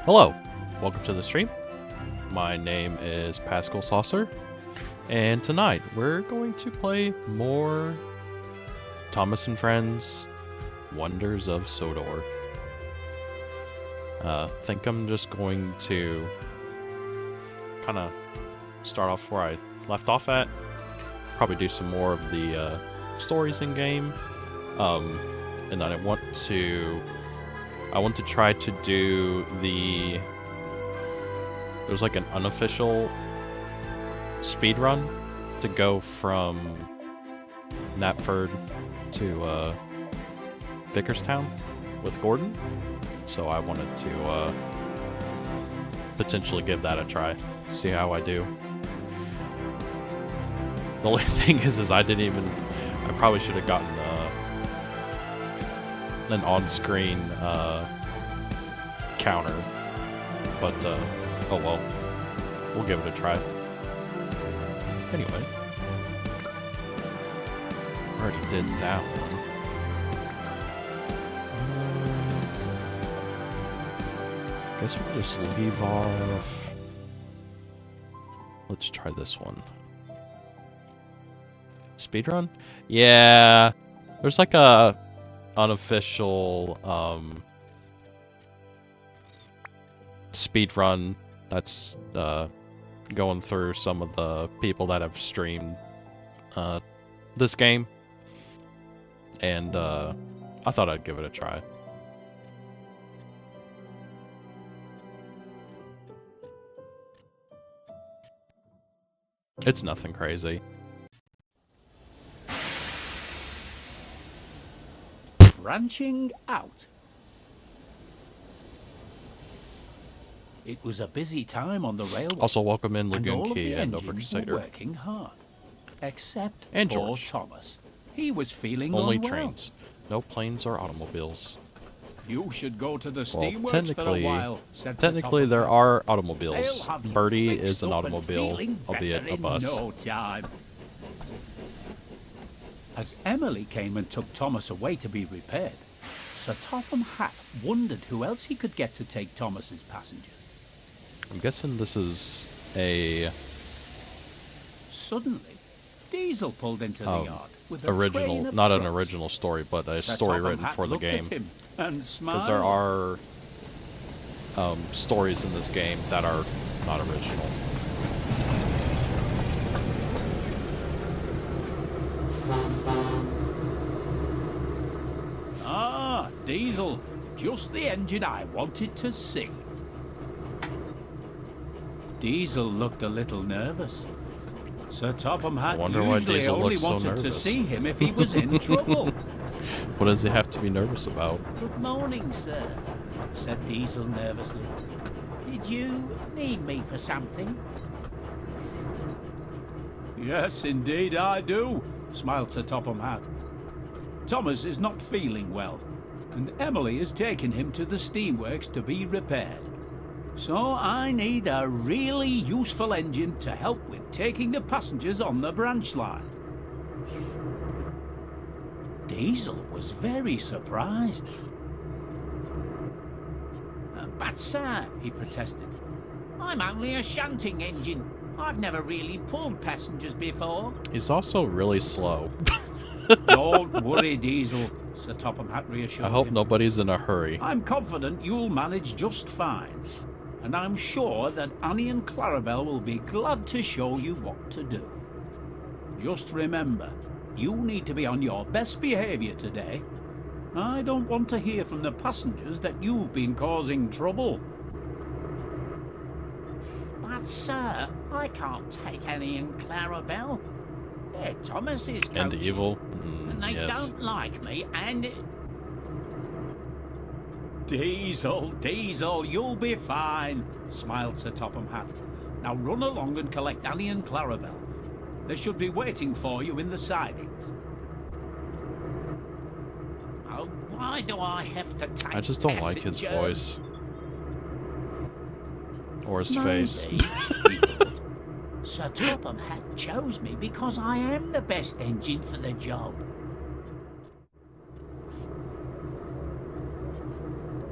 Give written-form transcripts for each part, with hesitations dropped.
Hello, welcome to the stream. My name is Pascal Saucer, and tonight we're going to play more Thomas and Friends Wonders of Sodor. Think I'm just going to kind of start off where I left off at. Probably do some more of the stories in game, and then I want to try to do there's like an unofficial speed run to go from Knapford to Vickerstown with Gordon. So I wanted to potentially give that a try, see how I do. The only thing is I probably should have gotten an on-screen counter, but oh well, we'll give it a try. Anyway, already did that one. Guess we'll just leave off. Let's try this one. Speedrun? Yeah, there's like a unofficial speedrun that's going through some of the people that have streamed this game, and I thought I'd give it a try. It's nothing crazy. Branching out. It was a busy time on the railway. Also, welcome in and all Lagoon of Key the and engines Overcrusader. were working hard, except And poor George. Thomas. He was feeling Only unwell. trains, no planes or automobiles. You should go to the Well, steamworks for a technically, while. Said Sir technically Thomas. there are They'll automobiles. have you Birdie fixed is an up and automobile, feeling albeit better a in bus. no time. As Emily came and took Thomas away to be repaired, Sir Topham Hatt wondered who else he could get to take Thomas's passengers. I'm guessing this is a Suddenly, Diesel pulled into the yard with a train original, of not an trucks. original story, but a Sir story Topham written Hatt for the looked at game. him and smiled. Because there are stories in this game that are not original. Ah, Diesel, just the engine I wanted to see. Diesel looked a little nervous. Sir Topham Hatt wonder why usually Diesel only looks so wanted to nervous. see him if he was in trouble. What does he have to be nervous about? Good morning, sir, said Diesel nervously. Did you need me for something? Yes, indeed I do, smiled Sir Topham Hatt. Thomas is not feeling well, and Emily has taken him to the steamworks to be repaired. So I need a really useful engine to help with taking the passengers on the branch line. Diesel was very surprised. But sir, he protested, I'm only a shunting engine. I've never really pulled passengers before. He's also really slow. Don't worry, Diesel, Sir Topham Hatt reassured I hope him. nobody's in a hurry. I'm confident you'll manage just fine. And I'm sure that Annie and Clarabelle will be glad to show you what to do. Just remember, you need to be on your best behavior today. I don't want to hear from the passengers that you've been causing trouble. But, sir, I can't take Annie and Clarabelle. They're Thomas's coaches. And evil. And they Yes. don't like me, and... Diesel, you'll be fine, smiled Sir Topham Hatt. Now run along and collect Annie and Clarabelle. They should be waiting for you in the sidings. Oh, why do I have to take I just don't like his passengers? voice. Or his face. Maybe, he thought, Sir Topham Hatt chose me because I am the best engine for the job.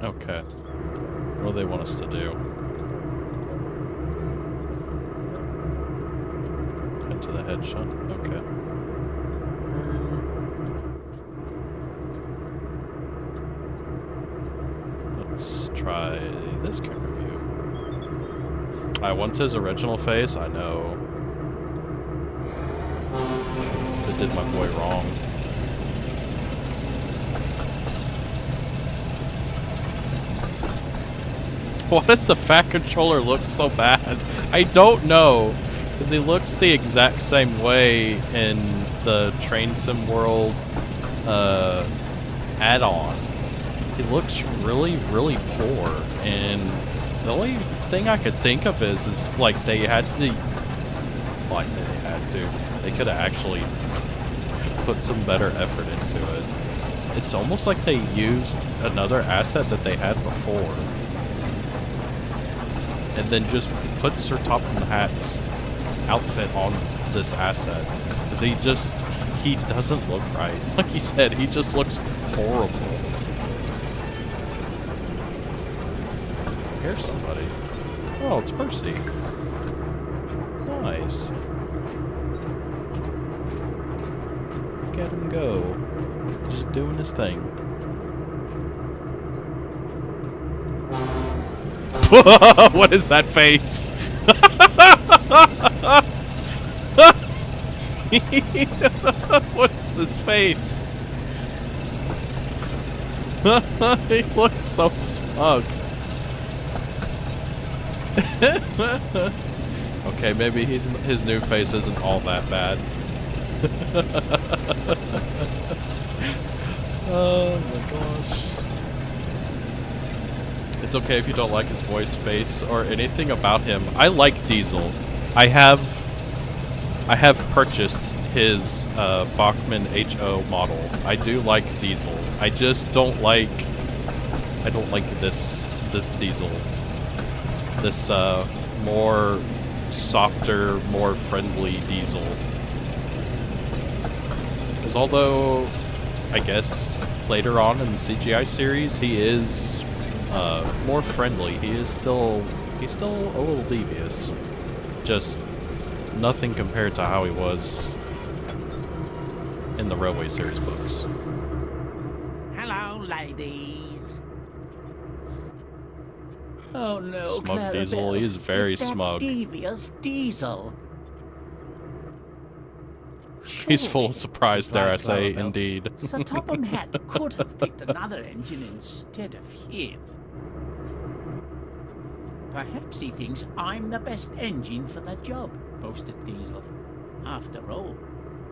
Okay. What do they want us to do? Head to the headshot. Okay. Let's try this camera view. I want his original face. I know. They did my boy wrong. Why does the fat controller look so bad? I don't know. Because he looks the exact same way in the Train Sim World add-on. He looks really, really poor. And the only thing I could think of is like they had to... Well, I say they had to. They could have actually put some better effort into it. It's almost like they used another asset that they had before. And then just put Sir Topham Hatt's outfit on this asset. Because he doesn't look right. Like he said, he just looks horrible. Here's somebody. Oh, it's Percy. Nice. Look at him go. Just doing his thing. What is that face? What is this face? He looks so smug. Okay, maybe his new face isn't all that bad. Oh my gosh. It's okay if you don't like his voice, face, or anything about him. I like Diesel. I have purchased his Bachmann HO model. I do like Diesel. I just don't like this Diesel. This more softer, more friendly Diesel. Because although I guess later on in the CGI series he is more friendly, he's still a little devious. Just nothing compared to how he was in the Railway series books. Hello, ladies. Oh no, Smug Diesel, he's very it's that smug. Devious Diesel. He's full of surprise, dare I say, Clarabelle. indeed. Sir Topham Hatt could have picked another engine instead of him. Perhaps he thinks I'm the best engine for the job, boasted Diesel. After all,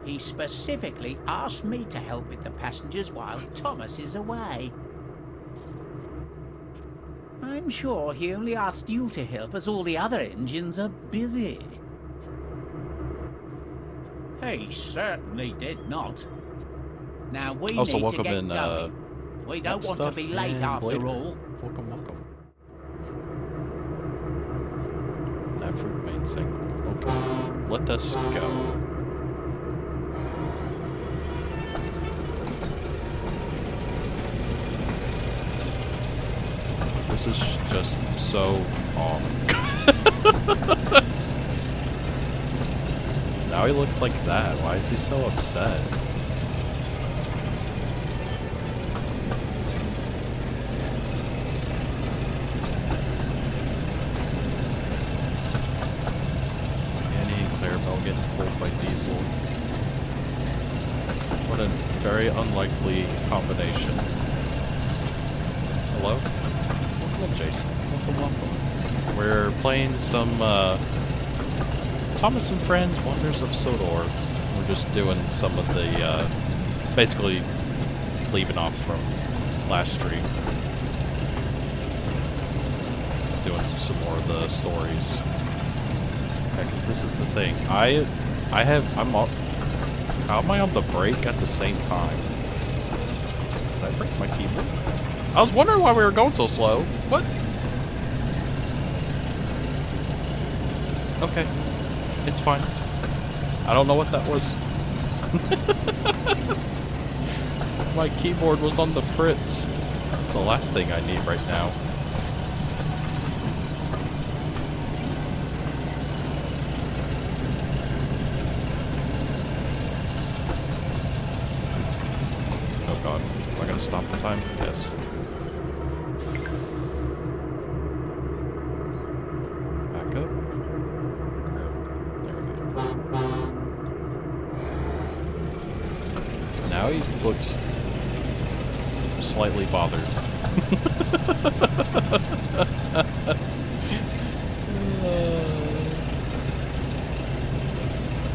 he specifically asked me to help with the passengers while Thomas is away. I'm sure he only asked you to help as all the other engines are busy. He certainly did not. Now we Also, need to welcome get in, going. We don't want to stuff be late and after later. all. Welcome, welcome. That fruit main single. Okay. Let us go. This is just so wrong. Now he looks like that. Why is he so upset? Annie and Clarabelle getting pulled by Diesel. What a very unlikely combination. Hello? Welcome, Jason. Welcome, welcome. We're playing some Thomas and Friends Wonders of Sodor. We're just doing some of the basically leaving off from last stream. Doing some more of the stories. Yeah, because this is the thing. I'm on. How am I on the break at the same time? Did I break my keyboard? I was wondering why we were going so slow. What? Okay. It's fine. I don't know what that was. My keyboard was on the fritz. That's the last thing I need right now. Oh god. Am I gonna stop in time? Yes. Back up. There we go. Now he looks slightly bothered.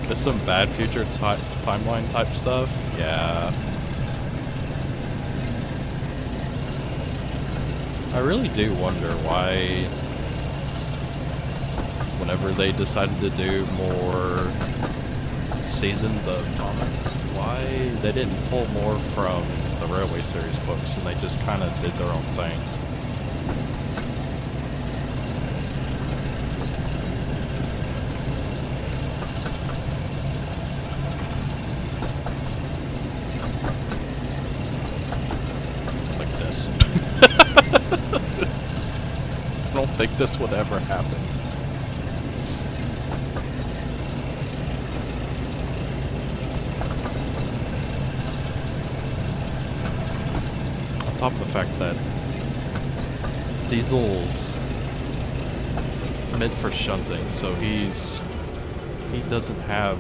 There's some bad future timeline type stuff. Yeah. I really do wonder why, whenever they decided to do more seasons of Thomas, why they didn't pull more from the Railway Series books and they just kind of did their own thing. Like this. I don't think this would ever happen. On top of the fact that Diesel's meant for shunting, so he doesn't have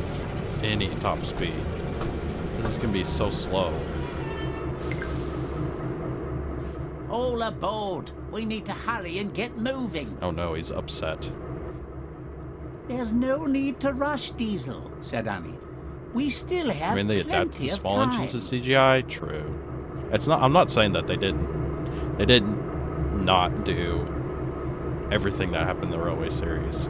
any top speed. This is gonna be so slow. All aboard! We need to hurry and get moving. Oh no, he's upset. There's no need to rush, Diesel, said Annie. We still have I mean, they adapted plenty the of small time. engines to CGI. True. It's not. I'm not saying that they didn't. They didn't not do everything that happened in the Railway Series.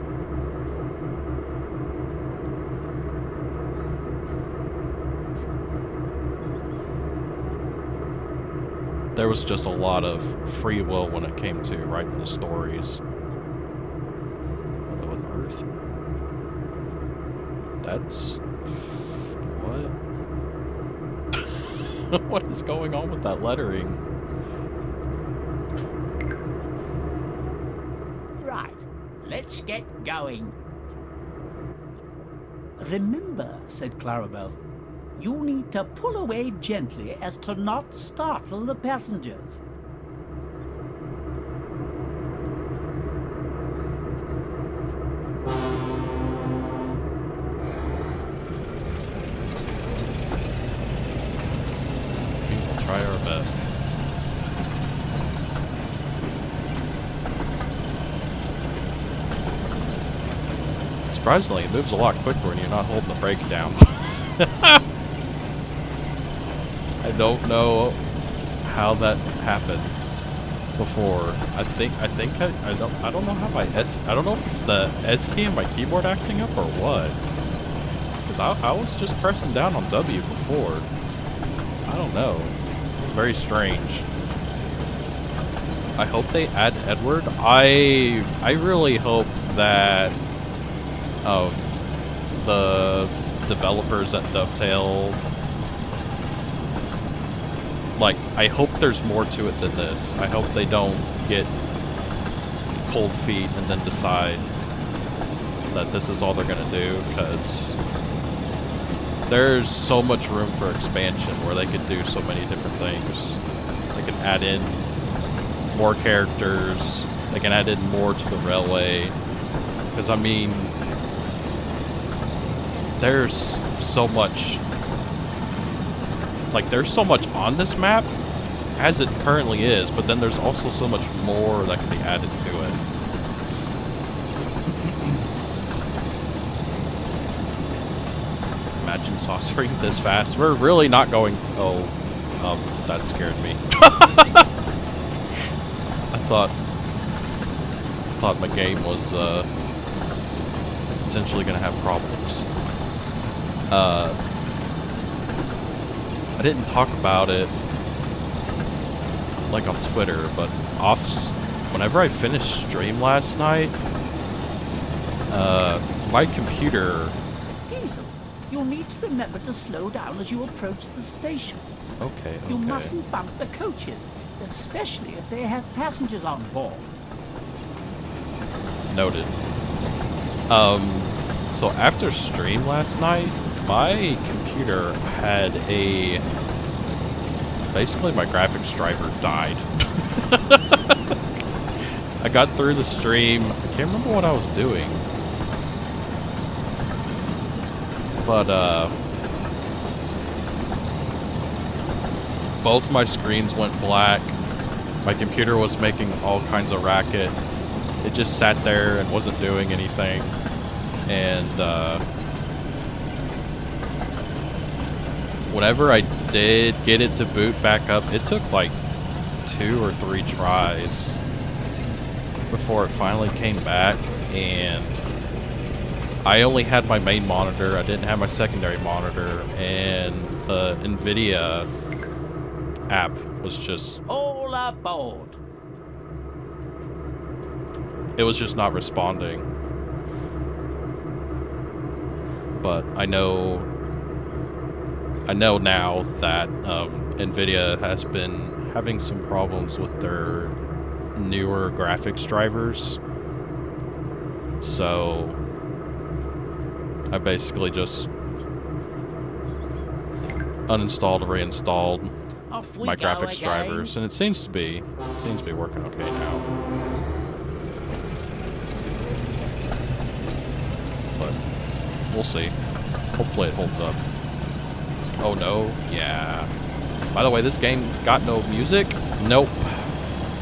There was just a lot of free will when it came to writing the stories. What on earth? That's... what? What is going on with that lettering? Right, let's get going. Remember, said Clarabelle, you need to pull away gently as to not startle the passengers. We will try our best. Surprisingly, it moves a lot quicker when you're not holding the brake down. I don't know how that happened before. I don't know how my I don't know if it's the S key in my keyboard acting up or what. Because I was just pressing down on W before. So I don't know. It's very strange. I hope they add Edward. I really hope that the developers at Dovetail, like, I hope there's more to it than this. I hope they don't get cold feet and then decide that this is all they're gonna do, because there's so much room for expansion where they could do so many different things. They can add in more characters, they can add in more to the railway, because I mean, there's so much, like, there's so much on this map as it currently is, but then there's also so much more that can be added to it. Imagine saucering this fast. We're really not going... Oh, that scared me. I thought my game was potentially going to have problems. I didn't talk about it like on Twitter, but whenever I finished stream last night, my computer... Diesel, you'll need to remember to slow down as you approach the station. Okay. You mustn't bump the coaches, especially if they have passengers on board. Noted. So after stream last night, my computer had a basically my graphics driver died. I got through the stream. I can't remember what I was doing. But, both my screens went black. My computer was making all kinds of racket. It just sat there and wasn't doing anything. And, whenever I did get it to boot back up, it took like 2 or 3 tries before it finally came back. And I only had my main monitor. I didn't have my secondary monitor. And the NVIDIA app was just... All aboard. It was just not responding. But I know now that NVIDIA has been having some problems with their newer graphics drivers. So I basically just uninstalled and reinstalled my graphics drivers, and it seems to be working okay now. But we'll see. Hopefully it holds up. Oh no, yeah. By the way, this game got no music? Nope.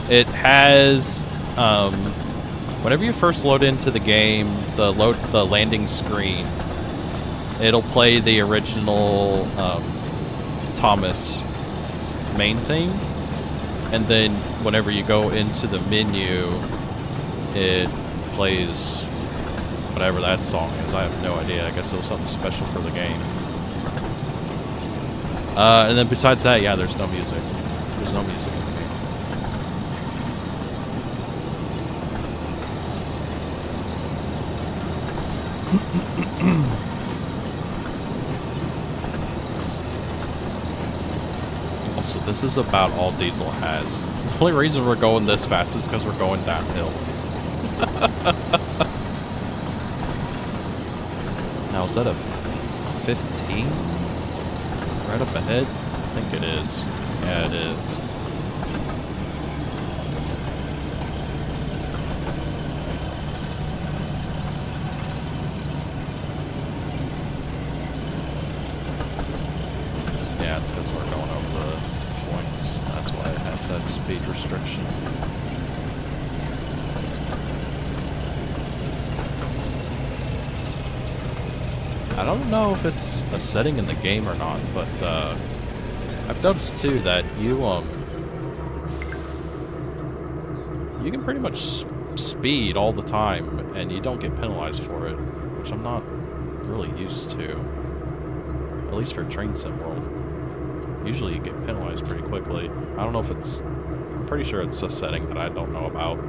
It has, whenever you first load into the game, the landing screen, it'll play the original, Thomas main theme. And then whenever you go into the menu, it plays whatever that song is. I have no idea. I guess it was something special for the game. And then besides that, yeah, there's no music. There's no music in the game. Also, this is about all Diesel has. The only reason we're going this fast is because we're going downhill. Now, is that a 15? Right up ahead? I think it is. Yeah, it is. Yeah, it's because we're going over the points. That's why it has that speed restriction. I don't know if it's a setting in the game or not, but I've noticed too that you can pretty much speed all the time and you don't get penalized for it, which I'm not really used to. At least for Train Sim World. Usually you get penalized pretty quickly. I don't know if it's... I'm pretty sure it's a setting that I don't know about.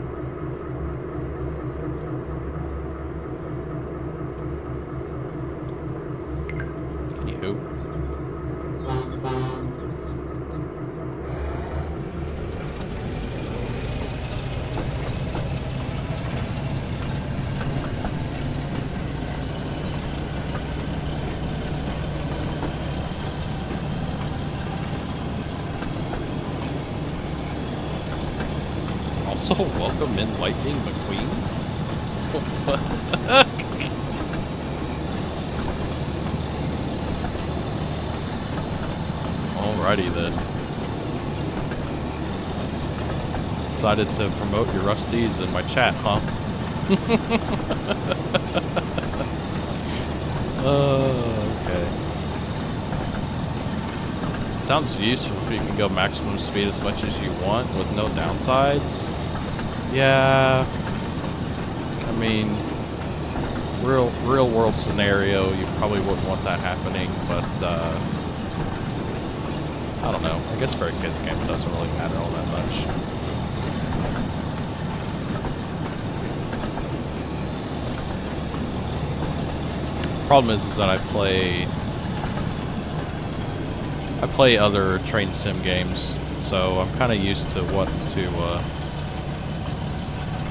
Also, welcome in Lightning McQueen. What? Alrighty then. Decided to promote your Rusties in my chat, huh? Okay. Sounds useful if you can go maximum speed as much as you want with no downsides. Yeah. I mean, real world scenario, you probably wouldn't want that happening, but I don't know. I guess for a kid's game, it doesn't really matter all that much. Problem is that I play other train sim games, so I'm kind of used to what to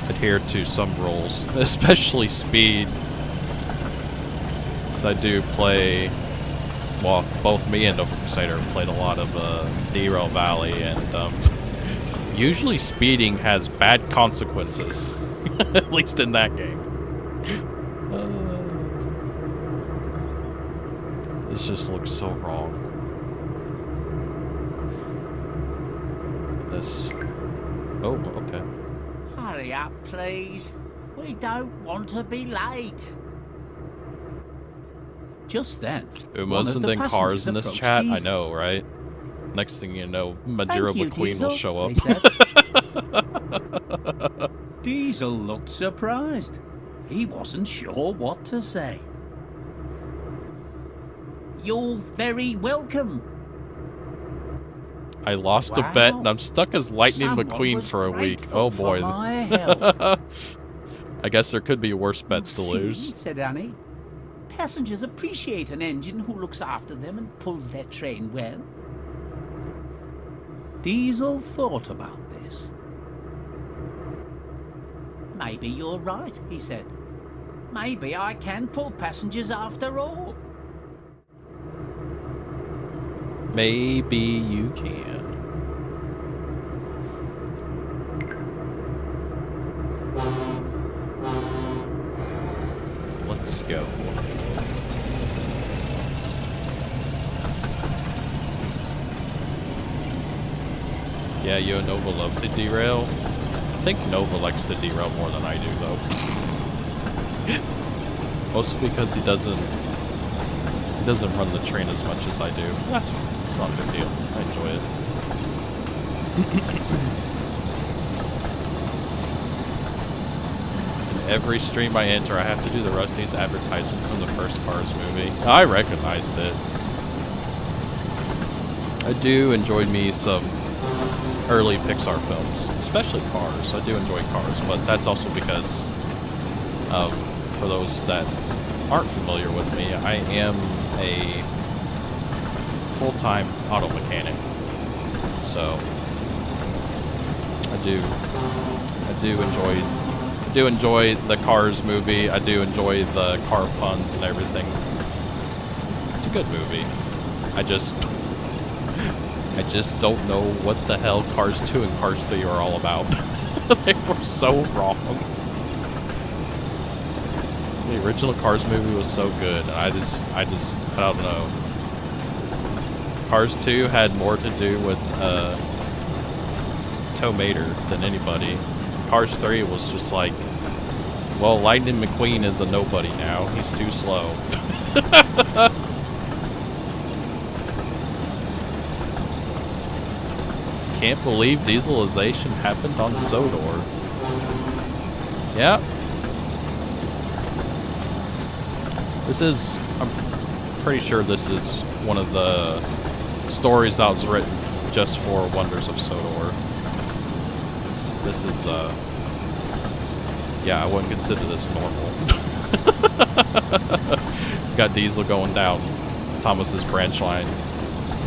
adhere to some rules, especially speed. Because I do play well, both me and Nova Crusader played a lot of Derail Valley, and usually speeding has bad consequences. At least in that game. This just looks so wrong. This. Oh, okay. Hurry up, please. We don't want to be late. Just then, Umas and then cars in this chat. I know, right? Next thing you know, Majiro McQueen will show up. Diesel looked surprised. He wasn't sure what to say. You're very welcome. I lost a bet and I'm stuck as Lightning McQueen for a week. Oh boy. I guess there could be worse bets to lose. Said Annie. Passengers appreciate an engine who looks after them and pulls their train well. Diesel thought about this. Maybe you're right, he said. Maybe I can pull passengers after all. Maybe you can. Let's go. Yeah, you and Nova love to derail. I think Nova likes to derail more than I do, though. Mostly because he doesn't run the train as much as I do. That's fine. It's not a big deal. I enjoy it. In every stream I enter, I have to do the Rusty's advertisement from the first Cars movie. I recognized it. I do enjoy me some early Pixar films, especially Cars. I do enjoy Cars, but that's also because, for those that aren't familiar with me, I am a full-time auto mechanic. So I do enjoy the Cars movie. I do enjoy the car puns and everything. It's a good movie. I just don't know what the hell Cars 2 and Cars 3 are all about. They were so wrong. The original Cars movie was so good, and I don't know. Cars 2 had more to do with Tow Mater than anybody. Cars 3 was just like, well, Lightning McQueen is a nobody now. He's too slow. Can't believe dieselization happened on Sodor. Yeah. I'm pretty sure this is one of the stories that was written just for Wonders of Sodor. This is, yeah, I wouldn't consider this normal. Got Diesel going down Thomas's branch line,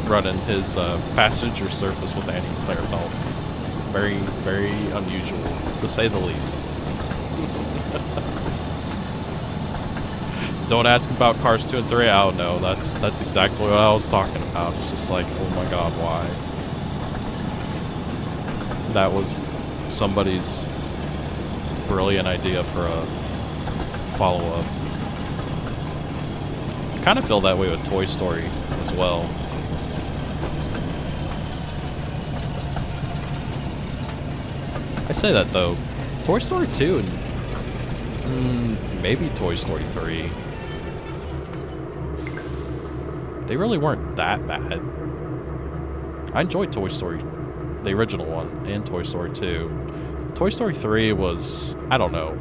running his passenger surface with anti-flare belt. Very, very unusual, to say the least. Don't ask about Cars 2 and 3. Oh no, that's exactly what I was talking about. It's just like, oh my god, why? That was somebody's brilliant idea for a follow-up. I kind of feel that way with Toy Story as well. I say that though, Toy Story 2 and maybe Toy Story 3, they really weren't that bad. I enjoyed Toy Story, the original one, and Toy Story 2. Toy Story 3 was, I don't know.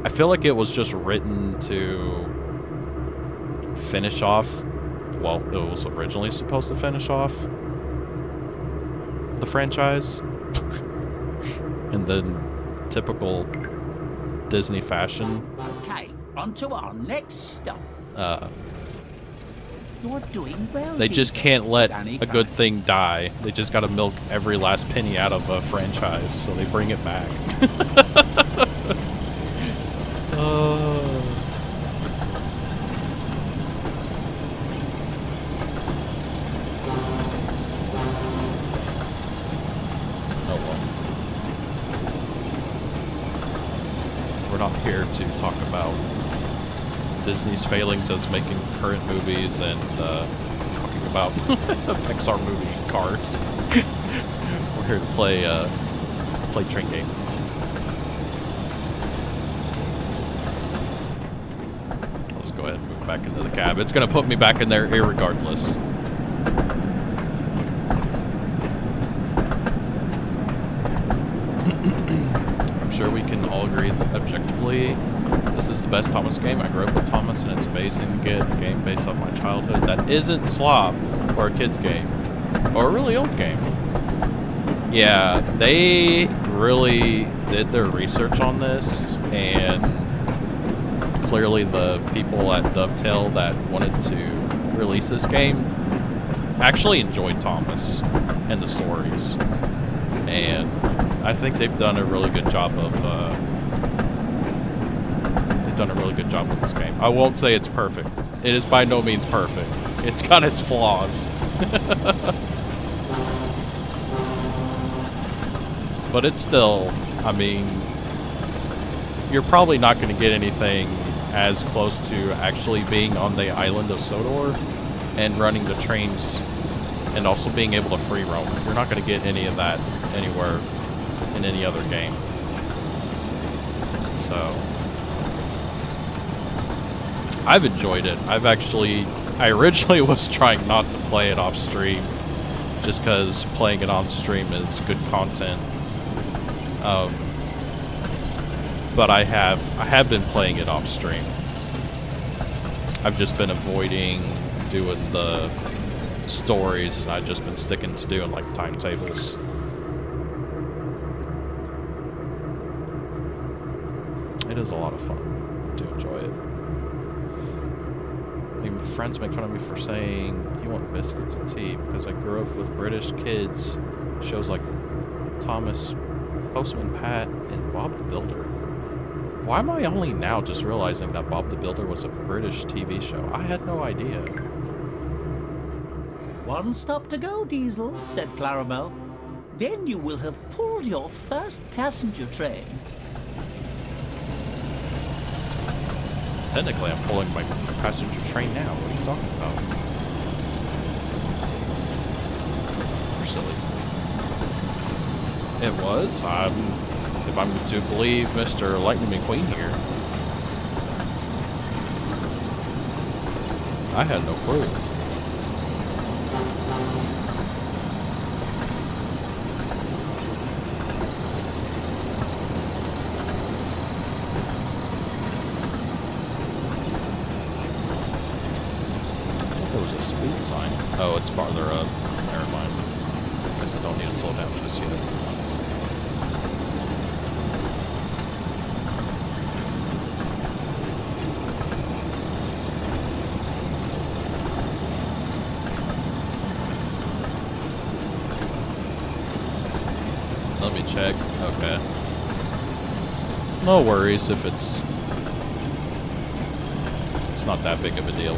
I feel like it was just written to finish off, well, it was originally supposed to finish off the franchise. And then typical Disney fashion. Okay, on to our next stop. You're doing well. They just can't let a good thing die. They just gotta milk every last penny out of a franchise, so they bring it back. We're not here to talk about Disney's failings as making current movies and talking about a Pixar movie, Cars. We're here to play train game. I'll just go ahead and move back into the cab. It's gonna put me back in there irregardless. I'm sure we can all agree that objectively this is the best Thomas game. I grew up with Thomas and it's amazing to get a game based off my childhood that isn't slop or a kid's game or a really old game. Yeah, they really did their research on this, and clearly the people at Dovetail that wanted to release this game actually enjoyed Thomas and the stories, and I think they've done a really good job of with this game. I won't say it's perfect. It is by no means perfect. It's got its flaws. But it's still, I mean, you're probably not going to get anything as close to actually being on the island of Sodor and running the trains and also being able to free roam. You're not going to get any of that anywhere in any other game. So I've enjoyed it. I originally was trying not to play it off stream just because playing it on stream is good content. But I have been playing it off stream. I've just been avoiding doing the stories, and I've just been sticking to doing like timetables. It is a lot of fun. I do enjoy it. I mean, my friends make fun of me for saying you want biscuits and tea because I grew up with British kids. Shows like Thomas, Postman Pat, and Bob the Builder. Why am I only now just realizing that Bob the Builder was a British TV show? I had no idea. One stop to go, Diesel, said Clarabelle. Then you will have pulled your first passenger train. Technically, I'm pulling my passenger train now. What are you talking about? You're silly. It was. If I'm to believe Mr. Lightning McQueen here. I had no clue. There was a speed sign. Oh, it's farther up. Never mind. Guess I don't need to slow down just yet. Let me check. Okay. No worries if it's not that big of a deal.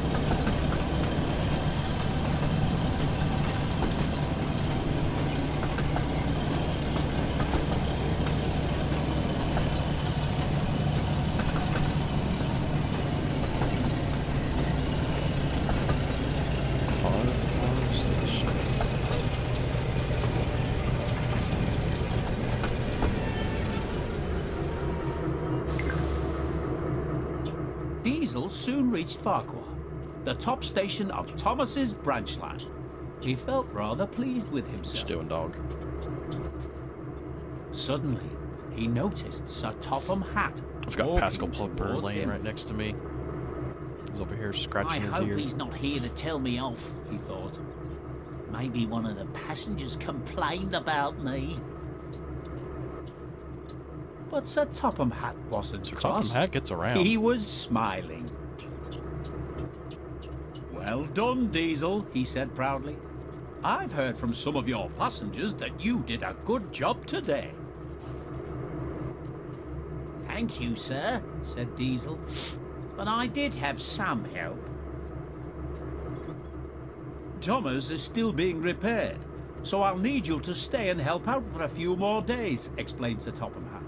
Diesel soon reached Farquhar, the top station of Thomas's branch line. He felt rather pleased with himself. What you doing, dog? Suddenly, he noticed Sir Topham Hatt. I've got Pascal walking Plumper towards laying him. right next to me. He's over here scratching his I hope ear. he's not here to tell me off, he thought. Maybe one of the passengers complained about me. But Sir Topham Hatt wasn't Sir cross. Topham Hatt gets around. He was smiling. Well done, Diesel, he said proudly. I've heard from some of your passengers that you did a good job today. Thank you, sir, said Diesel. But I did have some help. Thomas is still being repaired, so I'll need you to stay and help out for a few more days, explained Sir Topham Hatt.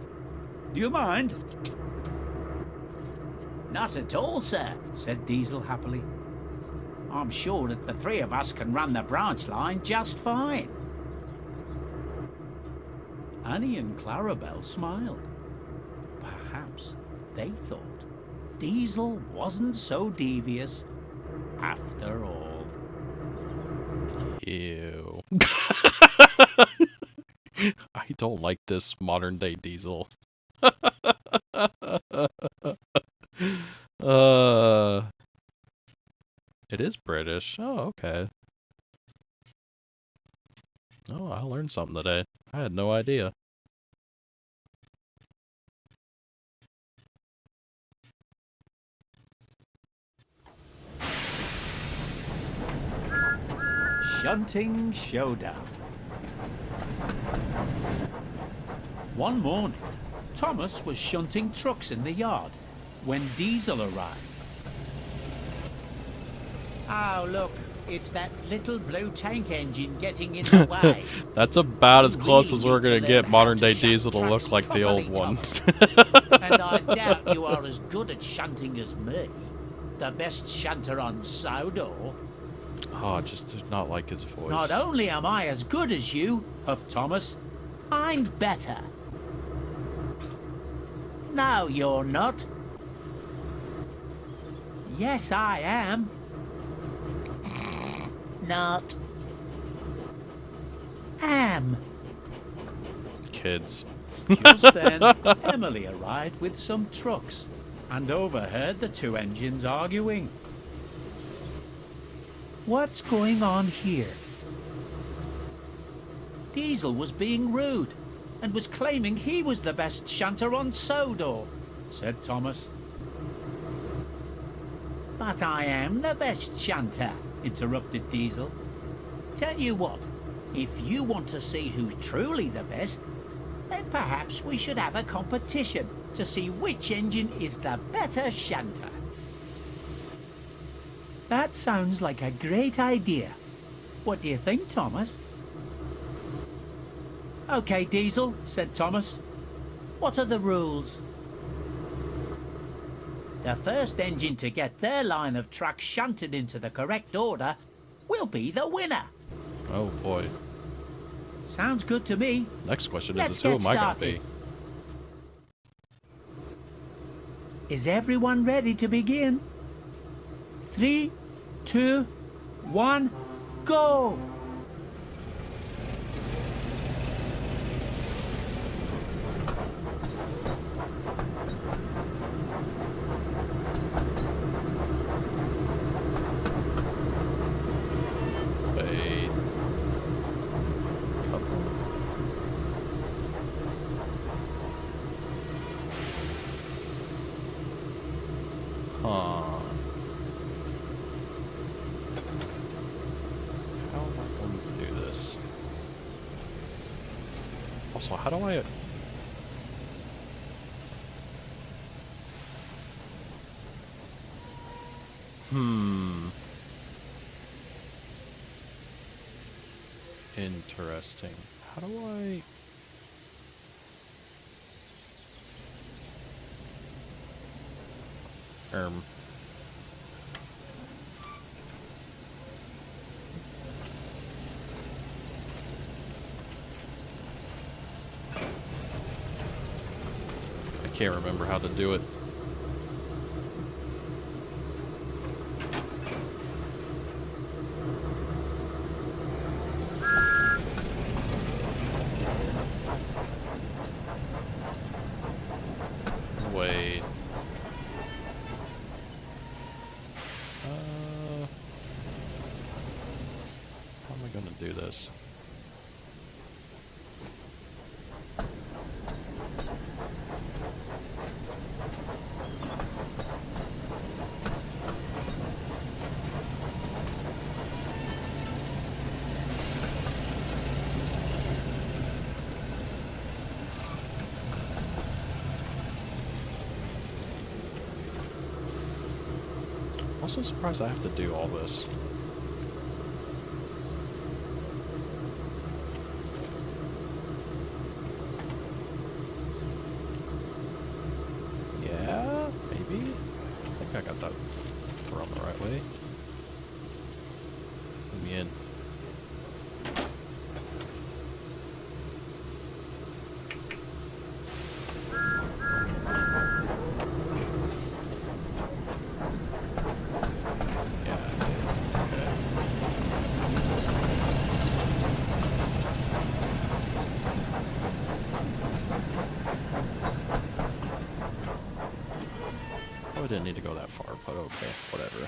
Do you mind? Not at all, sir, said Diesel happily. I'm sure that the three of us can run the branch line just fine. Annie and Clarabelle smiled. Perhaps they thought Diesel wasn't so devious after all. Ew. I don't like this modern day Diesel. It is British. Oh, okay. Oh, I learned something today. I had no idea. Shunting Showdown. One morning, Thomas was shunting trucks in the yard when Diesel arrived. Oh, look, it's that little blue tank engine getting in the way. That's about as You close really as we're need to gonna get learn modern how day to Diesel shunt to look trucks like the old properly, one. Thomas. And I doubt you are as good at shunting as me, the best shunter on Sodor. Oh, I just did not like his voice. Not only am I as good as you, huffed Thomas, I'm better. No, you're not. Yes, I am. Not. Am. Kids. Just then, Emily arrived with some trucks and overheard the two engines arguing. What's going on here? Diesel was being rude and was claiming he was the best shunter on Sodor, said Thomas. But I am the best shunter, interrupted Diesel. Tell you what, if you want to see who's truly the best, then perhaps we should have a competition to see which engine is the better shunter. That sounds like a great idea. What do you think, Thomas? Okay, Diesel, said Thomas. What are the rules? The first engine to get their line of trucks shunted into the correct order will be the winner. Oh boy. Sounds good to me. Next question Let's is who get am I gonna started. be? Is everyone ready to begin? 3, 2, 1, go! Wait. Huh. How am I going to do this? Also, how do I... Interesting. How do I... I can't remember how to do it. Wait. How am I gonna do this? I'm also surprised I have to do all this. Yeah, maybe? didn't need to go that far, but okay, whatever.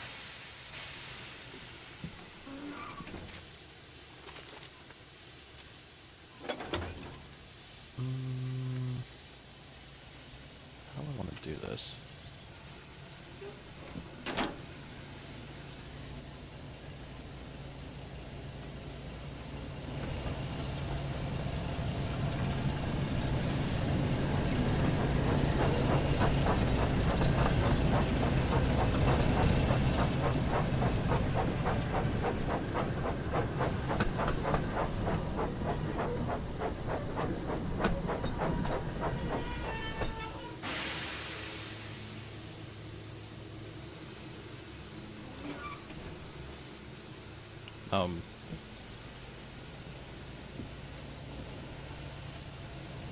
How do I want to do this?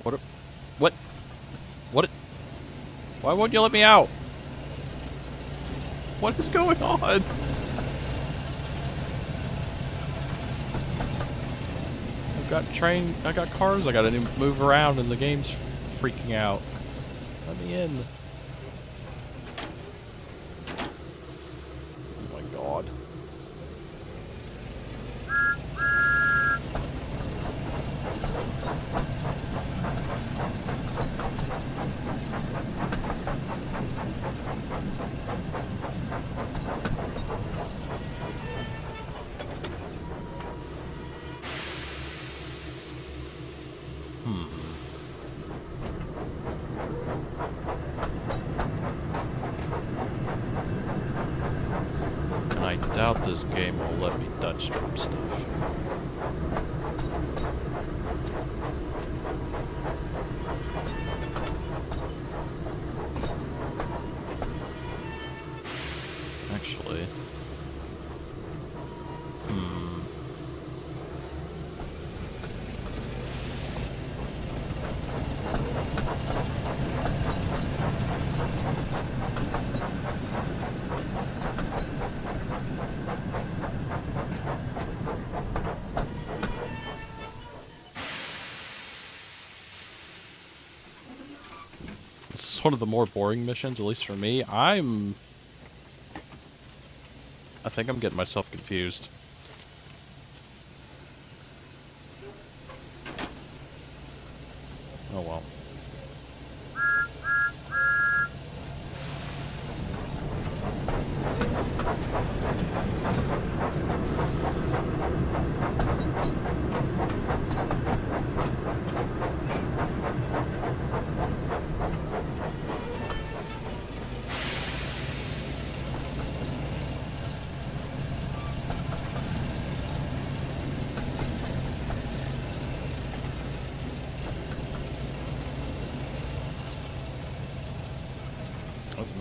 What? What? What? Why won't you let me out? What is going on? I got cars I gotta move around and the game's freaking out. Let me in. Oh my god. And I doubt this game will let me Dutch drop stuff. Actually. This is one of the more boring missions, at least for me. I think I'm getting myself confused. Oh well.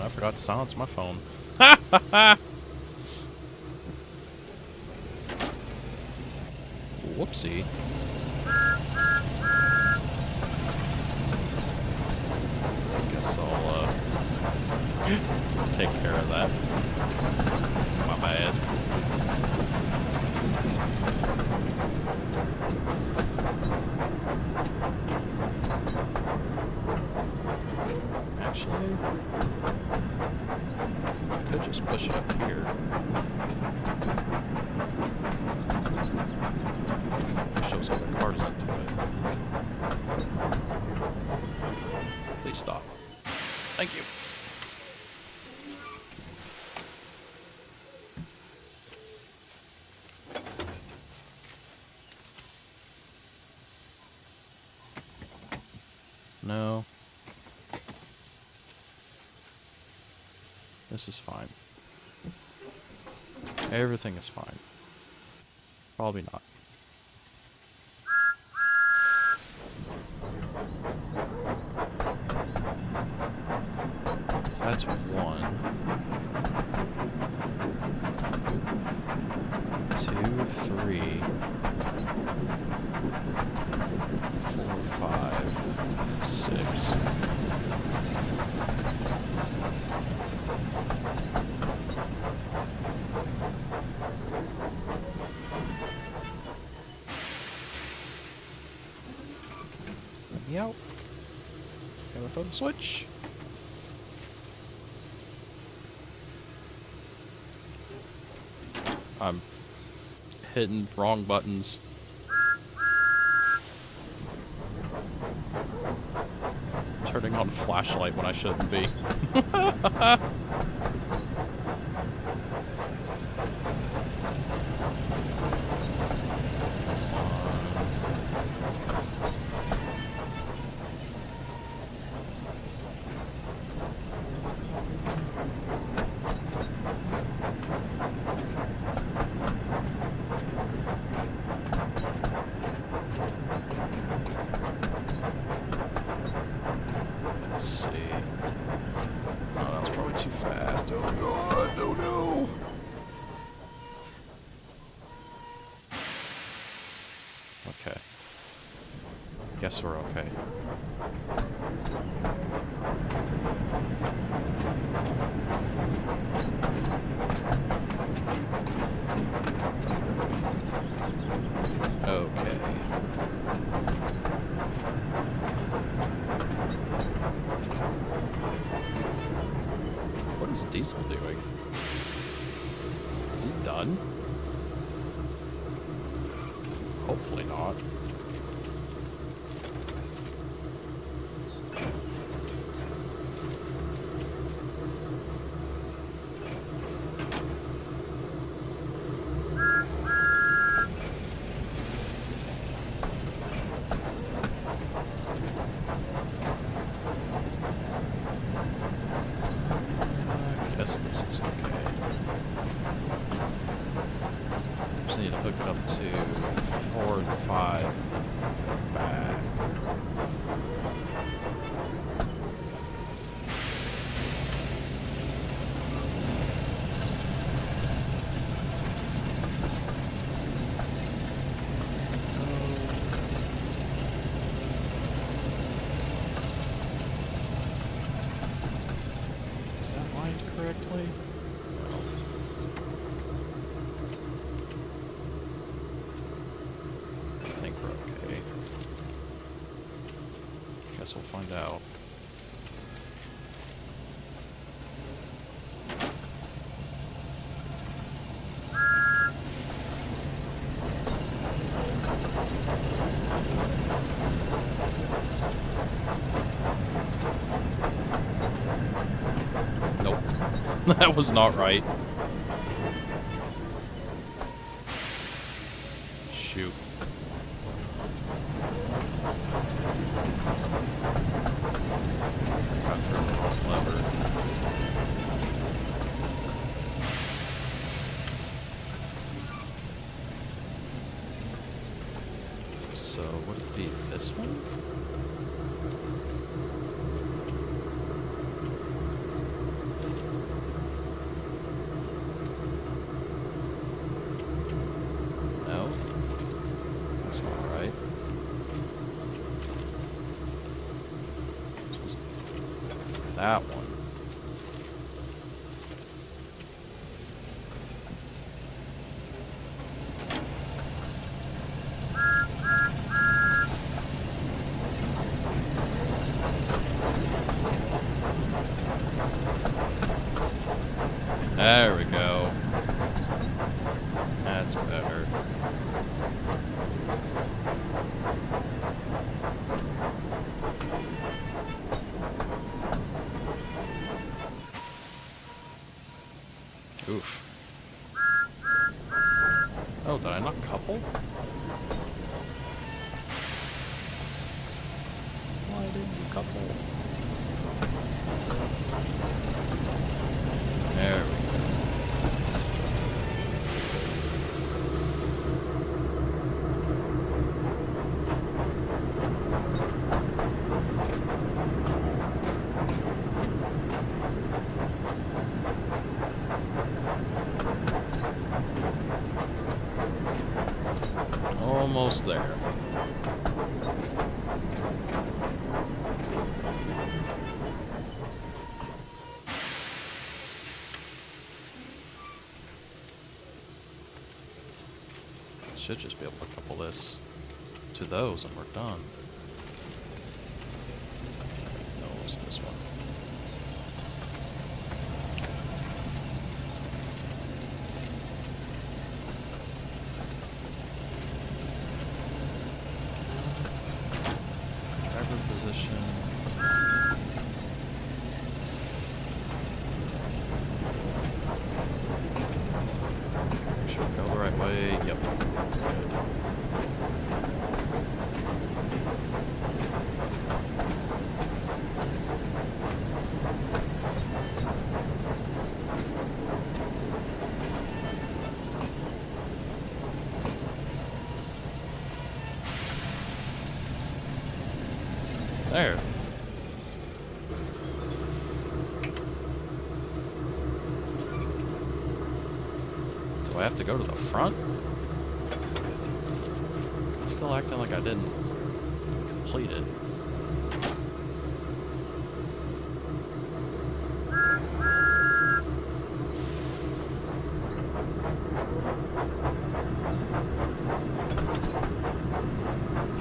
I forgot to silence my phone. Whoopsie. Guess I'll take care of that. My bad. Actually, I could just push it up here. Push those other cars into it. Please stop. Thank you. No. This is fine. Everything is fine. Probably not. So that's 1, 2, 3, 4, 5, 6. Let me out. Gotta throw the switch. I'm hitting wrong buttons. Turning on flashlight when I shouldn't be. Let's see. Oh, that was probably too fast. Oh god, no, no. Okay. Guess we're okay. Okay. What is Diesel doing? Is he done? Hopefully not. I guess this is okay. Just need to hook it up to 4 and 5 back. Is that lined correctly? No. I think we're okay. Guess we'll find out. Nope. That was not right. Shoot. I threw the wrong lever. So, would it be this one? No? That's alright. That one. There we go. That's better. Oof. Oh, did I not couple? Why didn't you couple? There we go. Almost there. Should just be able to couple this to those and we're done. No, it's this one. Shoulder position. Make sure we go the right way. Yep. Good. There. Do I have to go to the front? Still acting like I didn't complete it.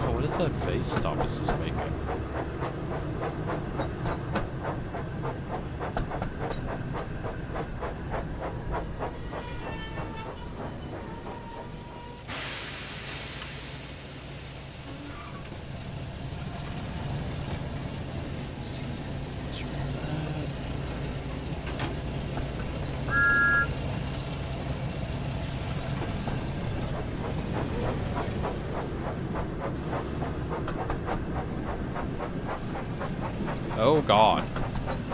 Oh, what is that face Thomas is making? Oh god.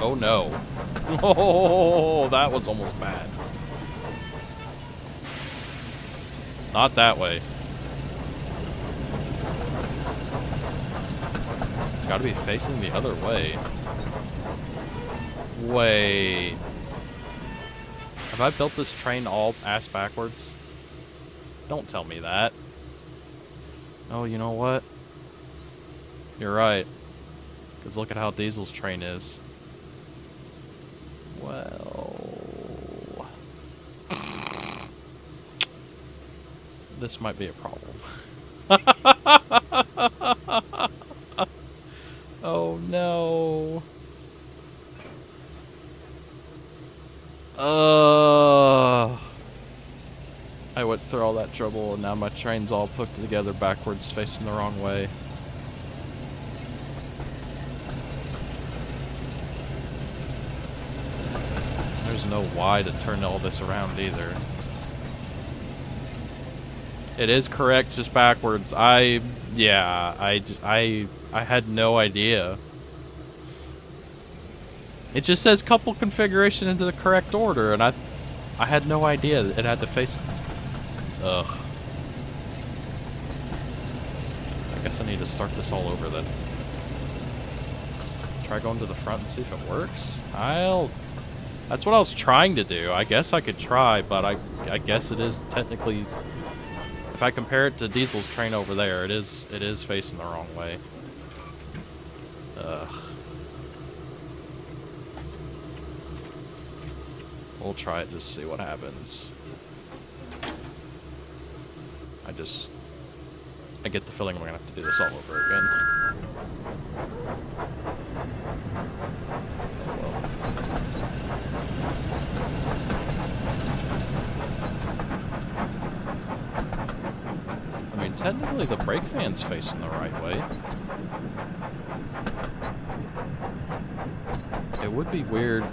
Oh no. Oh, that was almost bad. Not that way. It's gotta be facing the other way. Wait. Have I built this train all ass backwards? Don't tell me that. Oh, you know what? You're right. Because look at how Diesel's train is. Well... this might be a problem. Oh no. I went through all that trouble and now my train's all put together backwards, facing the wrong way. There's no why to turn all this around either. It is correct, just backwards. I had no idea. It just says couple configuration into the correct order, and I had no idea it had to face. Ugh. I guess I need to start this all over then. Try going to the front and see if it works. That's what I was trying to do. I guess I could try, but I guess it is technically. If I compare it to Diesel's train over there, it is facing the wrong way. Ugh. We'll try it, just see what happens. I get the feeling we're gonna have to do this all over again. I mean, technically the brake van's facing the right way. It would be weird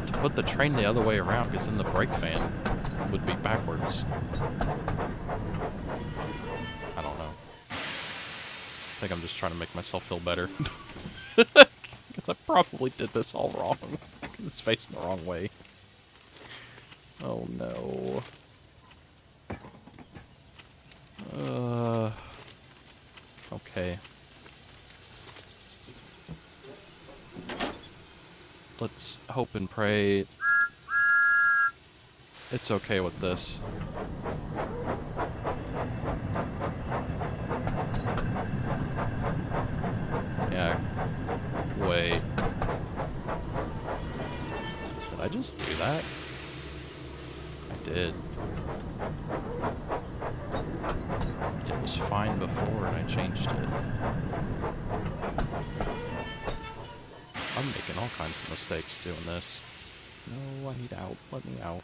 to put the train the other way around, because then the brake van would be backwards. I don't know. I think I'm just trying to make myself feel better. Because I probably did this all wrong. Because it's facing the wrong way. Oh no. Okay. Let's hope and pray it's okay with this. Yeah. Wait. Did I just do that? I did. It was fine before and I changed it. I'm making all kinds of mistakes doing this. No, I need out. Let me out.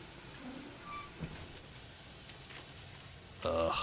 Ugh.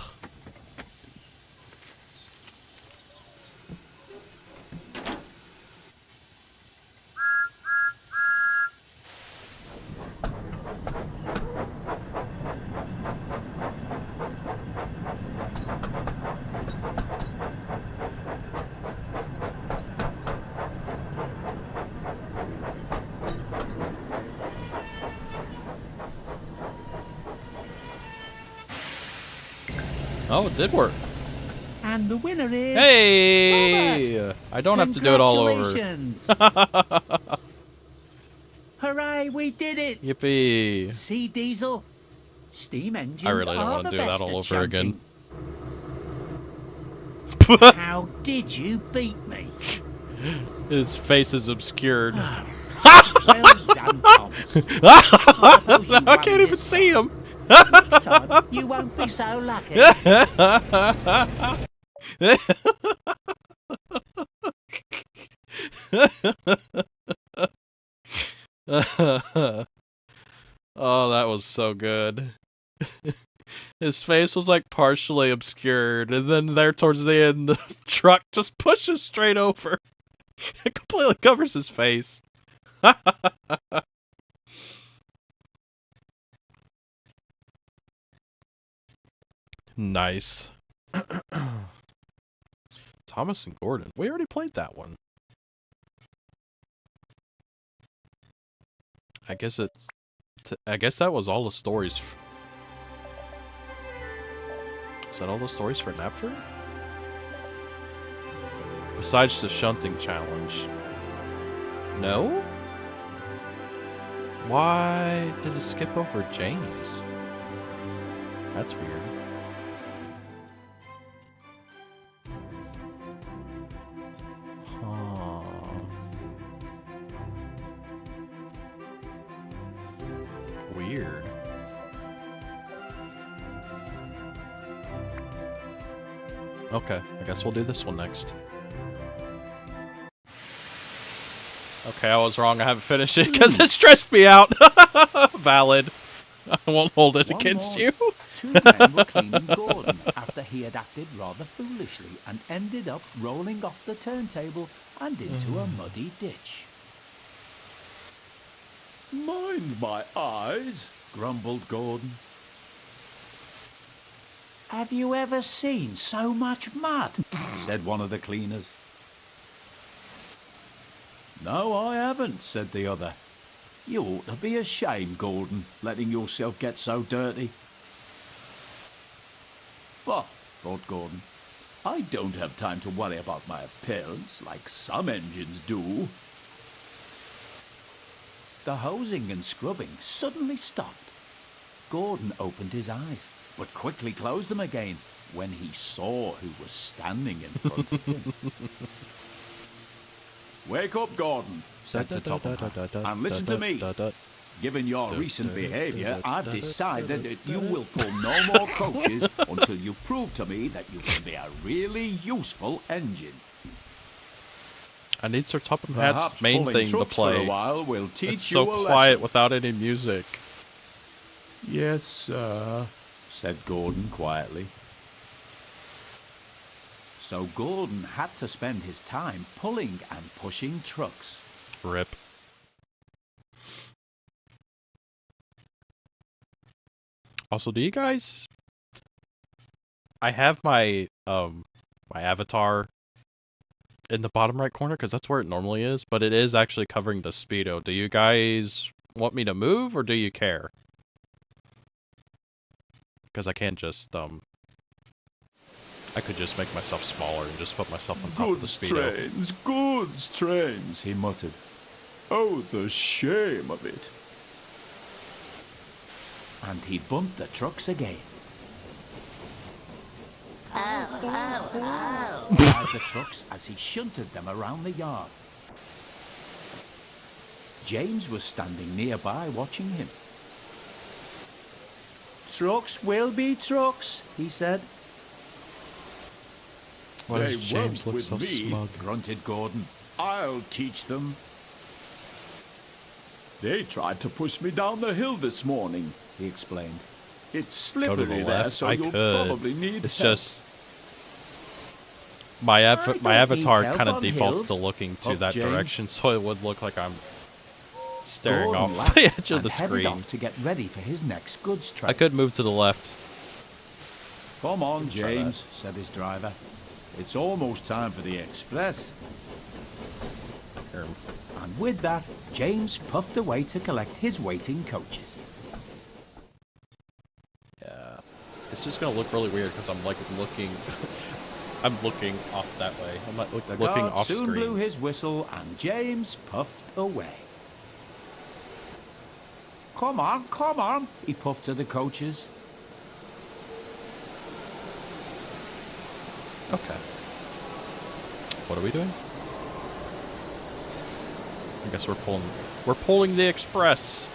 Oh, it did work. And the winner is... Hey! Thomas! I don't have to do it all over. Congratulations! Hooray, we did it! Yippee. See, Diesel? Steam engines I really don't are want the to do that best all at over again. shunting. How did you beat me? His face is obscured. Well done, Thomas. I can't even see him. Next time, you won't be so lucky. Oh, that was so good. His face was like partially obscured, and then there towards the end, the truck just pushes straight over. It completely covers his face. Nice. Thomas and Gordon. We already played that one. I guess that was all the stories. Is that all the stories for Knapford? Besides the shunting challenge. No? Why did it skip over James? That's weird. Huh. Weird. Okay, I guess we'll do this one next. Okay, I was wrong. I haven't finished it because it stressed me out. Valid. I won't hold it against you. Two men were cleaning Gordon after he had acted rather foolishly and ended up rolling off the turntable and into a muddy ditch. Mind my eyes, Grumbled Gordon. Have you ever seen so much mud? Said one of the cleaners. No, I haven't, said the other. You ought to be ashamed, Gordon, letting yourself get so dirty. But, thought Gordon, I don't have time to worry about my appearance like some engines do. The hosing and scrubbing suddenly stopped. Gordon opened his eyes, but quickly closed them again when he saw who was standing in front of him. Wake up, Gordon, said the top hat, and listen to me. Given your recent behavior, I've decided that you will pull no more coaches until you prove to me that you can be a really useful engine. I need Sir Topham Hatt's Perhaps main pulling thing to trucks for a play. while will teach It's you so a quiet lesson. without any music. yes, sir, Said Gordon quietly. So Gordon had to spend his time pulling and pushing trucks. Rip. Also, do you guys... I have my my avatar in the bottom right corner because that's where it normally is, but it is actually covering the speedo. Do you guys want me to move or do you care? Because I can't just I could just make myself smaller and just put myself on top of the speedo. goods trains, He muttered. oh, the shame of it. And he bumped the trucks again. Cried the trucks as he shunted them around the yard. James was standing nearby watching him. Trucks will be trucks, he said. Why They does James won't look so with me. smug? Grunted Gordon. I'll teach them. They tried to push me down the hill this morning, He explained. It's Go to slippery the there, left. so I you'll could. probably need It's help. just my don't my need avatar help kind of on defaults hills, to looking to huffed that James. direction, so it would look like I'm staring Gordon off laughed the edge of and the headed screen. off to get ready for his next goods train. I could move to the left. Come on, try that. James, said his driver. It's almost time for the express. Here. And with that, James puffed away to collect his waiting coaches. Yeah. It's just gonna look really weird because I'm like looking. I'm looking off that way. I'm like The looking guard off soon screen. blew his whistle and James puffed away. Come on, he puffed to the coaches. Okay. What are we doing? I guess we're pulling the express.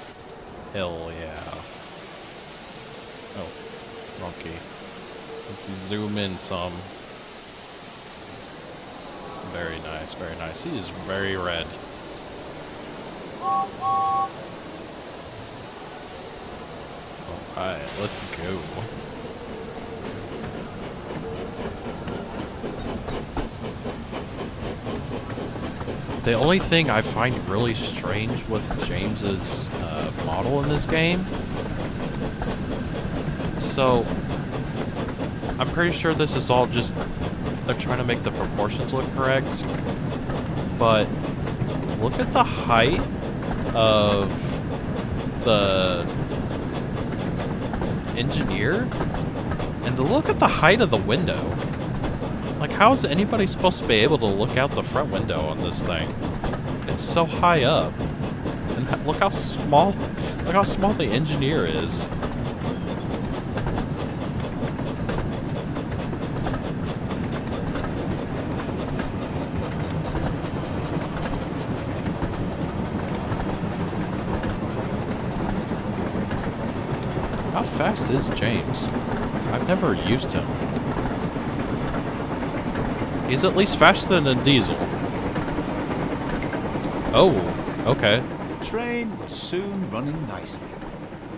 Hell yeah. Oh, wrong key. Let's zoom in some. Very nice, very nice. He is very red. Alright, let's go. The only thing I find really strange with James's model in this game, so I'm pretty sure this is all just, they're trying to make the proportions look correct, but look at the height of the engineer and look at the height of the window. Like, how is anybody supposed to be able to look out the front window on this thing? It's so high up. And look how small the engineer is. How fast is James? I've never used him. He's at least faster than a diesel. Oh, okay. The train was soon running nicely,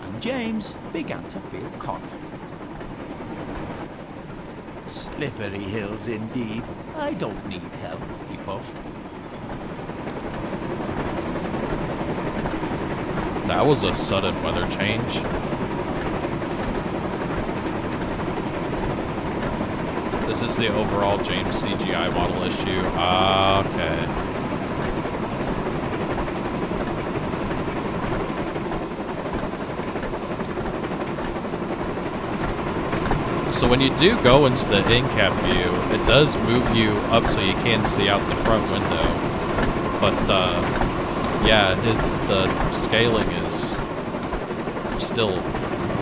and James began to feel confident. Slippery hills indeed. I don't need help, he puffed. That was a sudden weather change. This is the overall James CGI model issue. Okay. So when you do go into the in-cab view, it does move you up so you can see out the front window. But, yeah, the scaling is still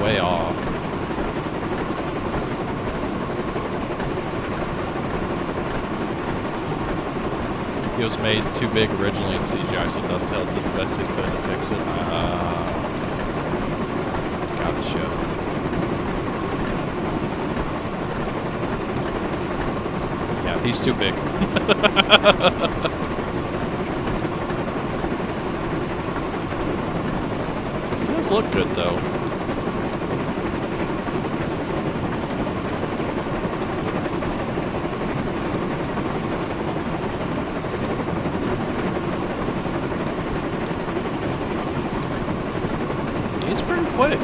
way off. It was made too big originally in CGI, so Dovetail did the best they could to fix it. Gotcha. Yeah, he's too big. He does look good, though. Quick. I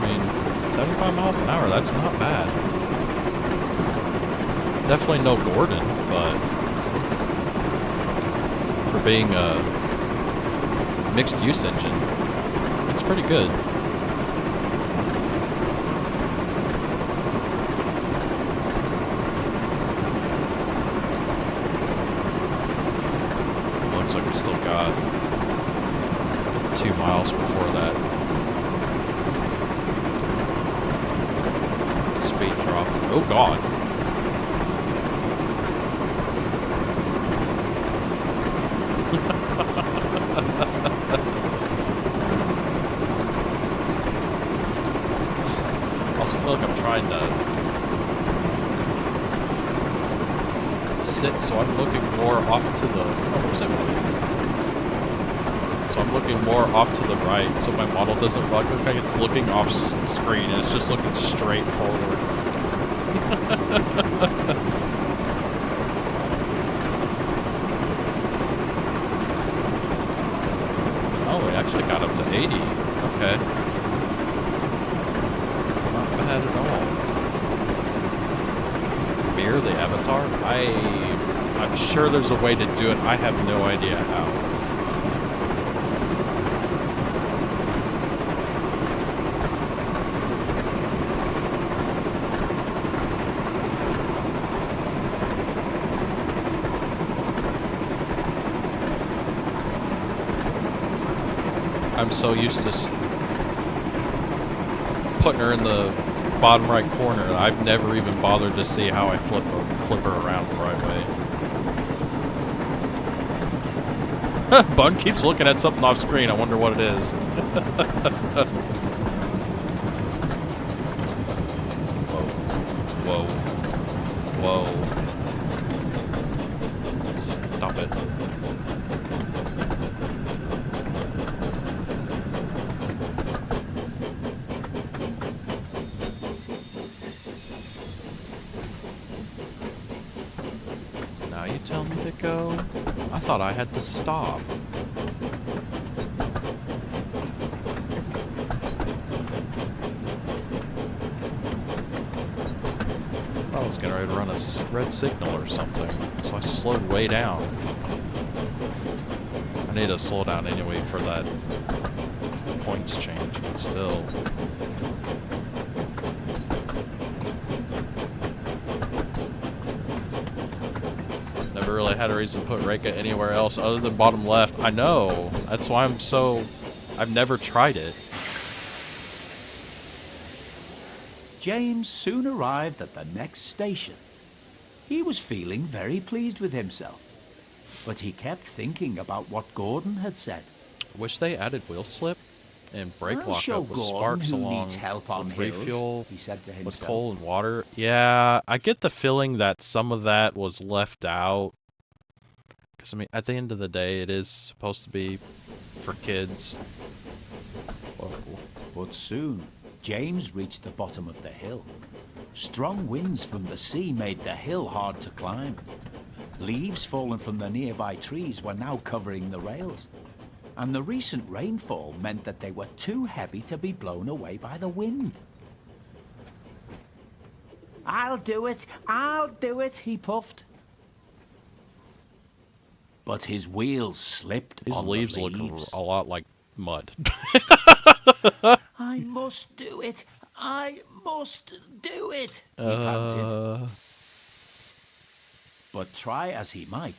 mean, 75 miles an hour, that's not bad. Definitely no Gordon, but for being a mixed use engine, it's pretty good. Looks like we still got 2 miles before that. Speed drop. Oh god. Also feel like I'm trying to sit, so I'm looking more off to the... Oh, where's everybody? So I'm looking more off to the right, so my model doesn't look like it's looking off screen, and it's just looking straight forward. Oh, we actually got up to 80. Okay. Not bad at all. Mirror the avatar? I'm sure there's a way to do it. I have no idea how. I'm so used to putting her in the bottom right corner. I've never even bothered to see how I flip her around the right way. Bun keeps looking at something off screen. I wonder what it is. Whoa. Whoa. Whoa. Stop it. Now you tell me to go? I thought I had to stop. I was getting ready to run a red signal or something, so I slowed way down. I need to slow down anyway for that points change, but still. Never really had a reason to put Reika anywhere else other than bottom left. I know. That's why I've never tried it. James soon arrived at the next station. He was feeling very pleased with himself, but he kept thinking about what Gordon had said. Wish they added wheel slip and brake I'll show lockup with Gordon sparks who along needs help on with hills, refuel he said to with himself. coal and water. Yeah, I get the feeling that some of that was left out. Because, I mean, at the end of the day, it is supposed to be for kids. Whoa. But soon, James reached the bottom of the hill. Strong winds from the sea made the hill hard to climb. Leaves fallen from the nearby trees were now covering the rails. And the recent rainfall meant that they were too heavy to be blown away by the wind. I'll do it, he puffed. But his wheels slipped These on leaves the look leaves. a lot like mud. I must do it, he panted. But try as he might,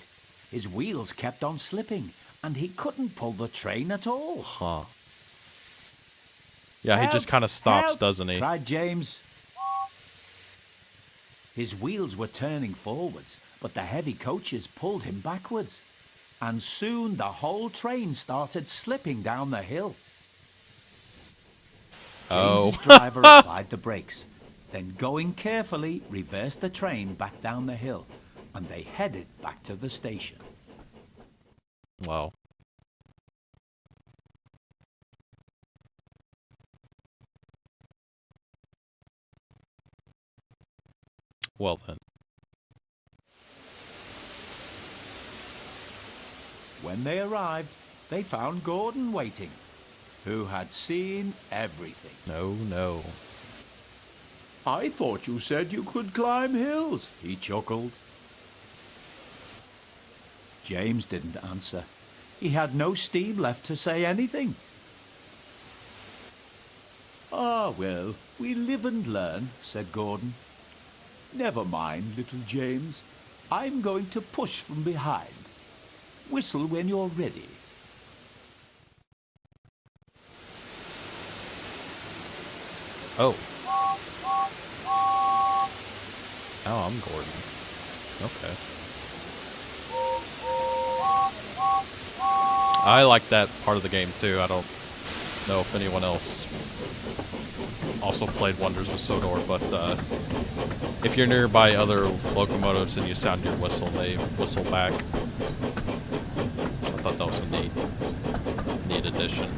his wheels kept on slipping, and he couldn't pull the train at all. Huh. Yeah, he just Help, kind of stops, help, doesn't he? cried James. His wheels were turning forwards, but the heavy coaches pulled him backwards. And soon the whole train started slipping down the hill. James's driver applied the brakes, then going carefully reversed the train back down the hill, and they headed back to the station. Wow. Well then. When they arrived, they found Gordon waiting, who had seen everything. No. I thought you said you could climb hills. He chuckled. James didn't answer. He had no steam left to say anything. Ah, well, we live and learn, Said Gordon. Never mind, little James. I'm going to push from behind. Whistle when you're ready. Oh. Oh, I'm Gordon. Okay. I like that part of the game too. I don't know if anyone else also played Wonders of Sodor, but if you're nearby other locomotives and you sound your whistle, they whistle back. I thought that was a neat addition.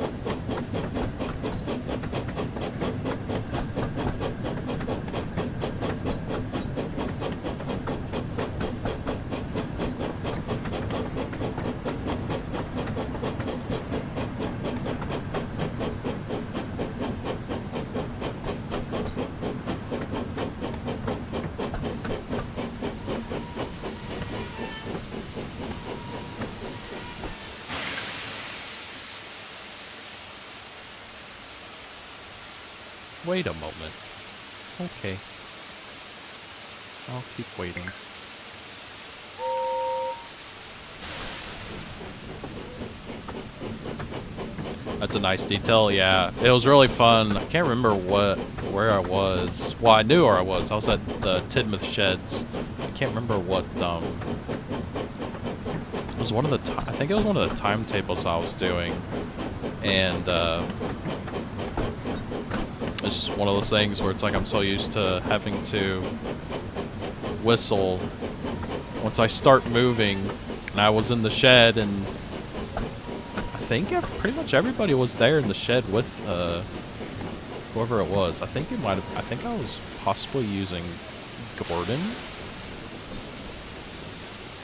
Wait a moment. Okay. I'll keep waiting. That's a nice detail, yeah. It was really fun. I can't remember where I was. Well, I knew where I was. I was at the Tidmouth Sheds. I can't remember what, it was one of the I think it was one of the timetables I was doing. And, it's just one of those things where it's like I'm so used to having to whistle once I start moving. And I was in the shed, and I think pretty much everybody was there in the shed with whoever it was. I think I was possibly using Gordon.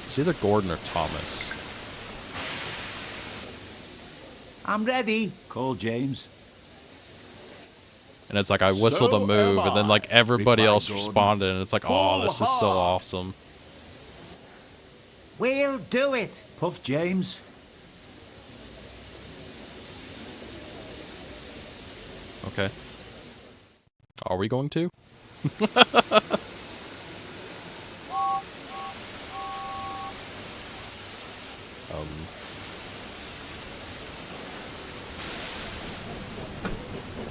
It's either Gordon or Thomas. I'm ready. Call James. And it's like I whistled a So move, am and then like I, everybody replied else Gordon. responded, and it's like, oh, this is so Pull hard. awesome. We'll do it. Puff James. Okay. Are we going to?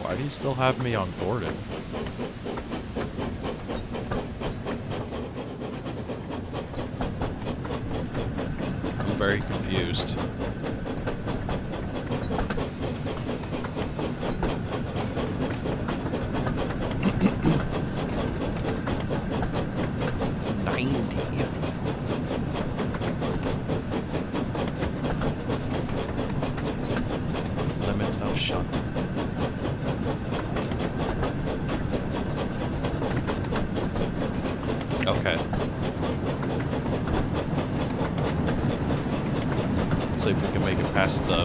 Why do you still have me on Gordon? I'm very confused. Limit of shot. Okay. Let's see if we can make it past the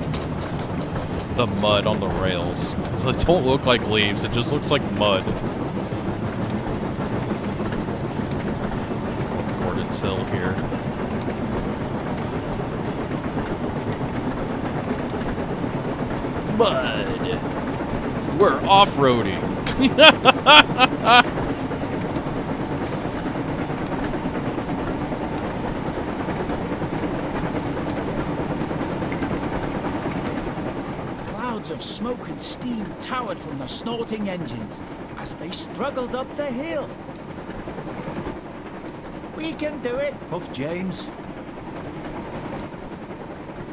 mud on the rails. So it don't look like leaves, it just looks like mud. Gordon's Hill here. Mud! We're off-roading. Clouds of smoke and steam towered from the snorting engines as they struggled up the hill. We can do it. Puff James.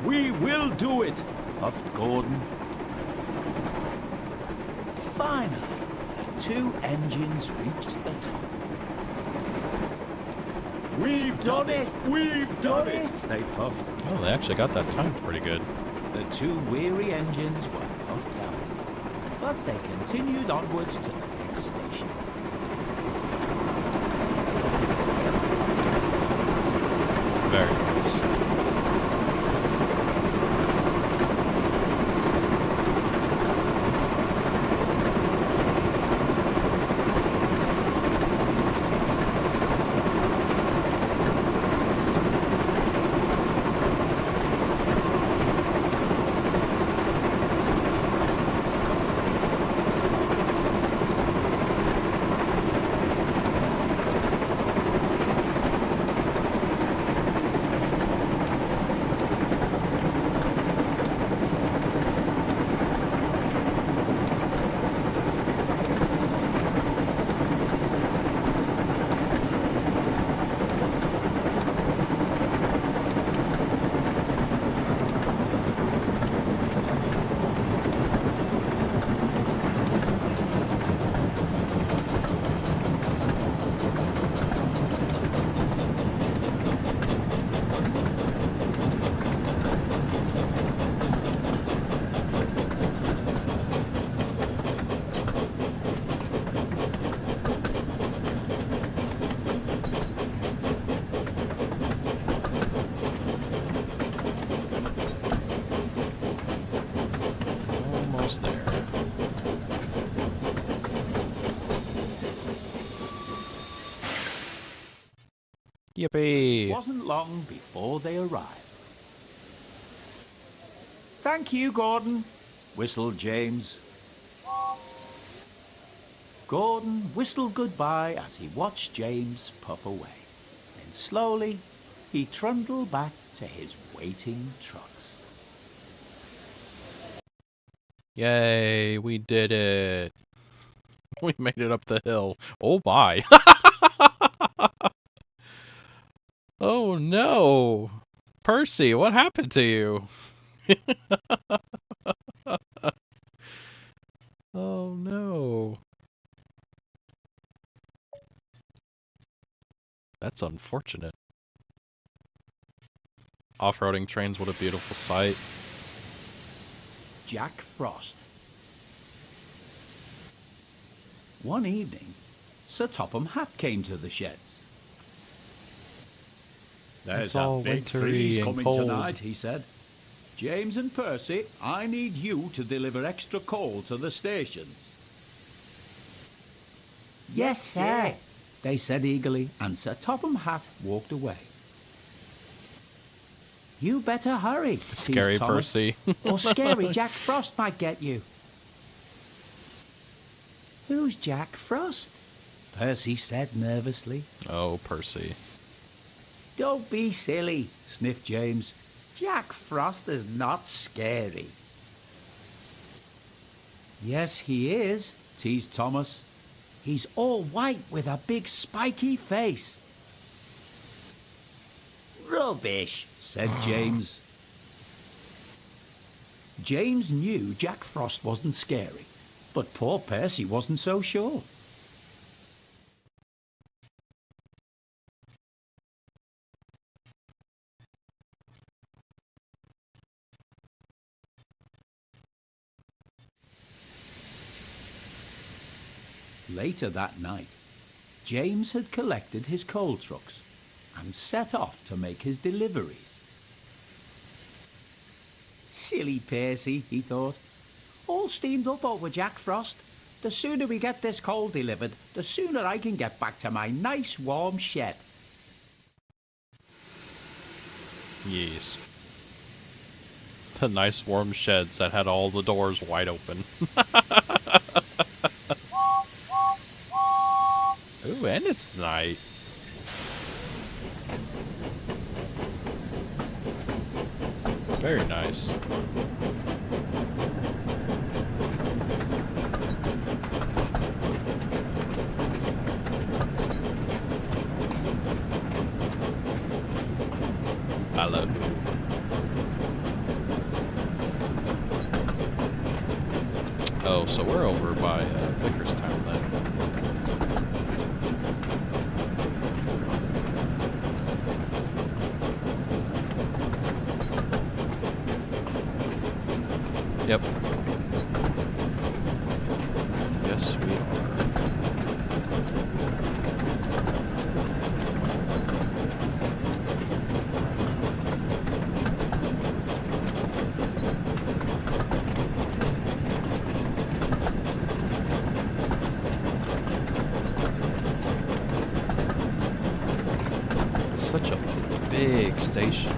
We will do it, puffed Gordon. Finally, the two engines reached the top. We've Done it. We've Done done it, it. they puffed. Oh, they actually got that timed pretty good. The two weary engines were puffed out, but they continued onwards to the next station. Very nice. Almost there. Yippee! It wasn't long before they arrived. Thank you, Gordon, Whistled James. Gordon whistled goodbye as he watched James puff away. Then slowly, he trundled back to his waiting trucks. Yay, we did it. We made it up the hill. Oh my. Oh no. Percy, what happened to you? Oh no. That's unfortunate. Off-roading trains, what a beautiful sight. Jack Frost. One evening, Sir Topham Hatt came to the sheds. There's It's a all big wintry freeze and coming cold. tonight, he said. James and Percy, I need you to deliver extra coal to the stations. Yes, sir. They said eagerly, and Sir Topham Hatt walked away. You better hurry, Scary teased Thomas, Percy. Or scary Jack Frost might get you. Who's Jack Frost? Percy said nervously. Oh, Percy. Don't be silly, sniffed James. Jack Frost is not scary. Yes, he is, teased Thomas. He's all white with a big spiky face. Rubbish, said James. James knew Jack Frost wasn't scary, but poor Percy wasn't so sure. Later that night, James had collected his coal trucks and set off to make his deliveries. Silly Percy, he thought. All steamed up over Jack Frost. The sooner we get this coal delivered, the sooner I can get back to my nice warm shed. Yes. The nice warm sheds that had all the doors wide open. Ooh, and it's night. Very nice. Hello. Oh, so we're over by Vicarstown then. Yep. Yes, we are. Such a big station.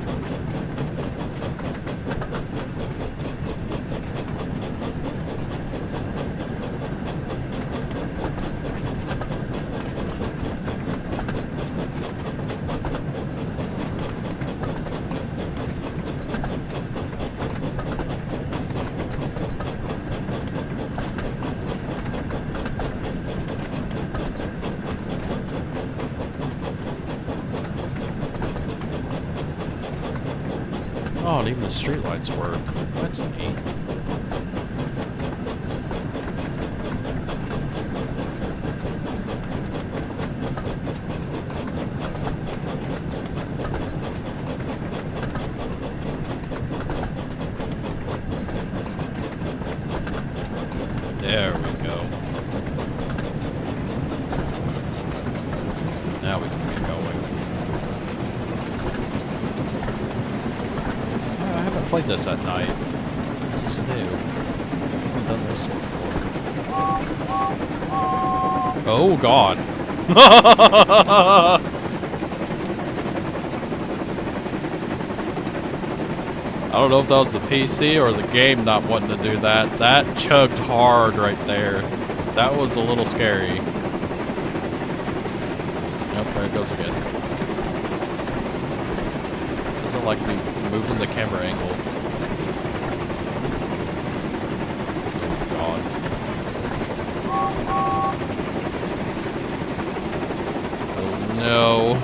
Oh, and even the streetlights work. That's neat. There we go. Now we can get going. I haven't played this at night. This is new. I haven't done this before. Oh god. I don't know if that was the PC or the game not wanting to do that. That chugged hard right there. That was a little scary. Yep, there it goes again. Doesn't like me moving the camera angle. no.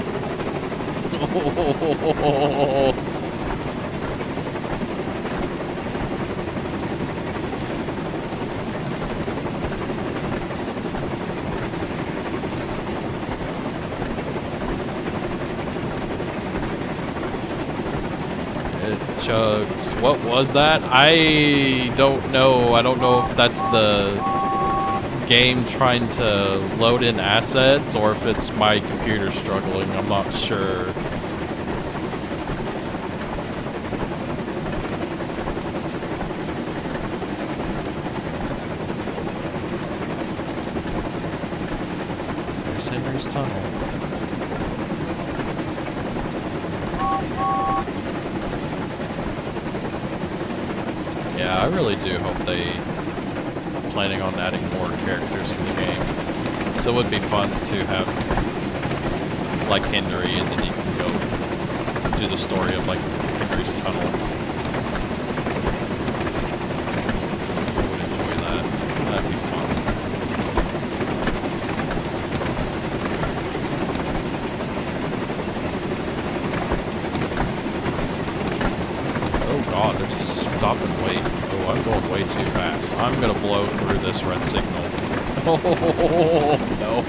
It chugs. What was that? I don't know. I don't know if that's the game trying to load in assets or if it's my computer struggling. I'm not sure. There's Henry's Tunnel. Yeah, I really do hope they are planning on adding more characters to the game. So it would be fun to have like Henry, and then you can go do the story of like Henry's Tunnel. I would enjoy that. That'd be fun. Oh god, they're just stop and wait. Oh, I'm going way too fast. I'm gonna blow through this red signal. Oh no.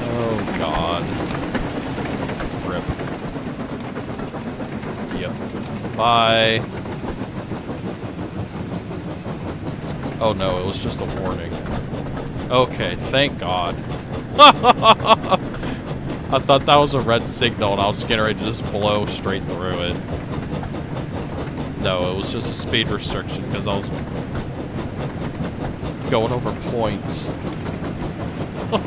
Oh god. Rip. Yep. Bye. Oh no, it was just a warning. Okay, thank god. I thought that was a red signal and I was getting ready to just blow straight through it. No, it was just a speed restriction because I was going over points. Well,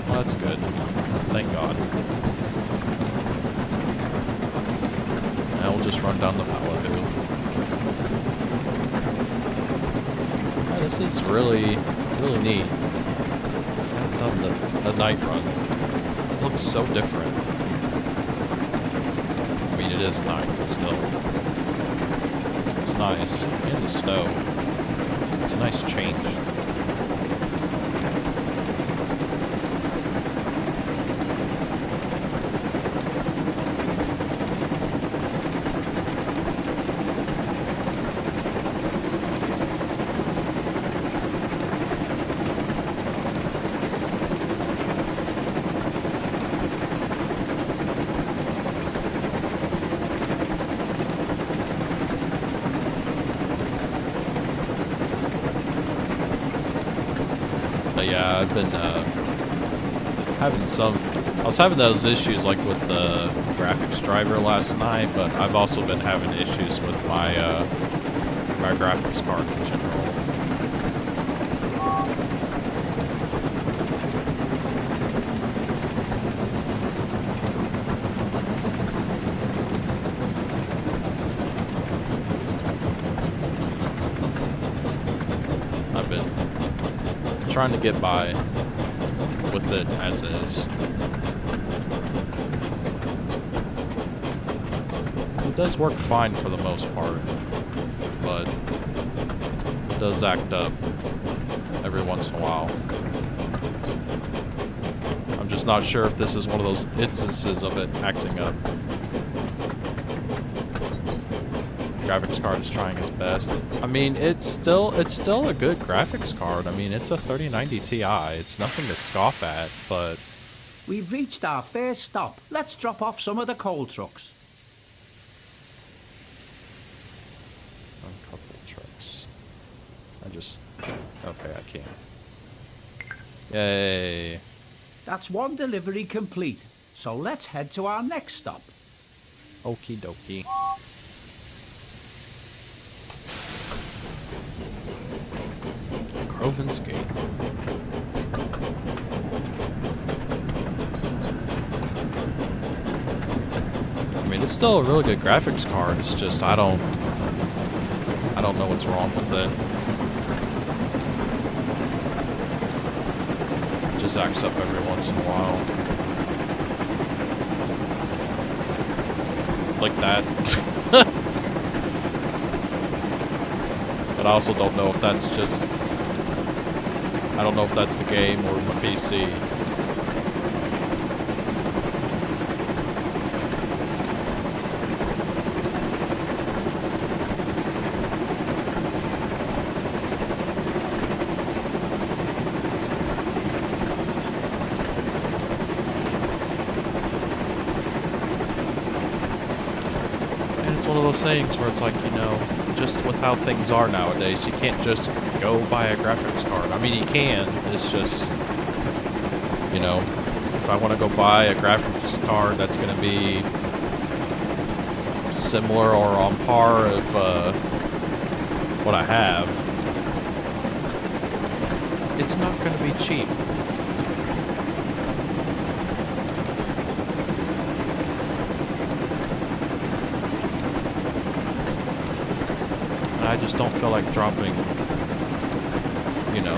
that's good. Thank God. Now we'll just run down the Malibu. Yeah, this is really, really neat. I've done the night run. It looks so different. I mean, it is night, but still. It's nice. In the snow. It's a nice change. But yeah, I've been having I was having those issues like with the graphics driver last night, but I've also been having issues with my my graphics card in general. I've been trying to get by with it as is. So it does work fine for the most part, but it does act up every once in a while. I'm just not sure if this is one of those instances of it acting up. Graphics card is trying its best. I mean, it's still a good graphics card. I mean, it's a 3090 Ti. It's nothing to scoff at, but We've reached our first stop. Let's drop off some of the coal trucks. a couple of trucks. Okay, I can't. Yay. That's one delivery complete. So let's head to our next stop. Okie dokie. Groven's Gate. I mean, it's still a really good graphics card. It's just I don't know what's wrong with it. It just acts up every once in a while. Like that. But I also don't know if that's just I don't know if that's the game or my PC. And it's one of those things where it's like, you know, just with how things are nowadays, you can't just go buy a graphics card. I mean, you can. It's just, you know, if I want to go buy a graphics card that's going to be similar or on par of what I have, it's not going to be cheap. I just don't feel like dropping, you know,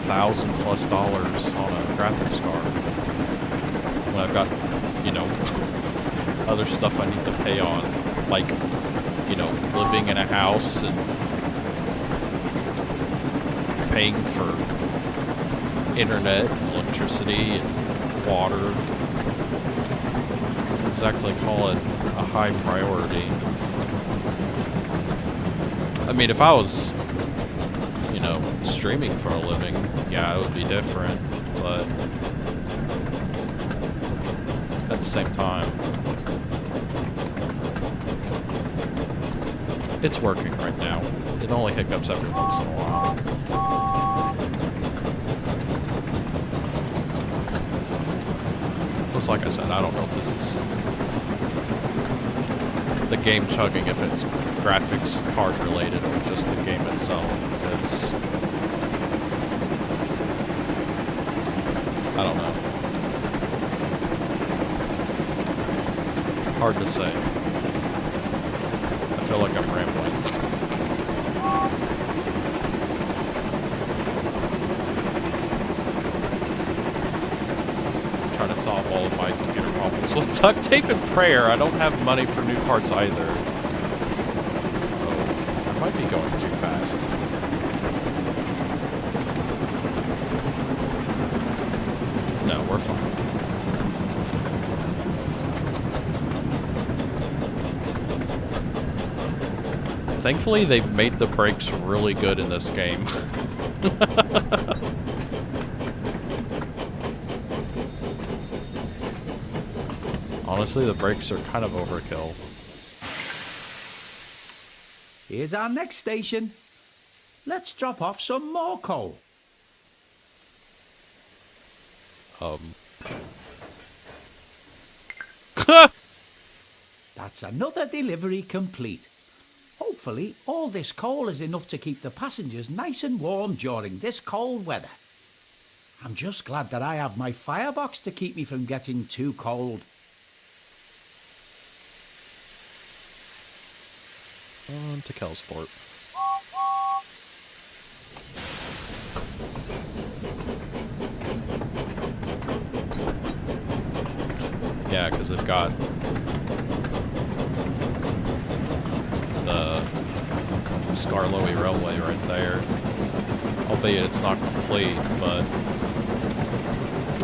$1,000+ on a graphics card when I've got, you know, other stuff I need to pay on, like, you know, living in a house and paying for internet, and electricity, and water. I wouldn't exactly call it a high priority. I mean, if I was, you know, streaming for a living, yeah, it would be different, but at the same time, it's working right now. It only hiccups every once in a while. Just like I said, I don't know if this is the game chugging, if it's graphics card related or just the game itself, because I don't know. Hard to say. I feel like I'm rambling. Trying to solve all of my computer problems with duct tape and prayer. I don't have money for new parts either. Oh, I might be going too fast. No, we're fine. Thankfully, they've made the brakes really good in this game. Honestly, the brakes are kind of overkill. Here's our next station. Let's drop off some more coal. That's another delivery complete. Hopefully, all this coal is enough to keep the passengers nice and warm during this cold weather. I'm just glad that I have my firebox to keep me from getting too cold. On to Kelsthorpe. Yeah, because they've got the Skarloey Railway right there. Albeit it's not complete, but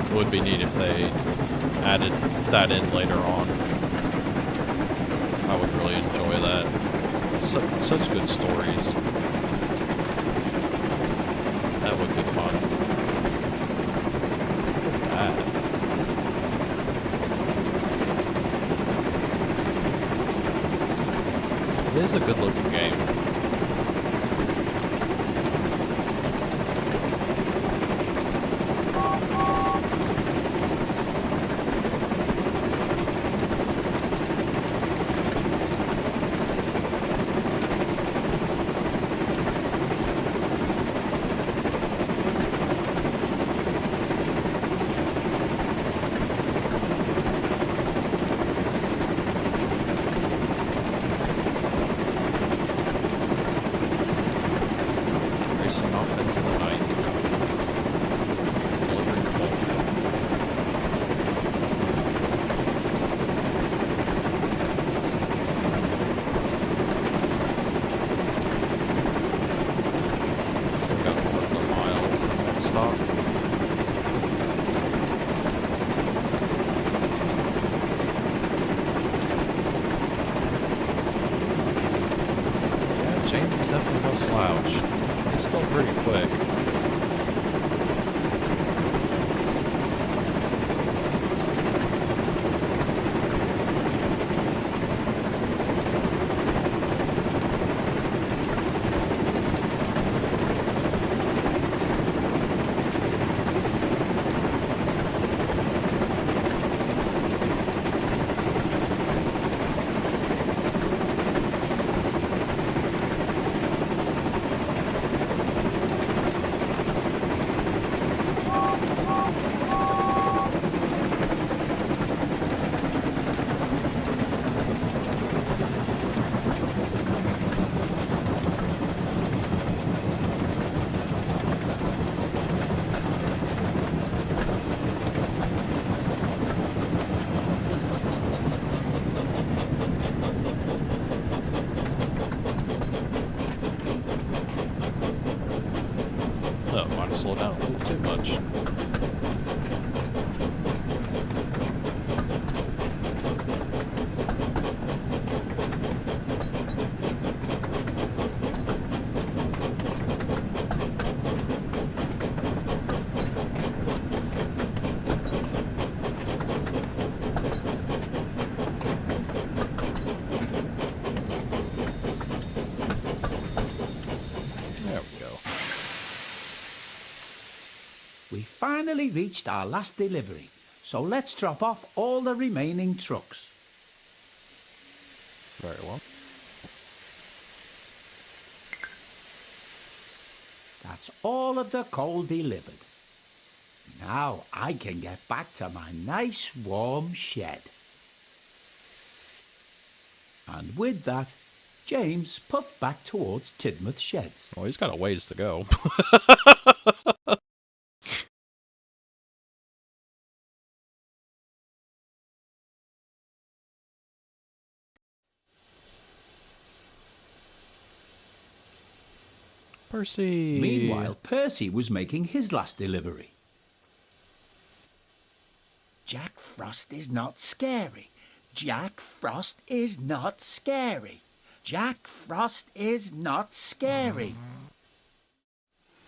it would be neat if they added that in later on. I would really enjoy that. Such good stories. That would be fun. It is a good looking game. slouch. He's still pretty quick. Oh, might have slowed down a little too much. There we go. We finally reached our last delivery, so let's drop off all the remaining trucks. Very well. That's all of the coal delivered. Now I can get back to my nice warm shed. And with that, James puffed back towards Tidmouth Sheds. Well, he's got a ways to go. Percy. Meanwhile, Percy was making his last delivery. Jack Frost is not scary. Jack Frost is not scary. Jack Frost is not scary.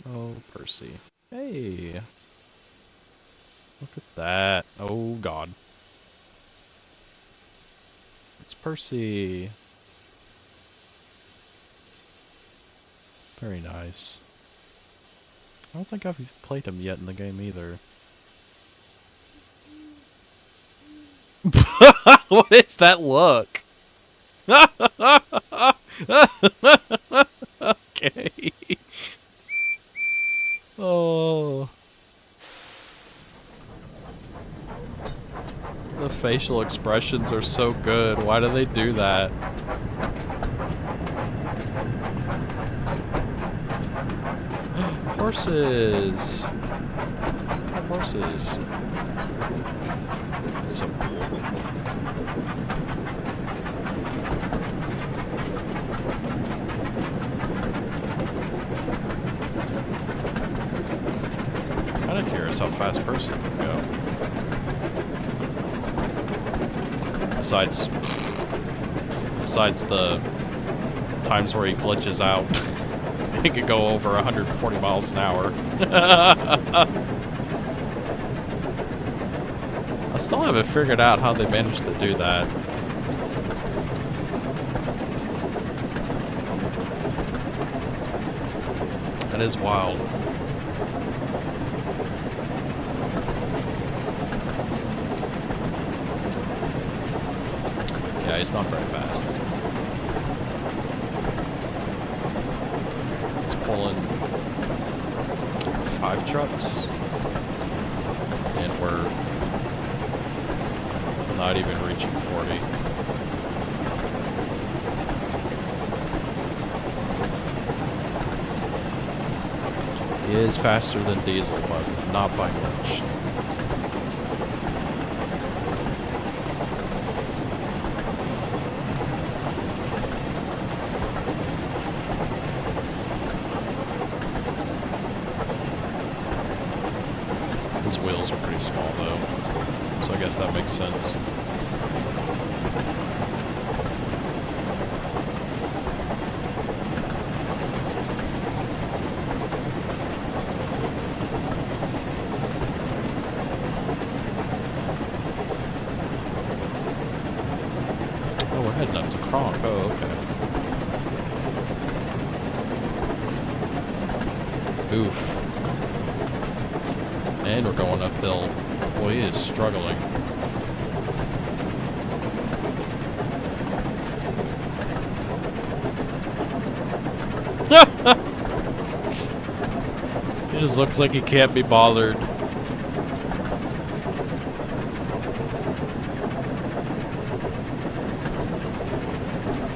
Oh, Percy. Hey. Look at that. Oh, God. It's Percy. Very nice. I don't think I've played him yet in the game either. What is that look? Okay. Oh. The facial expressions are so good. Why do they do that? Horses. Horses. That's so cool. Kinda curious how fast Percy can go. Besides the times where he glitches out. He could go over 140 miles an hour. I still haven't figured out how they managed to do that. That is wild. Yeah, he's not very fast. Pulling 5 trucks, and we're not even reaching 40. He is faster than Diesel, but not by much. His wheels are pretty small though, so I guess that makes sense. we're heading up to Kronk. Oh, okay. Oof. And we're going uphill. Boy, he is struggling. He just looks like he can't be bothered.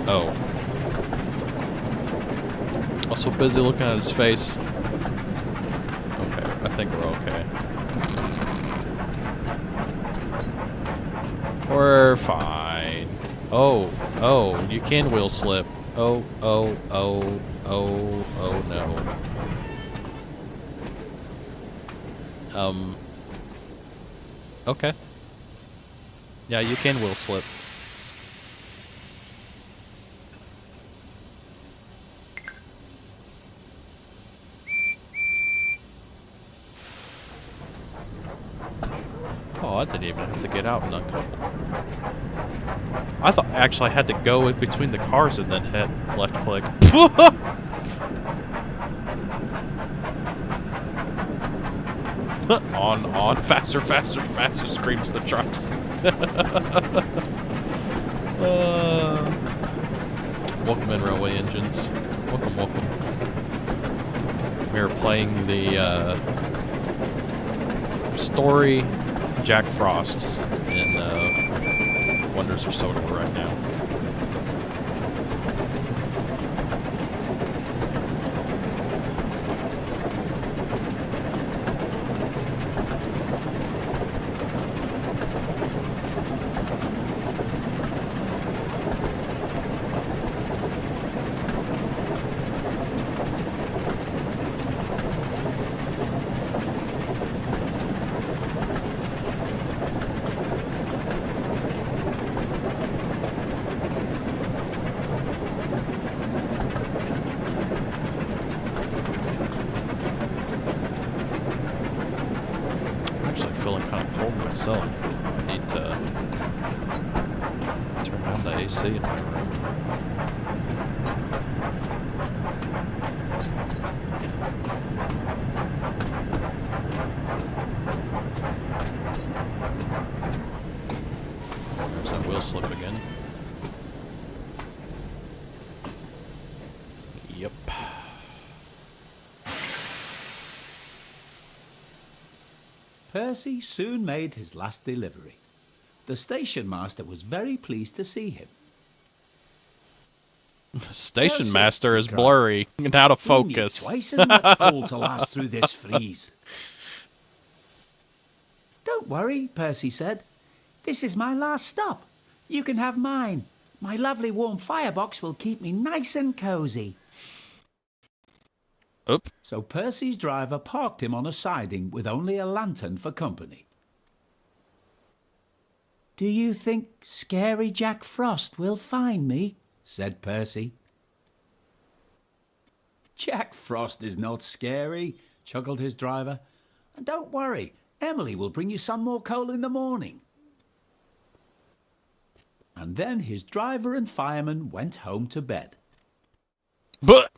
Oh. Also busy looking at his face. Okay, I think we're okay. We're fine. Oh, you can wheel slip. Oh, no. Okay. Yeah, you can wheel slip. Oh, I didn't even have to get out and uncouple. I thought actually I had to go in between the cars and then hit left click. On, faster, faster, faster, screams the trucks. Welcome in, railway engines. Welcome, welcome. We are playing the story Jack Frost in Wonders of Sodor right now. Feeling kind of cold myself. I need to turn on the AC in my room. There's that wheel slip again. Yep. Percy soon made his last delivery. The station master was very pleased to see him. The station Percy, master is he cried. blurry and out of We need focus. twice as much coal to last through this freeze. Don't worry, Percy said. This is my last stop. You can have mine. My lovely warm firebox will keep me nice and cosy. Oop. So Percy's driver parked him on a siding with only a lantern for company. Do you think scary Jack Frost will find me? Said Percy. Jack Frost is not scary, chuckled his driver. And don't worry, Emily will bring you some more coal in the morning. And then his driver and fireman went home to bed. But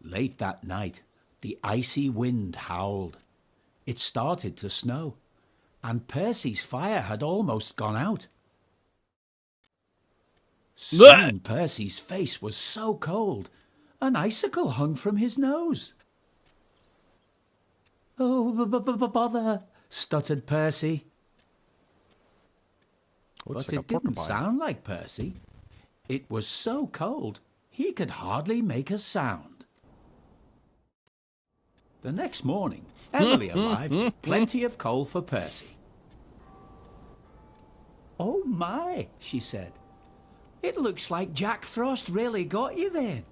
Late that night, the icy wind howled. It started to snow, and Percy's fire had almost gone out. Soon Percy's face was so cold, an icicle hung from his nose. Oh, bother, stuttered Percy. looks But like it a didn't porcupine. sound like Percy. It was so cold, he could hardly make a sound. The next morning, Emily arrived with plenty of coal for Percy. Oh my, she said. It looks like Jack Frost really got you then.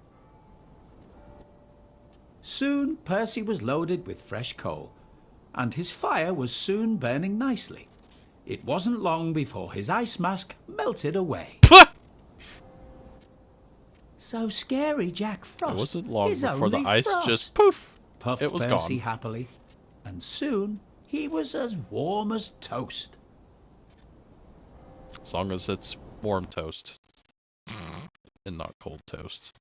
Soon Percy was loaded with fresh coal, and his fire was soon burning nicely. It wasn't long before his ice mask melted away. So scary Jack Frost It wasn't long is before the only ice frost, just poof. puffed It was Percy gone. happily, and soon he was as warm as toast. As long as it's warm toast. and not cold toast.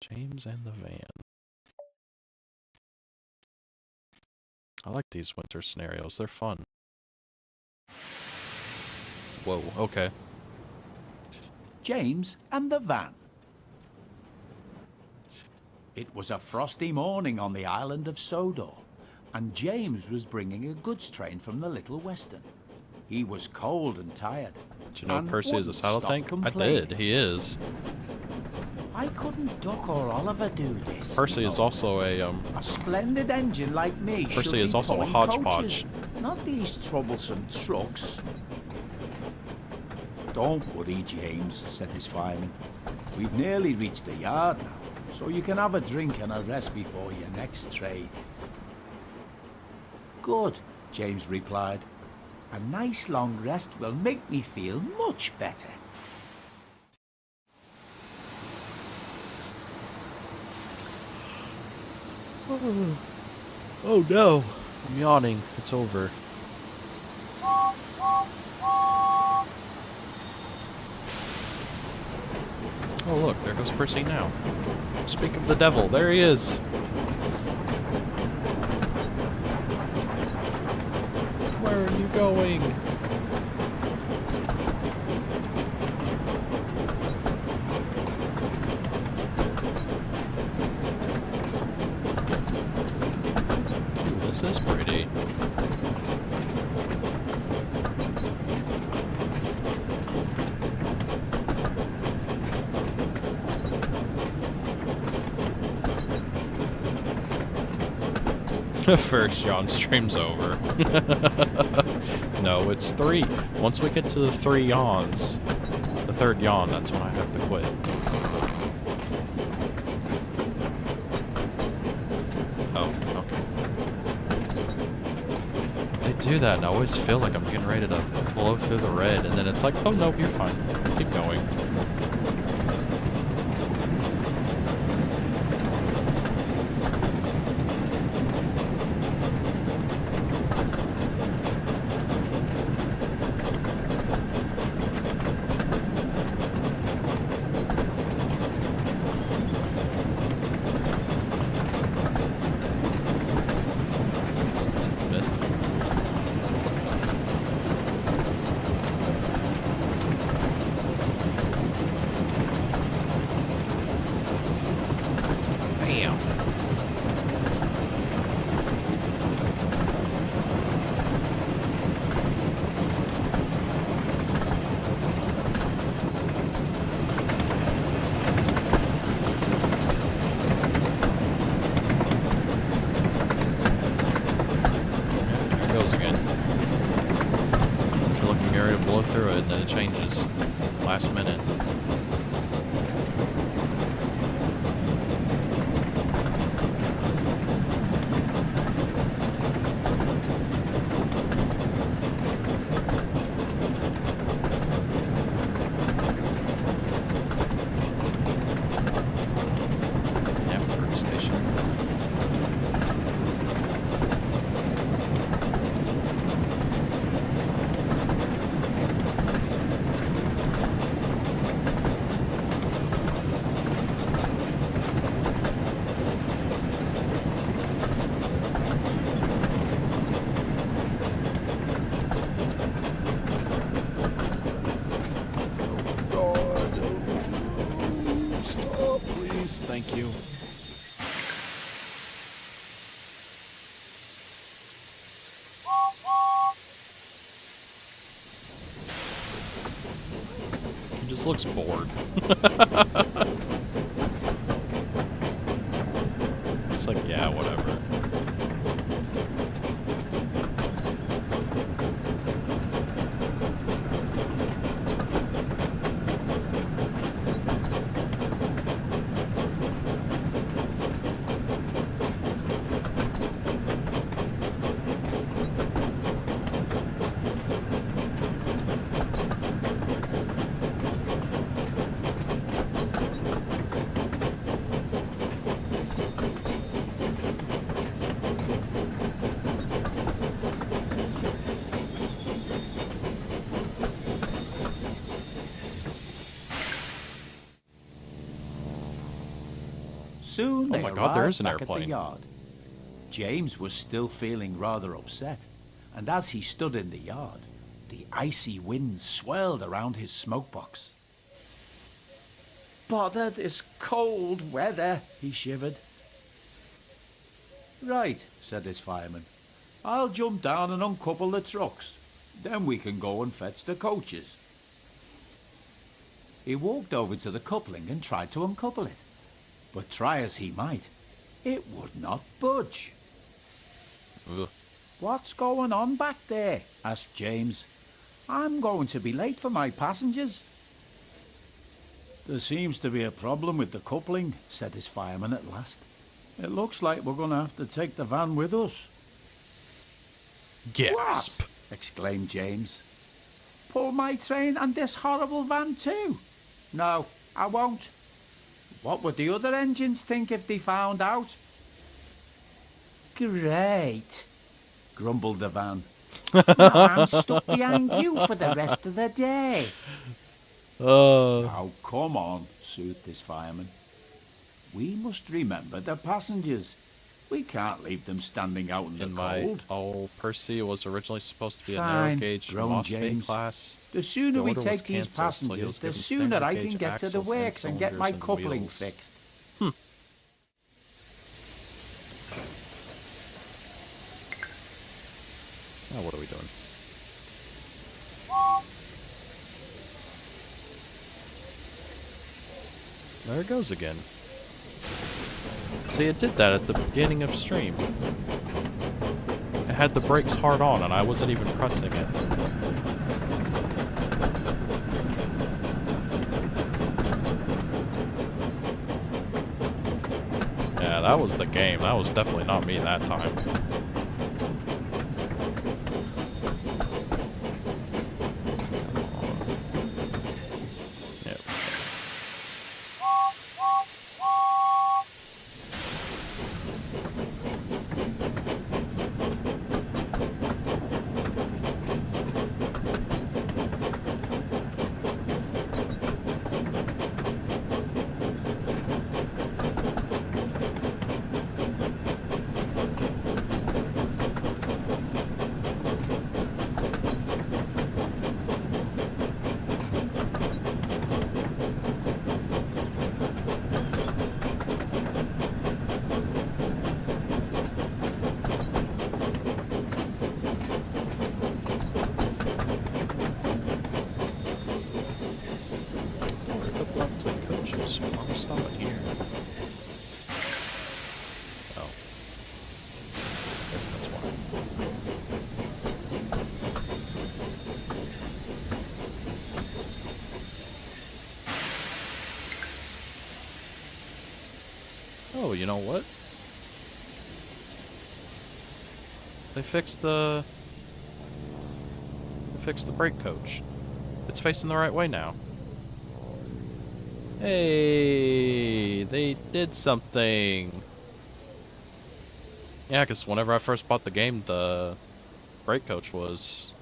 James and the van. I like these winter scenarios. They're fun. Whoa, okay. James and the van. It was a frosty morning on the island of Sodor, and James was bringing a goods train from the Little Western. He was cold and tired. Did you know and Percy is a wouldn't saddle stop tank? I complaining. did. He is. Why couldn't Duck or Oliver do this? Percy is also a A splendid engine like me should Percy be is also a pulling hodgepodge. coaches, not these troublesome trucks. Don't worry, James, said his fireman. We've nearly reached the yard now, so you can have a drink and a rest before your next trade. Good, James replied. A nice long rest will make me feel much better. Oh no. I'm yawning. It's over. Oh look, there goes Percy now. Speak of the devil, there he is. Where are you going? Ooh, this is pretty. First yawn stream's over. No, it's 3. Once we get to the 3 yawns, the 3rd yawn, that's when I have to quit. Oh, okay. They do that, and I always feel like I'm getting ready to blow through the red, and then it's like, oh no, you're fine. Keep going. Through it and then it changes last minute. Yapford Station. Stop, please. Thank you. He just looks bored. It's like, yeah, whatever. Soon Oh they my God, there arrived is an back at airplane. the yard. James was still feeling rather upset, and as he stood in the yard, the icy wind swirled around his smokebox. "Bother this cold weather," he shivered. "Right," said his fireman. "I'll jump down and uncouple the trucks. Then we can go and fetch the coaches." He walked over to the coupling and tried to uncouple it. But try as he might, it would not budge. Ugh. "What's going on back there?" asked James. "I'm going to be late for my passengers." "There seems to be a problem with the coupling," said his fireman at last. "It looks like we're going to have to take the van with us." Gasp. "What?" exclaimed James. "Pull my train and this horrible van too?" "No, I won't." "What would the other engines think if they found out?" Great. grumbled the van. Now I'm stuck behind you for the rest of the day. "Oh, come on," soothed his fireman. "We must remember the passengers. We can't leave them standing out in the cold." Percy was originally supposed to be a narrow "Fine," gauge groaned phosphate James. class. The sooner The we order was take these cancelled, so he was passengers, the given sooner standard I gauge can get to the axles and works and get my cylinders and coupling wheels. fixed. Now what are we doing? There it goes again. See, it did that at the beginning of stream. It had the brakes hard on and I wasn't even pressing it. Yeah, that was the game. That was definitely not me that time. Yep. Why are we stopping here? Oh. Guess that's why. Oh, you know what? They fixed the brake coach. It's facing the right way now. Hey, they did something. Yeah, because whenever I first bought the game, the brake coach was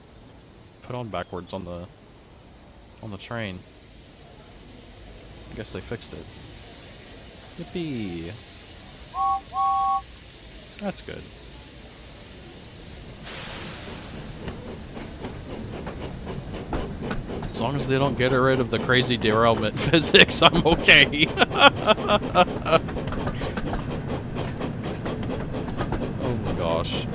put on backwards on the train. I guess they fixed it. Yippee. That's good. As long as they don't get rid of the crazy derailment physics, I'm okay. Oh my gosh.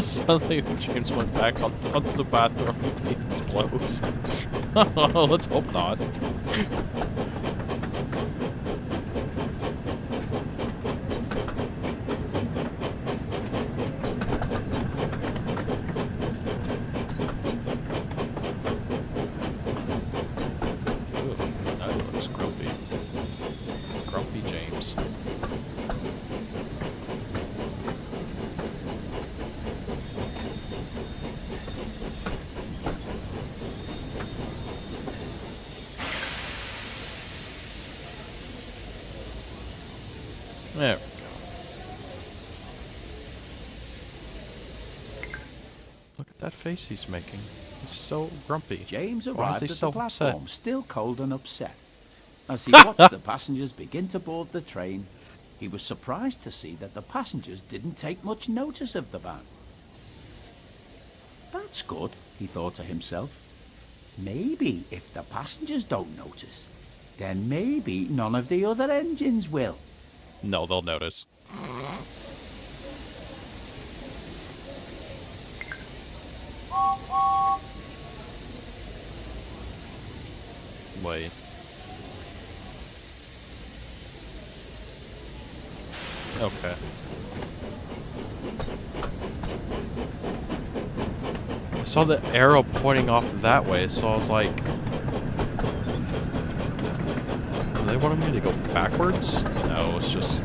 Suddenly, James went back onto the bathroom. He explodes. Let's hope not. Ooh, that looks grumpy. Grumpy James. There we go. Look at that face he's making. He's so grumpy. James Why is arrived he at so the platform, upset? still cold and upset. As he watched the passengers begin to board the train, he was surprised to see that the passengers didn't take much notice of the van. That's good, he thought to himself. Maybe if the passengers don't notice, then maybe none of the other engines will. No, they'll notice. Wait. Okay. I saw the arrow pointing off that way, so I was like... Do they want me to go backwards? No, it's just...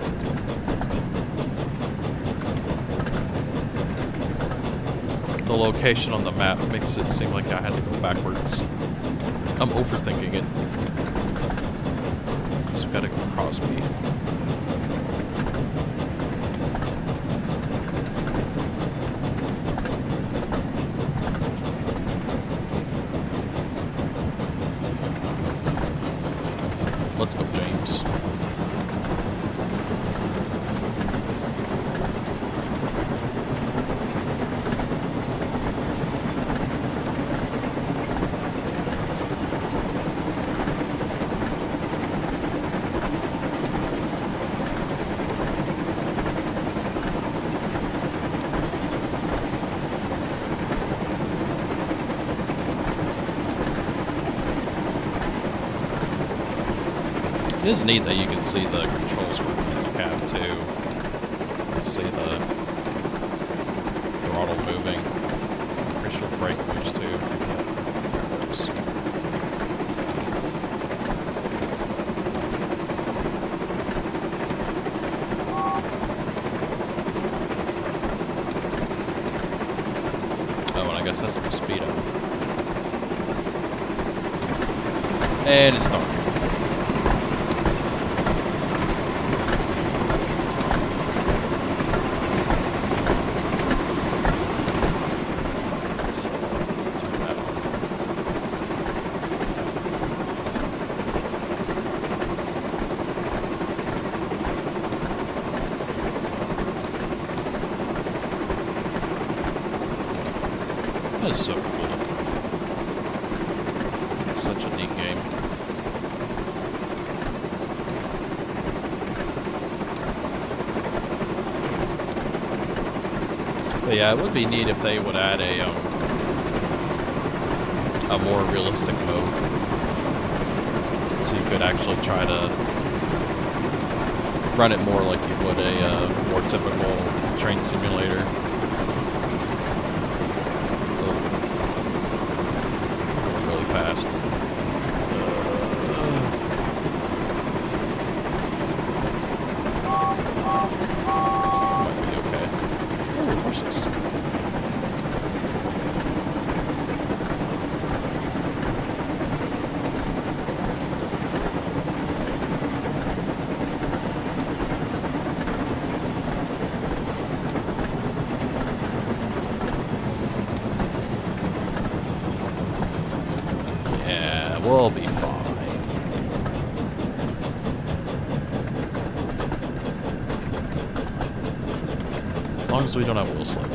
The location on the map makes it seem like I had to go backwards. I'm overthinking it. Just gotta go across me. Let's go, James. It is neat that you can see the controls working in the cab too. You see the throttle moving. Pretty sure brake moves too. Yeah, works. Oh, and I guess that's the speed up. And it's dark. That is so cool. Such a neat game. But yeah, it would be neat if they would add a more realistic mode. So you could actually try to run it more like you would a more typical train simulator. Fast. Might be okay. Oh, horses. We'll be fine. As long as we don't have wheel slip. I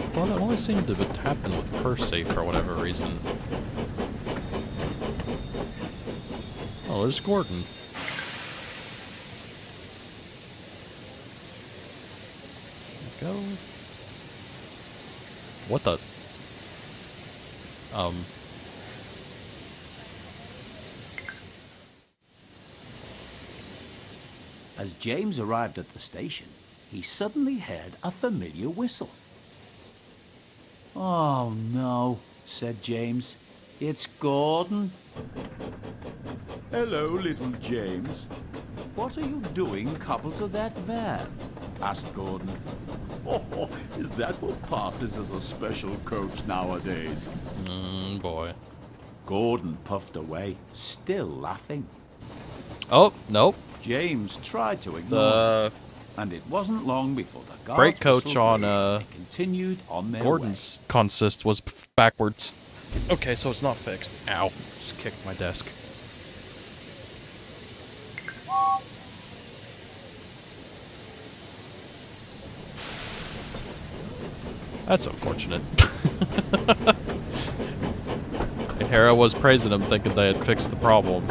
thought it only seemed to happen with Percy for whatever reason. Oh, there's Gordon. Go. What the? As James arrived at the station, he suddenly heard a familiar whistle. "Oh no," said James. "It's Gordon." Hello, little James. What are you doing coupled to that van? Asked Gordon. Oh, is that what passes as a special coach nowadays? Boy. Gordon puffed away, still laughing. Oh, nope. James tried to ignore him, The and it wasn't long before the guards brake coach whistled on and they continued on their Gordon's consist was backwards. Okay, so it's not fixed. Ow. Just kicked my desk. That's unfortunate. And here I was praising them, thinking they had fixed the problem.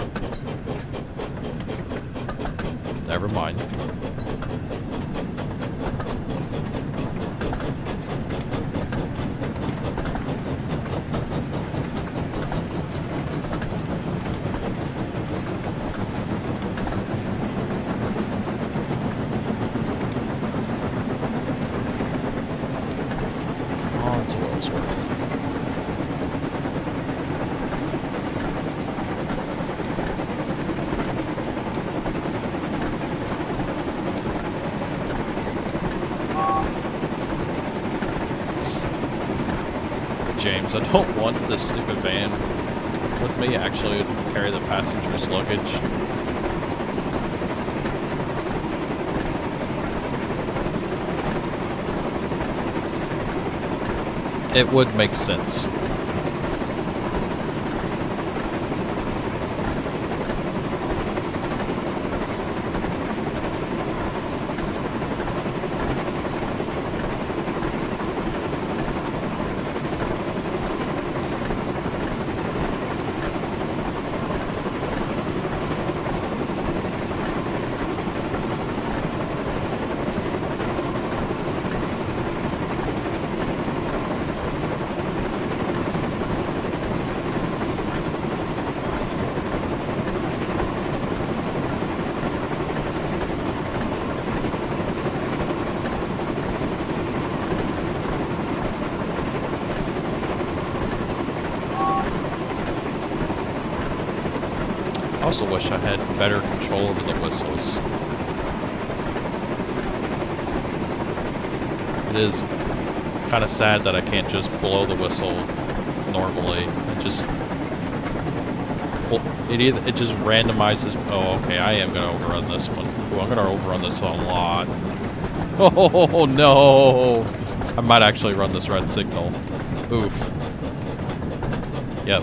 Never mind. On to Ellsworth. James, I don't want this stupid van with me actually to carry the passenger's luggage. It would make sense. I also wish I had better control over the whistles. It is kind of sad that I can't just blow the whistle normally. It just... Well, it just randomizes... Oh, okay, I am going to overrun this one. Ooh, I'm going to overrun this one a lot. Oh, no! I might actually run this red signal. Oof. Yep.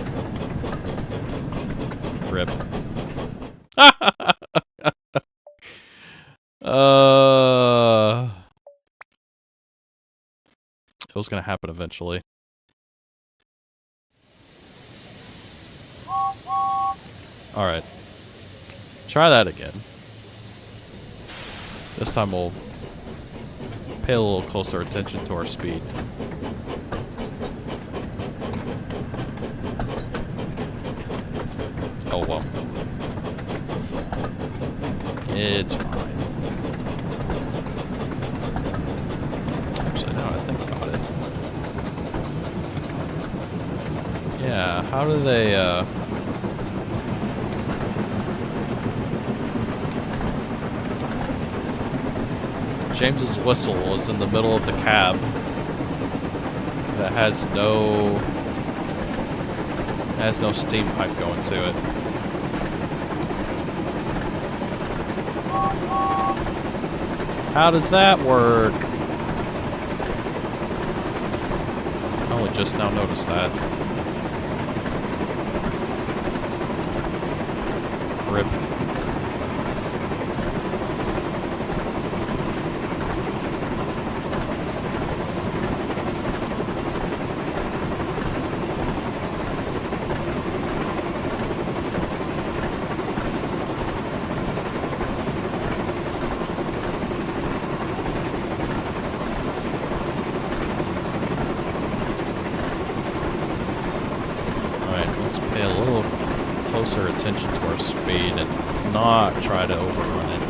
Rip. It was gonna happen eventually. Alright. Try that again. This time we'll pay a little closer attention to our speed. Oh well. It's fine. Actually, now that I think about it. Yeah, how do they, James's whistle is in the middle of the cab that has no steam pipe going to it. How does that work? I only just now noticed that. Rip. closer attention to our speed and not try to overrun it.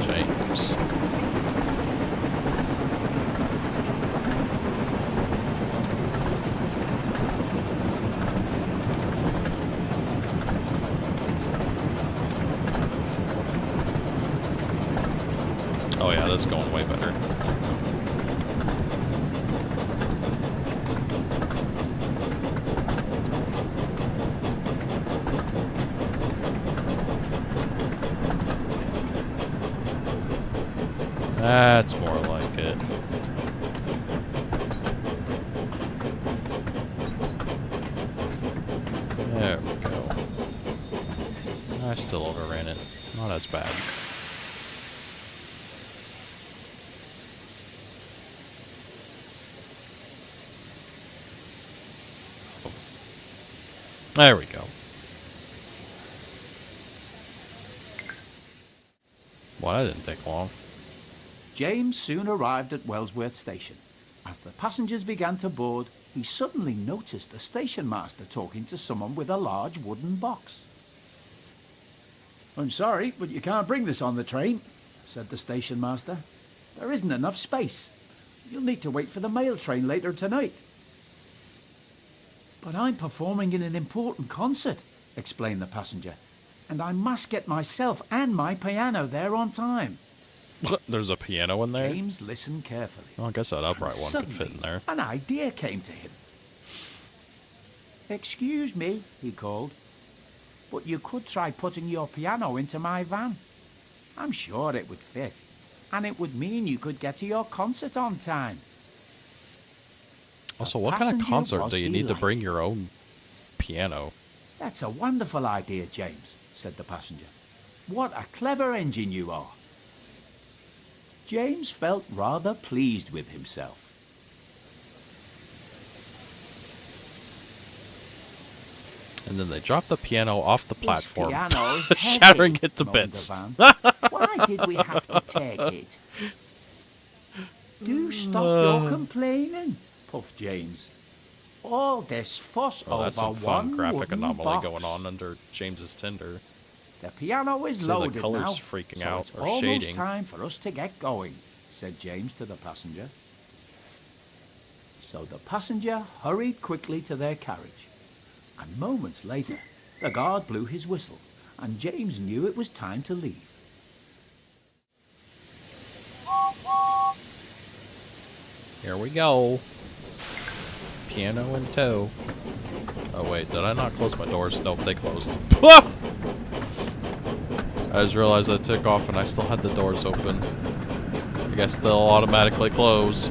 James. Oh yeah, that's going way better. That's more like it. There we go. I still overran it. Not as bad. There we go. Well, that didn't take long. James soon arrived at Wellsworth Station. As the passengers began to board, he suddenly noticed the station master talking to someone with a large wooden box. "I'm sorry, but you can't bring this on the train," said the station master. "There isn't enough space. You'll need to wait for the mail train later tonight." "But I'm performing in an important concert," explained the passenger, "and I must get myself and my piano there on time." There's a piano in there? James listened carefully. Oh, I guess that upright one could fit Suddenly, in there. an idea came to him. "Excuse me," he called, "but you could try putting your piano into my van. I'm sure it would fit, and it would mean you could get to your concert on time." Also, The what kind of passenger concert was do you need to bring delighted. your own piano? "That's a wonderful idea, James," said the passenger. "What a clever engine you are." James felt rather pleased with himself. And then they dropped the piano off the platform, "This piano's heavy," shattering it to moaned bits. the van. "Why did we have to take it?" "Do stop your complaining," puffed James. "All this fuss Oh, that's over some fun one graphic wooden anomaly box. going on under James's Tinder. The piano is See the loaded colours now, freaking so out it's or almost shading. time for us to get going," said James to the passenger. So the passenger hurried quickly to their carriage, and moments later the guard blew his whistle, and James knew it was time to leave. Here we go. Piano in tow. Oh wait, did I not close my doors? Nope, they closed. I just realized I took off and I still had the doors open. I guess they'll automatically close.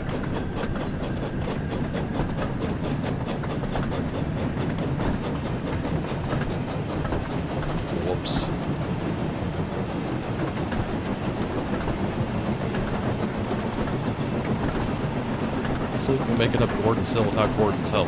Whoops. Let's see if we can make it up Gordon's Hill without Gordon's help.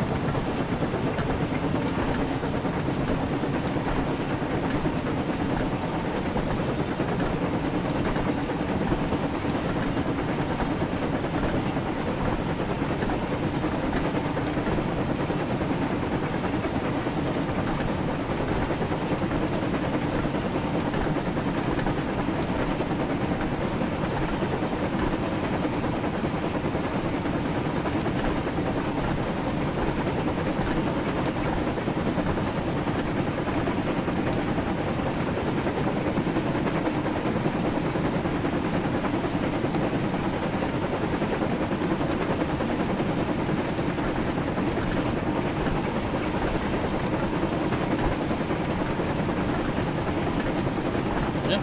Yeah,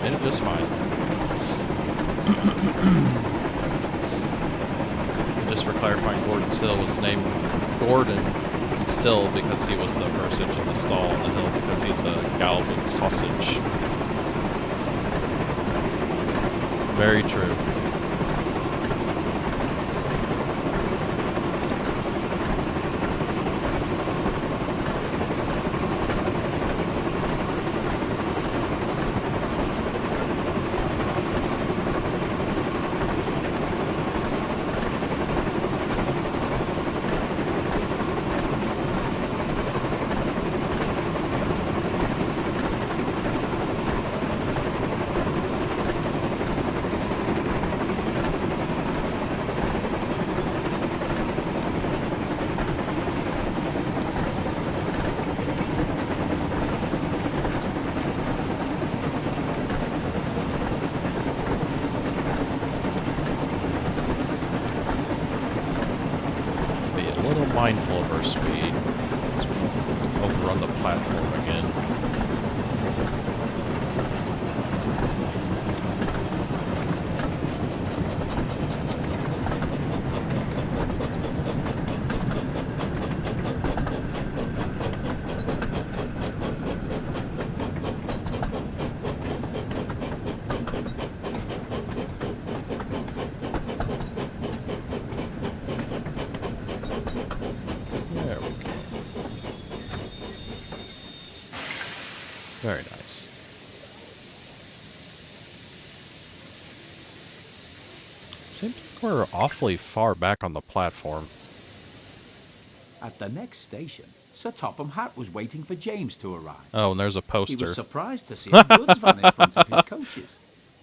made it just fine. Just for clarifying, Gordon's Hill was named Gordon still because he was the first engine installed on the hill because he's a Galvin sausage. Very true. Mindful of our speed as we overrun the platform again. There we go. Very nice. Seems like we're awfully far back on the platform. At the next station, Sir Topham Hatt was waiting for James to arrive. Oh, and there's a He poster. was surprised to see a goods van in front of his coaches.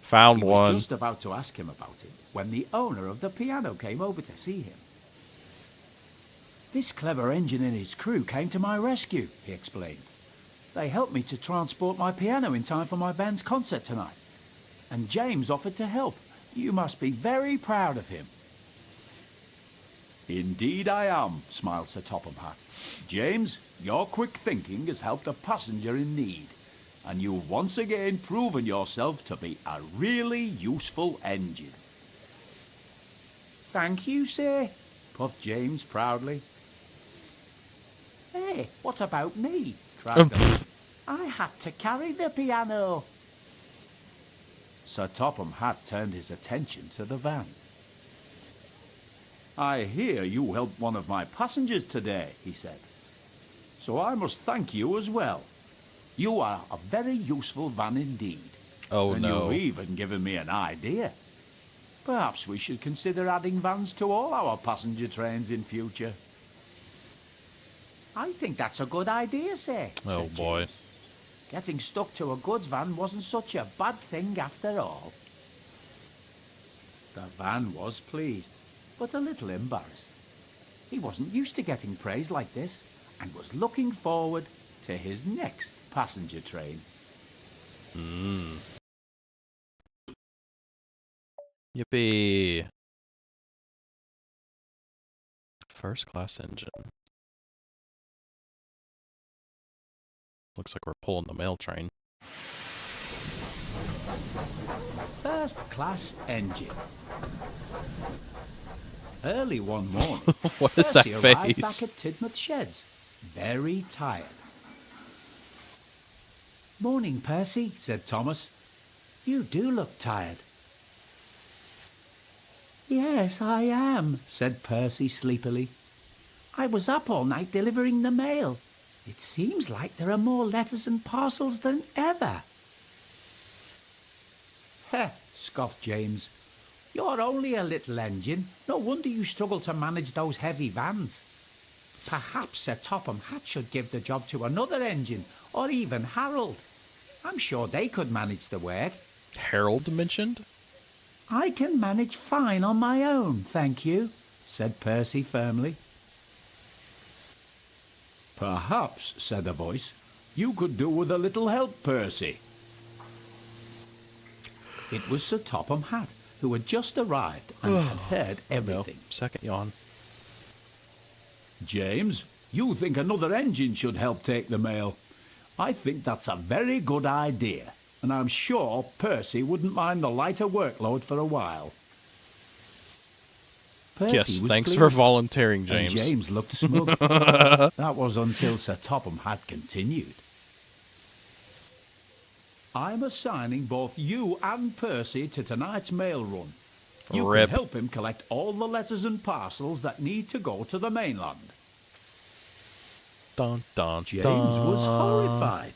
Found He was one. just about to ask him about it when the owner of the piano came over to see him. This clever engine and his crew came to my rescue, he explained. They helped me to transport my piano in time for my band's concert tonight. And James offered to help. You must be very proud of him. Indeed I am, smiled Sir Topham Hatt. James, your quick thinking has helped a passenger in need. And you've once again proven yourself to be a really useful engine. Thank you, sir, puffed James proudly. Hey, what about me? Cried the man. I had to carry the piano. Sir Topham Hatt turned his attention to the van. I hear you helped one of my passengers today, he said. So I must thank you as well. You are a very useful van indeed. Oh, and no. you've even given me an idea. Perhaps we should consider adding vans to all our passenger trains in future. I think that's a good idea, sir. Oh, said boy. James. Getting stuck to a goods van wasn't such a bad thing after all. The van was pleased, but a little embarrassed. He wasn't used to getting praise like this and was looking forward to his next passenger train. Yippee. First class engine. Looks like we're pulling the mail train. First class engine. Early one morning, What is that Percy arrived face? back at Tidmouth Sheds, very tired. Morning, Percy, said Thomas. You do look tired. Yes, I am, said Percy sleepily. I was up all night delivering the mail. It seems like there are more letters and parcels than ever. Heh, scoffed James. You're only a little engine. No wonder you struggle to manage those heavy vans. Perhaps Sir Topham Hatt should give the job to another engine, or even Harold. I'm sure they could manage the work. Harold mentioned? I can manage fine on my own, thank you, said Percy firmly. Perhaps, said a voice, you could do with a little help, Percy. It was Sir Topham Hatt, who had just arrived and had heard everything. No, second yawn. James, you think another engine should help take the mail. I think that's a very good idea, and I'm sure Percy wouldn't mind the lighter workload for a while. Percy Yes, was thanks pleased, for volunteering, James. and James looked smug. That was until Sir Topham Hatt continued. I'm assigning both you and Percy to tonight's mail run. You Rip. can help him collect all the letters and parcels that need to go to the mainland. Dun, dun, James dun. was horrified.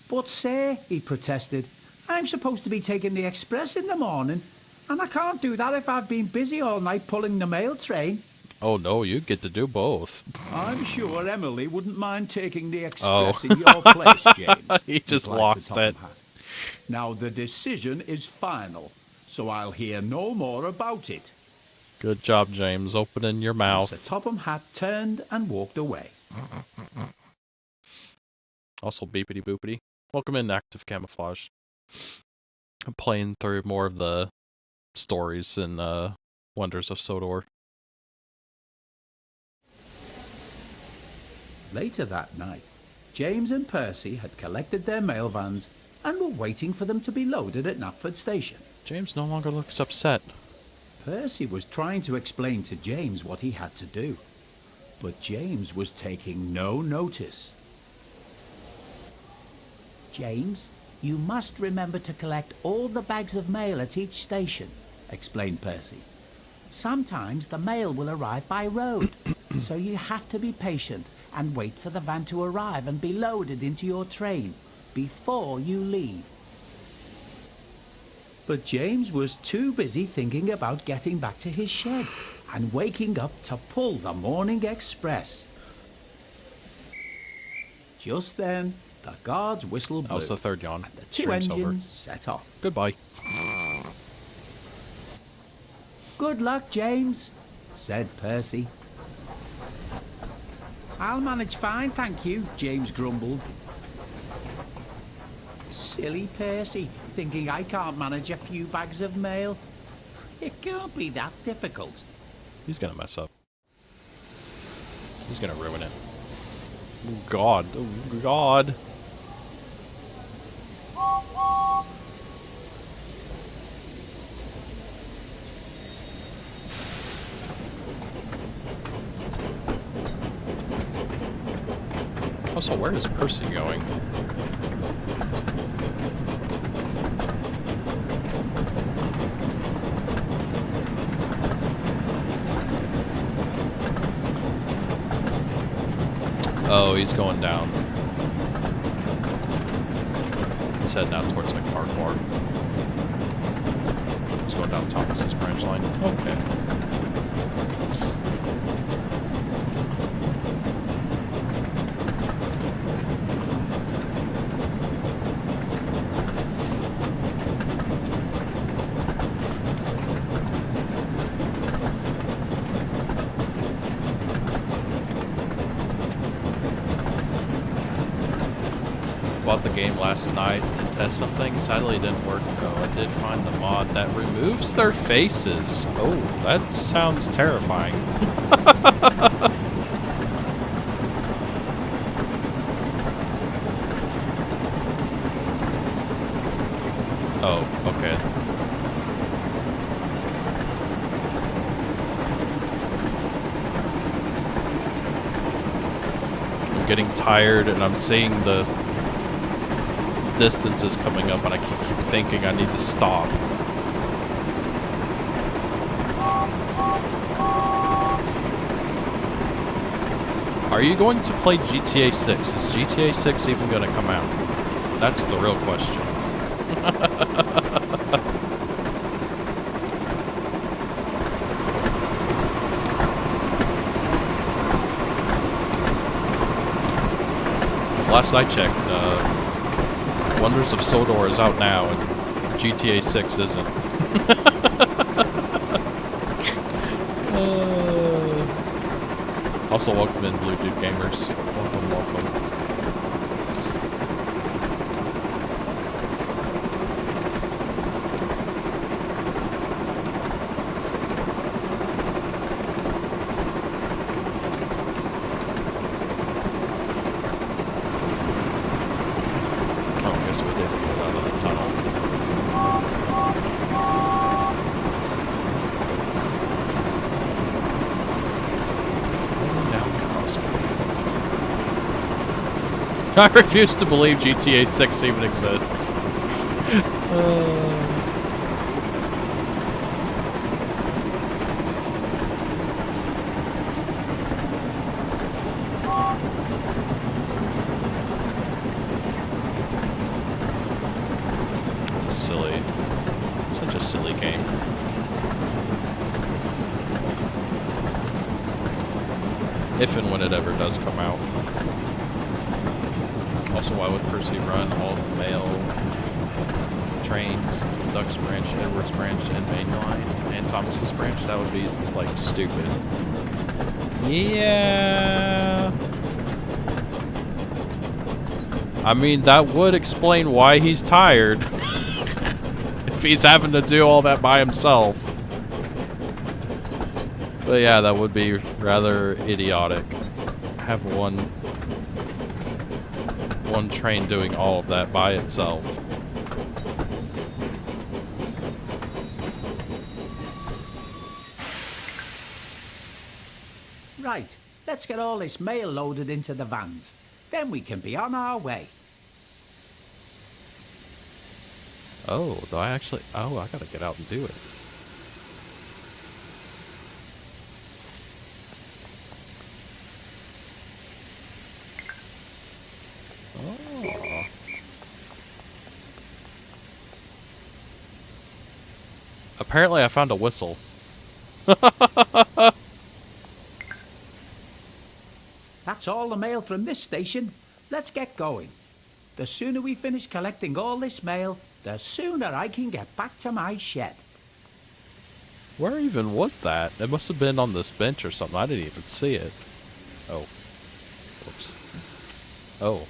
But sir, he protested, I'm supposed to be taking the express in the morning, and I can't do that if I've been busy all night pulling the mail train. Oh no, you get to do both. I'm sure Emily wouldn't mind taking the express in your place, James. He just replied lost the Topham it. Hat. Now the decision is final, so I'll hear no more about it. Good job, James. Opening your mouth. Sir Topham Hat turned and walked away. Also, beepity boopity. Welcome in, Active Camouflage. I'm playing through more of the stories and wonders of Sodor. Later that night, James and Percy had collected their mail vans and were waiting for them to be loaded at Knapford Station. James no longer looks upset. Percy was trying to explain to James what he had to do, but James was taking no notice. James, you must remember to collect all the bags of mail at each station, Explained Percy. Sometimes the mail will arrive by road, so you have to be patient and wait for the van to arrive and be loaded into your train before you leave. But James was too busy thinking about getting back to his shed and waking up to pull the morning express. Just then, the guard's whistle blew. That was the third yawn. And the two Stream's engines over. set off. Goodbye. Good luck, James, Said Percy. I'll manage fine, thank you. James grumbled. Silly Percy, thinking I can't manage a few bags of mail. It can't be that difficult. He's gonna mess up. He's gonna ruin it. Oh God. Oh God. Also, where is Percy going? Oh, he's going down. He's heading out towards like Farquhar. He's going down Thomas's branch line. Okay. Bought the game last night to test something. Sadly, it didn't work though. I did find the mod that removes their faces. Oh, that sounds terrifying. Oh, okay. I'm getting tired and I'm seeing the distances coming up and I keep thinking I need to stop. Are you going to play GTA 6? Is GTA 6 even going to come out? That's the real question. Last I checked, Wonders of Sodor is out now, and GTA 6 isn't. Also, welcome in, Blue Dude Gamers. Welcome, welcome. I refuse to believe GTA 6 even exists. Such a silly game. If and when it ever does come out. Also, why would Percy run all the mail trains, Ducks branch, Edwards branch, and Main Line, and Thomas's branch? That would be, like, stupid. Yeah. I mean, that would explain why he's tired. If he's having to do all that by himself. But yeah, that would be rather idiotic. Have one train doing all of that by itself. Right, let's get all this mail loaded into the vans. Then we can be on our way. Oh, do I actually... Oh, I gotta get out and do it. Oh. Apparently I found a whistle. That's all the mail from this station. Let's get going. The sooner we finish collecting all this mail, the sooner I can get back to my shed. Where even was that? It must have been on this bench or something. I didn't even see it. Oh. Whoops. Oh.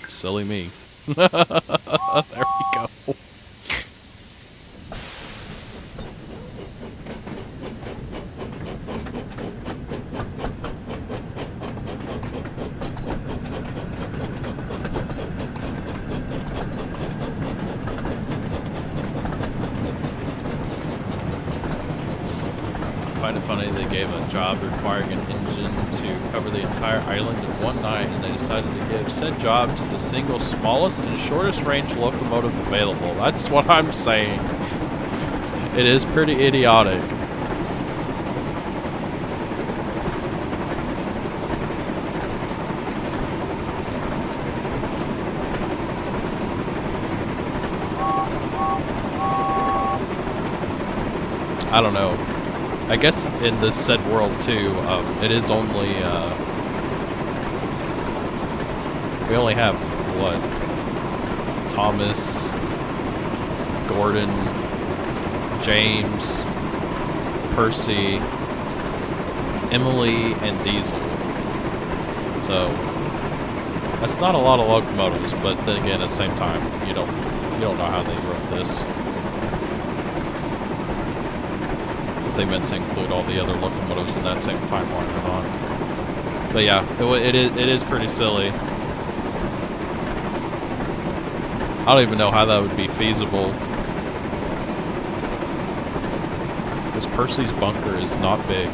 Silly me. There we go. I find it funny they gave a job requiring an engine to cover the entire island in one night, and they decided to give said job to the single smallest and shortest range locomotive available. That's what I'm saying. It is pretty idiotic. I don't know. I guess in this said world too, it is only, we only have, what, Thomas, Gordon, James, Percy, Emily, and Diesel. So, that's not a lot of locomotives, but then again, at the same time, you don't know how they wrote this. They meant to include all the other locomotives in that same timeline or not. But yeah, it is pretty silly. I don't even know how that would be feasible. This Percy's bunker is not big.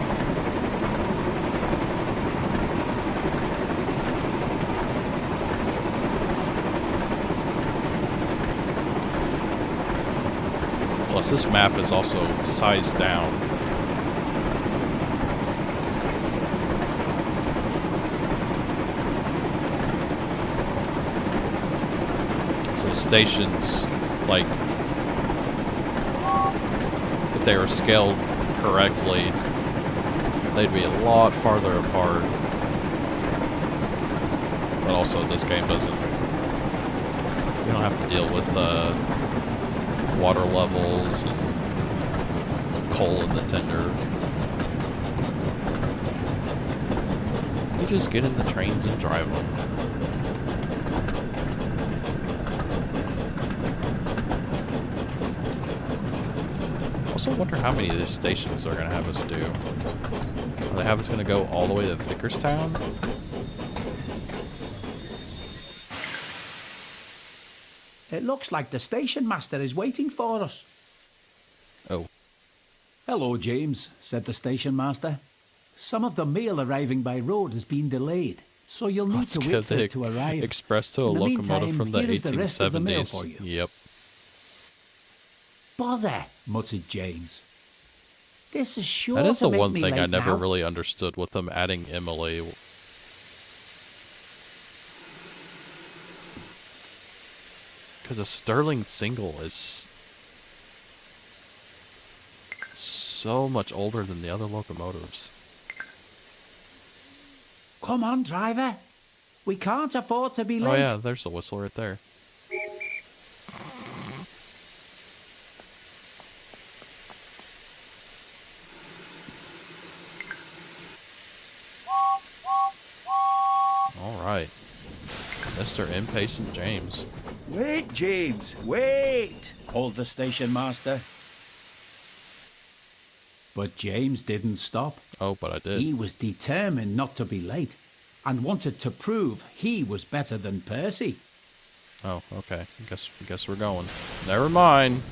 Plus, this map is also sized down. So stations, like, if they were scaled correctly, they'd be a lot farther apart. But also, this game doesn't... You don't have to deal with, water levels and coal in the tender. You just get in the trains and drive them. Also wonder how many of these stations they're going to have us do. Are they have us going to go all the way to Vickerstown? It looks like the station master is waiting for us. Oh. Hello, James, said the station master. Some of the mail arriving by road has been delayed, so you'll need That's to wait good. for They it to arrive. express to a In the locomotive meantime, from the here is the rest of the mail 1870s. for you. Yep. Bother, muttered James. This is sure That is to the make one me thing I late never now. really understood with them adding Emily. Because a Sterling single is so much older than the other locomotives. Come on, driver. We can't afford to be late. Oh yeah, there's the whistle right there. All right, Mr. Impatient James. Wait, James, wait! Called the station master. But James didn't stop. Oh, but I did. He was determined not to be late and wanted to prove he was better than Percy. Oh, okay. Guess we're going. Never mind.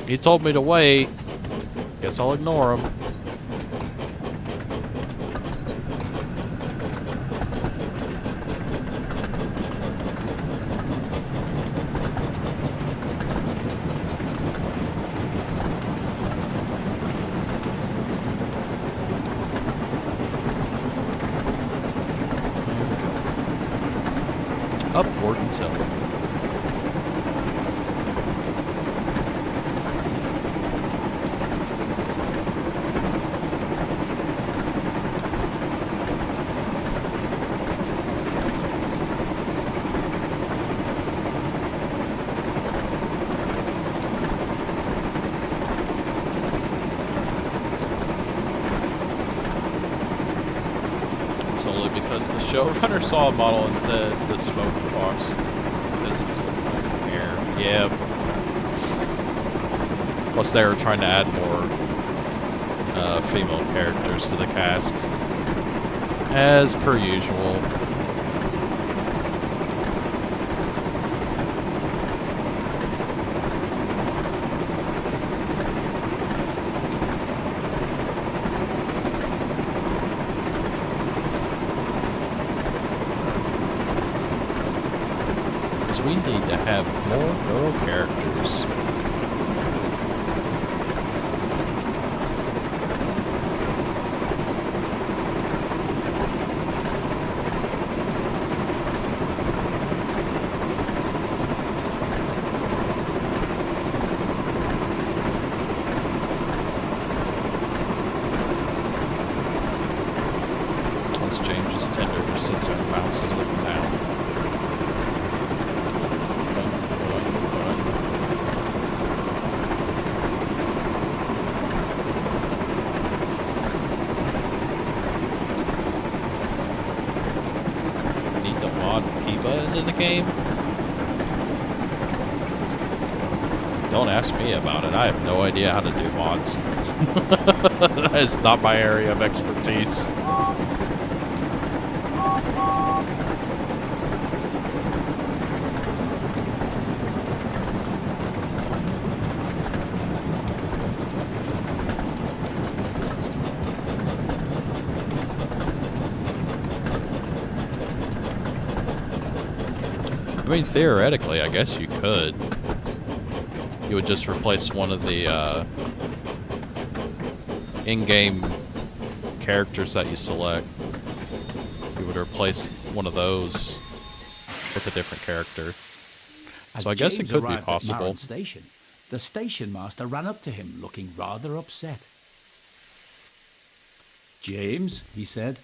He told me to wait. Guess I'll ignore him. Up Gordon's Hill. Solely because the showrunner saw a model and said the smoke box. This is air. Yeah. Plus they were trying to add more female characters to the cast. As per usual. We need to have more girl characters. Unless James is tender, just sits there and bounces looking down. Need to mod Pipa into the game? Don't ask me about it. I have no idea how to do mods. It's not my area of expertise. I mean, theoretically, I guess you could. You would just replace one of the in-game characters that you select. You would replace one of those with a different character. So I guess it could be possible. At Station, the station master ran up to him, looking rather upset. James, he said,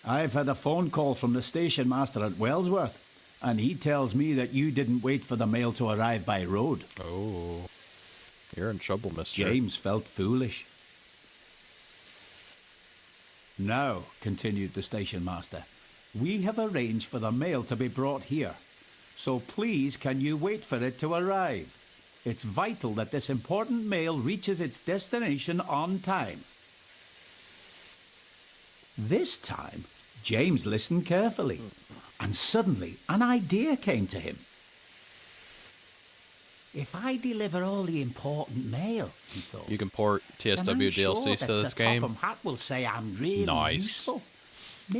I've had a phone call from the station master at Wellsworth, and he tells me that you didn't wait for the mail to arrive by road. Oh, you're in trouble, mister. James felt foolish. Now, continued the station master, we have arranged for the mail to be brought here. So please, can you wait for it to arrive? It's vital that this important mail reaches its destination on time. This time, James listened carefully, and suddenly an idea came to him. If I deliver all the important mail, he thought, You can port then TSW I'm sure DLCs that to this Sir game. Topham Hatt will say I'm really Nice. useful.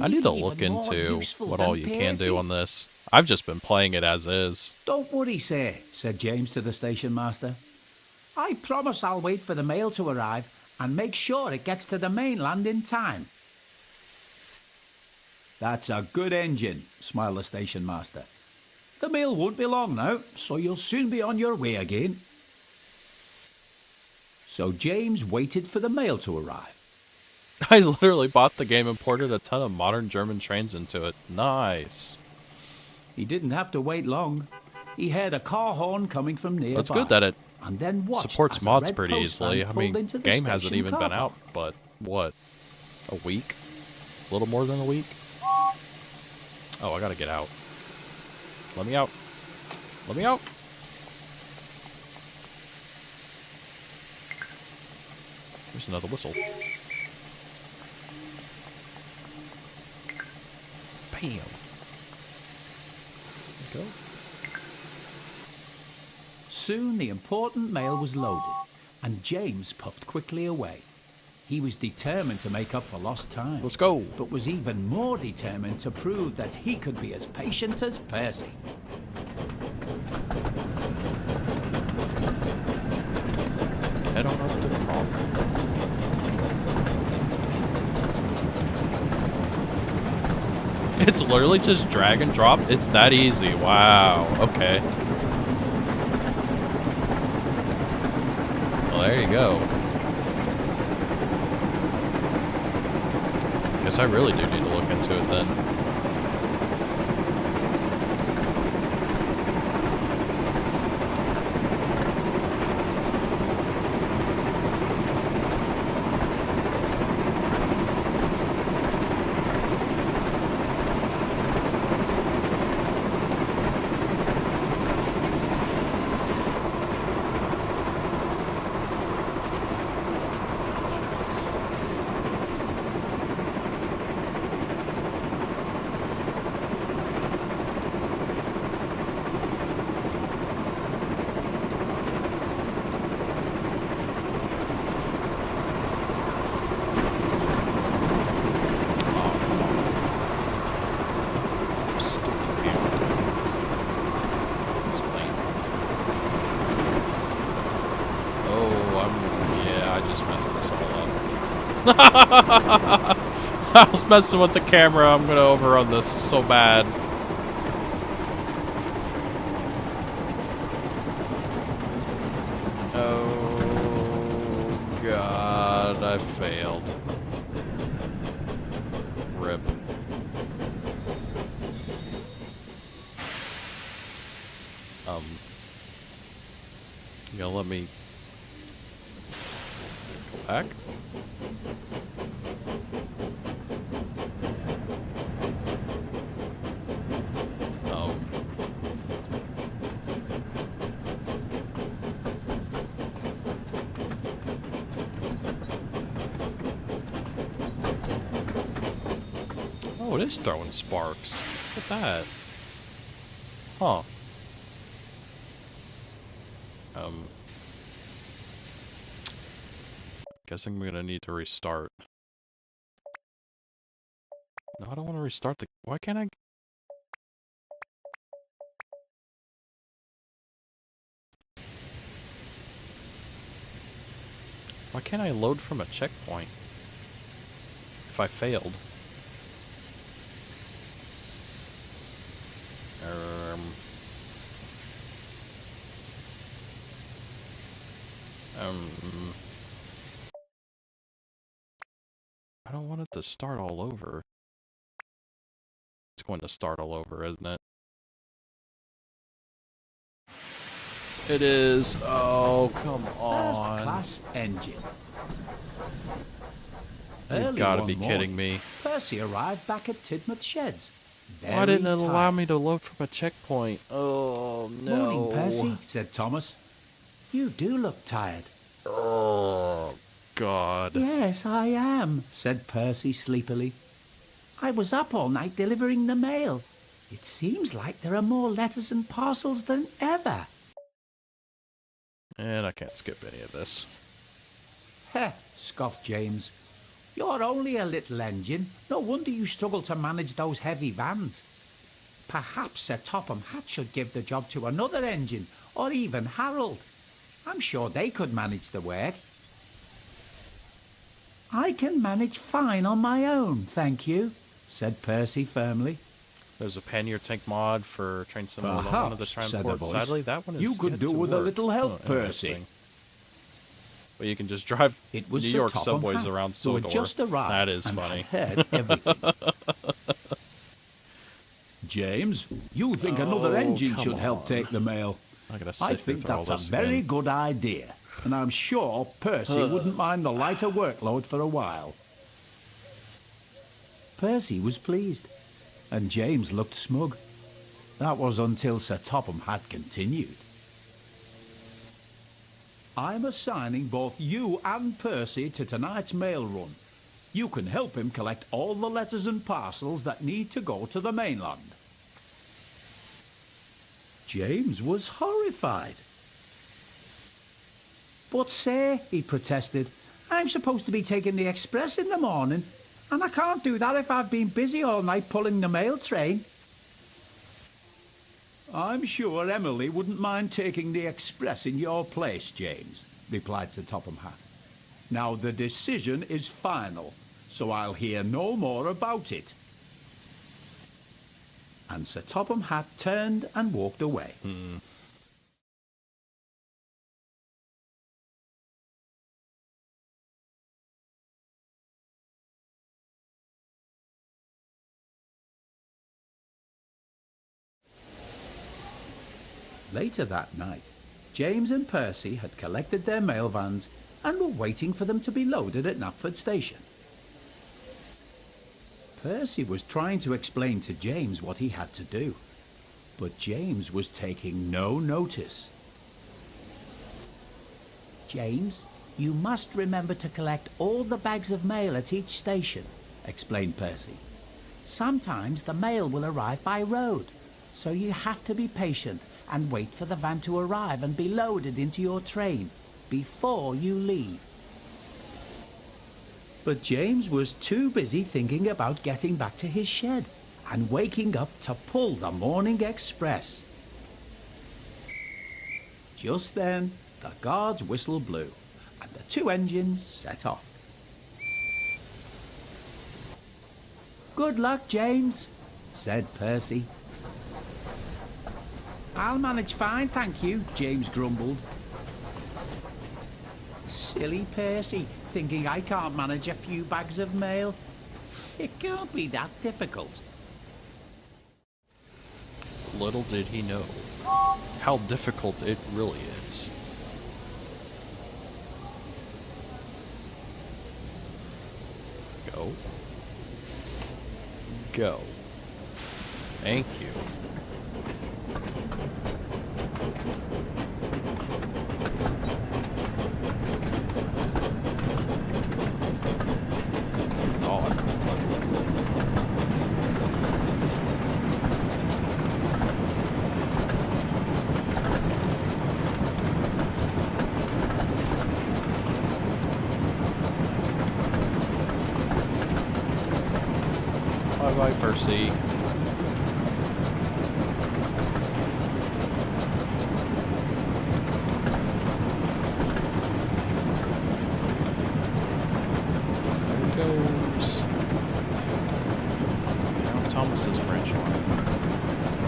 I need to Maybe look even more into useful what than all you can do Percy. on this. I've just been playing it as is. Don't worry, sir, said James to the station master. I promise I'll wait for the mail to arrive and make sure it gets to the mainland in time. That's a good engine, smiled the station master. The mail won't be long now, so you'll soon be on your way again. So James waited for the mail to arrive. I literally bought the game and ported a ton of modern German trains into it. Nice. He didn't have to wait long. He heard a car horn coming from nearby. It's good that it and then watched supports as a mods red pretty postman easily. I pulled mean, into the game hasn't station even car been park. out, but what? A week? A little more than a week? Oh, I gotta get out. Let me out. Let me out. There's another whistle. Bam. There we go. Soon the important mail was loaded, and James puffed quickly away. He was determined to make up for lost time. Let's go. But was even more determined to prove that he could be as patient as Percy. Head on up to Kronk. It's literally just drag and drop. It's that easy. Wow. Okay. Well, there you go. Guess I really do need to look into it then. I was messing with the camera. I'm gonna overrun this so bad. Oh God, I failed. Rip. You gonna let me go back? Oh, it is throwing sparks. Look at that. Huh. Guessing I'm gonna need to restart. No, I don't want to restart the... Why can't I... Why can't I load from a checkpoint? If I failed. I don't want it to start all over. It's going to start all over, isn't it? It is. Oh, come on. First class engine. You've got to be kidding me. Percy arrived back at Tidmouth Sheds. Why didn't it allow me to load from a checkpoint? Oh, no. Morning, Percy, said Thomas. You do look tired. Oh, God. Yes, I am, said Percy sleepily. I was up all night delivering the mail. It seems like there are more letters and parcels than ever. And I can't skip any of this. Heh, scoffed James. You're only a little engine. No wonder you struggle to manage those heavy vans. Perhaps Sir Topham Hatt should give the job to another engine, or even Harold. I'm sure they could manage the work. I can manage fine on my own, thank you, said Percy firmly. There's a pannier tank mod for train similar to one of the Perhaps, said the transport. voice, Sadly, that one is you could yet do to with a work. little help, Oh, Percy. interesting. But you can just drive It was New Sir York Topham subways Hatt, around who had Sodor. just arrived That is and funny. had heard everything. James, you think another engine come should help on. take the mail? I gotta sit I here think through all that's this a very again. good idea, and I'm sure Percy wouldn't mind the lighter workload for a while. Percy was pleased, and James looked smug. That was until Sir Topham Hatt continued. I'm assigning both you and Percy to tonight's mail run. You can help him collect all the letters and parcels that need to go to the mainland. James was horrified. But, sir, he protested, I'm supposed to be taking the express in the morning, and I can't do that if I've been busy all night pulling the mail train. I'm sure Emily wouldn't mind taking the express in your place, James, replied Sir Topham Hatt. Now the decision is final, so I'll hear no more about it. And Sir Topham Hatt turned and walked away. Later that night, James and Percy had collected their mail vans and were waiting for them to be loaded at Knapford Station. Percy was trying to explain to James what he had to do, but James was taking no notice. James, you must remember to collect all the bags of mail at each station, explained Percy. Sometimes the mail will arrive by road, so you have to be patient and wait for the van to arrive and be loaded into your train before you leave. But James was too busy thinking about getting back to his shed and waking up to pull the morning express. Just then, the guard's whistle blew, and the two engines set off. Good luck, James, said Percy. I'll manage fine, thank you, James grumbled. Silly Percy, thinking I can't manage a few bags of mail. It can't be that difficult. Little did he know how difficult it really is. Go. Go. Thank you. Bye-bye, Percy. There he goes. Now Thomas's branch line.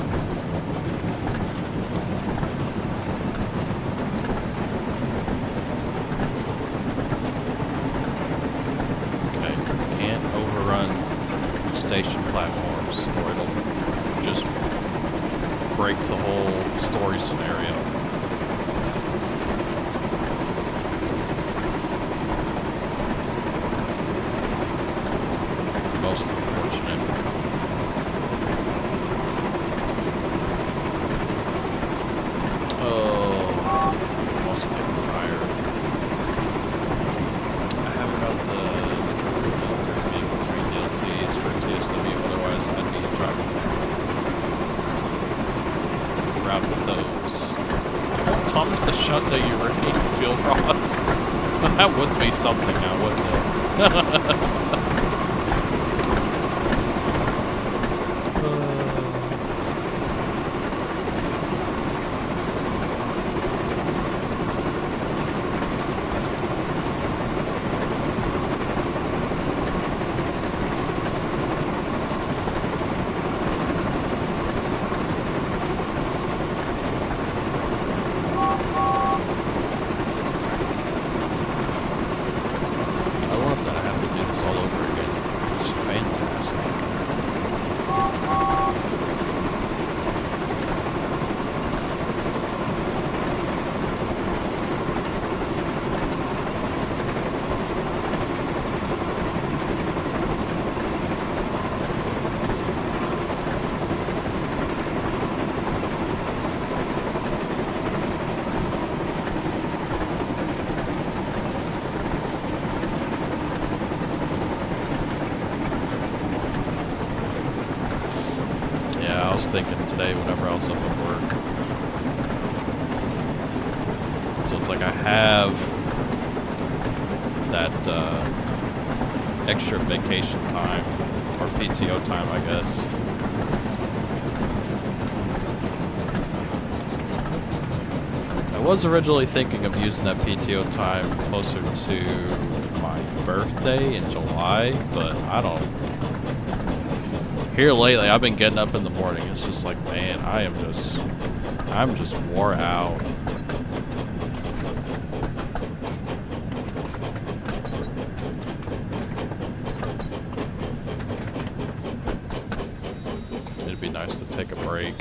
Okay, can't overrun station platforms or it'll just break the whole story scenario. Most unfortunate. Oh, I'm also getting tired. I haven't got the military vehicle train DLCs for TSW, otherwise I'd be driving around with those. Thomas the Shunting you were eating field rods. That would be something now, wouldn't it? I was thinking today whenever I was up at work. So it's like I have that extra vacation time, or PTO time, I guess. I was originally thinking of using that PTO time closer to my birthday in July, but I don't. Here lately, I've been getting up in the morning. It's just like, man, I'm just wore out. It'd be nice to take a break.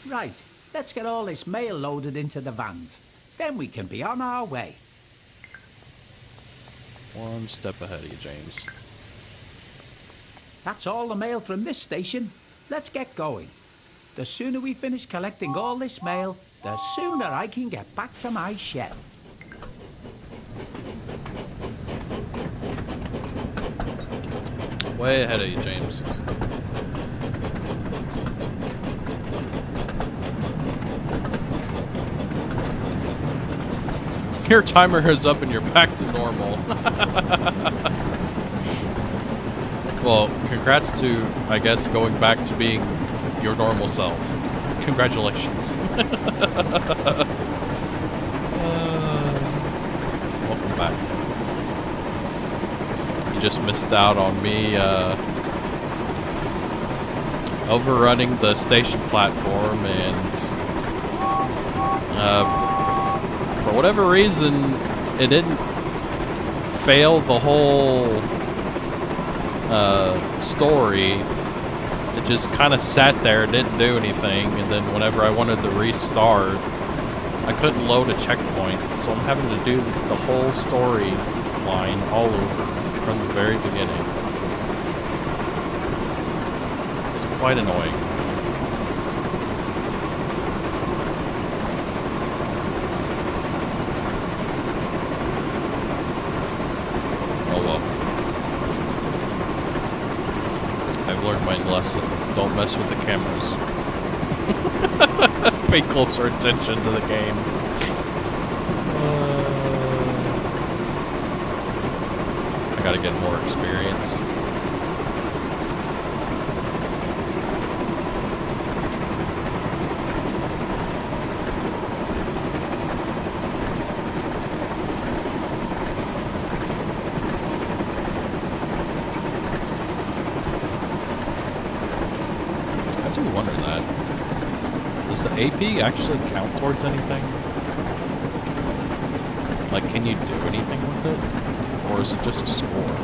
Right, let's get all this mail loaded into the vans. Then we can be on our way. One step ahead of you, James. That's all the mail from this station. Let's get going. The sooner we finish collecting all this mail, the sooner I can get back to my shed. Way ahead of you, James. Your timer is up and you're back to normal. Well, congrats to, I guess, going back to being your normal self. Congratulations. Welcome back. You just missed out on me overrunning the station platform and for whatever reason, it didn't fail the whole story. It just kind of sat there, didn't do anything, and then whenever I wanted to restart, I couldn't load a checkpoint, so I'm having to do the whole story line all over from the very beginning. It's quite annoying. Learned my lesson. Don't mess with the cameras. Pay closer attention to the game. I gotta get more experience. Does the AP actually count towards anything? Like, can you do anything with it? Or is it just a score?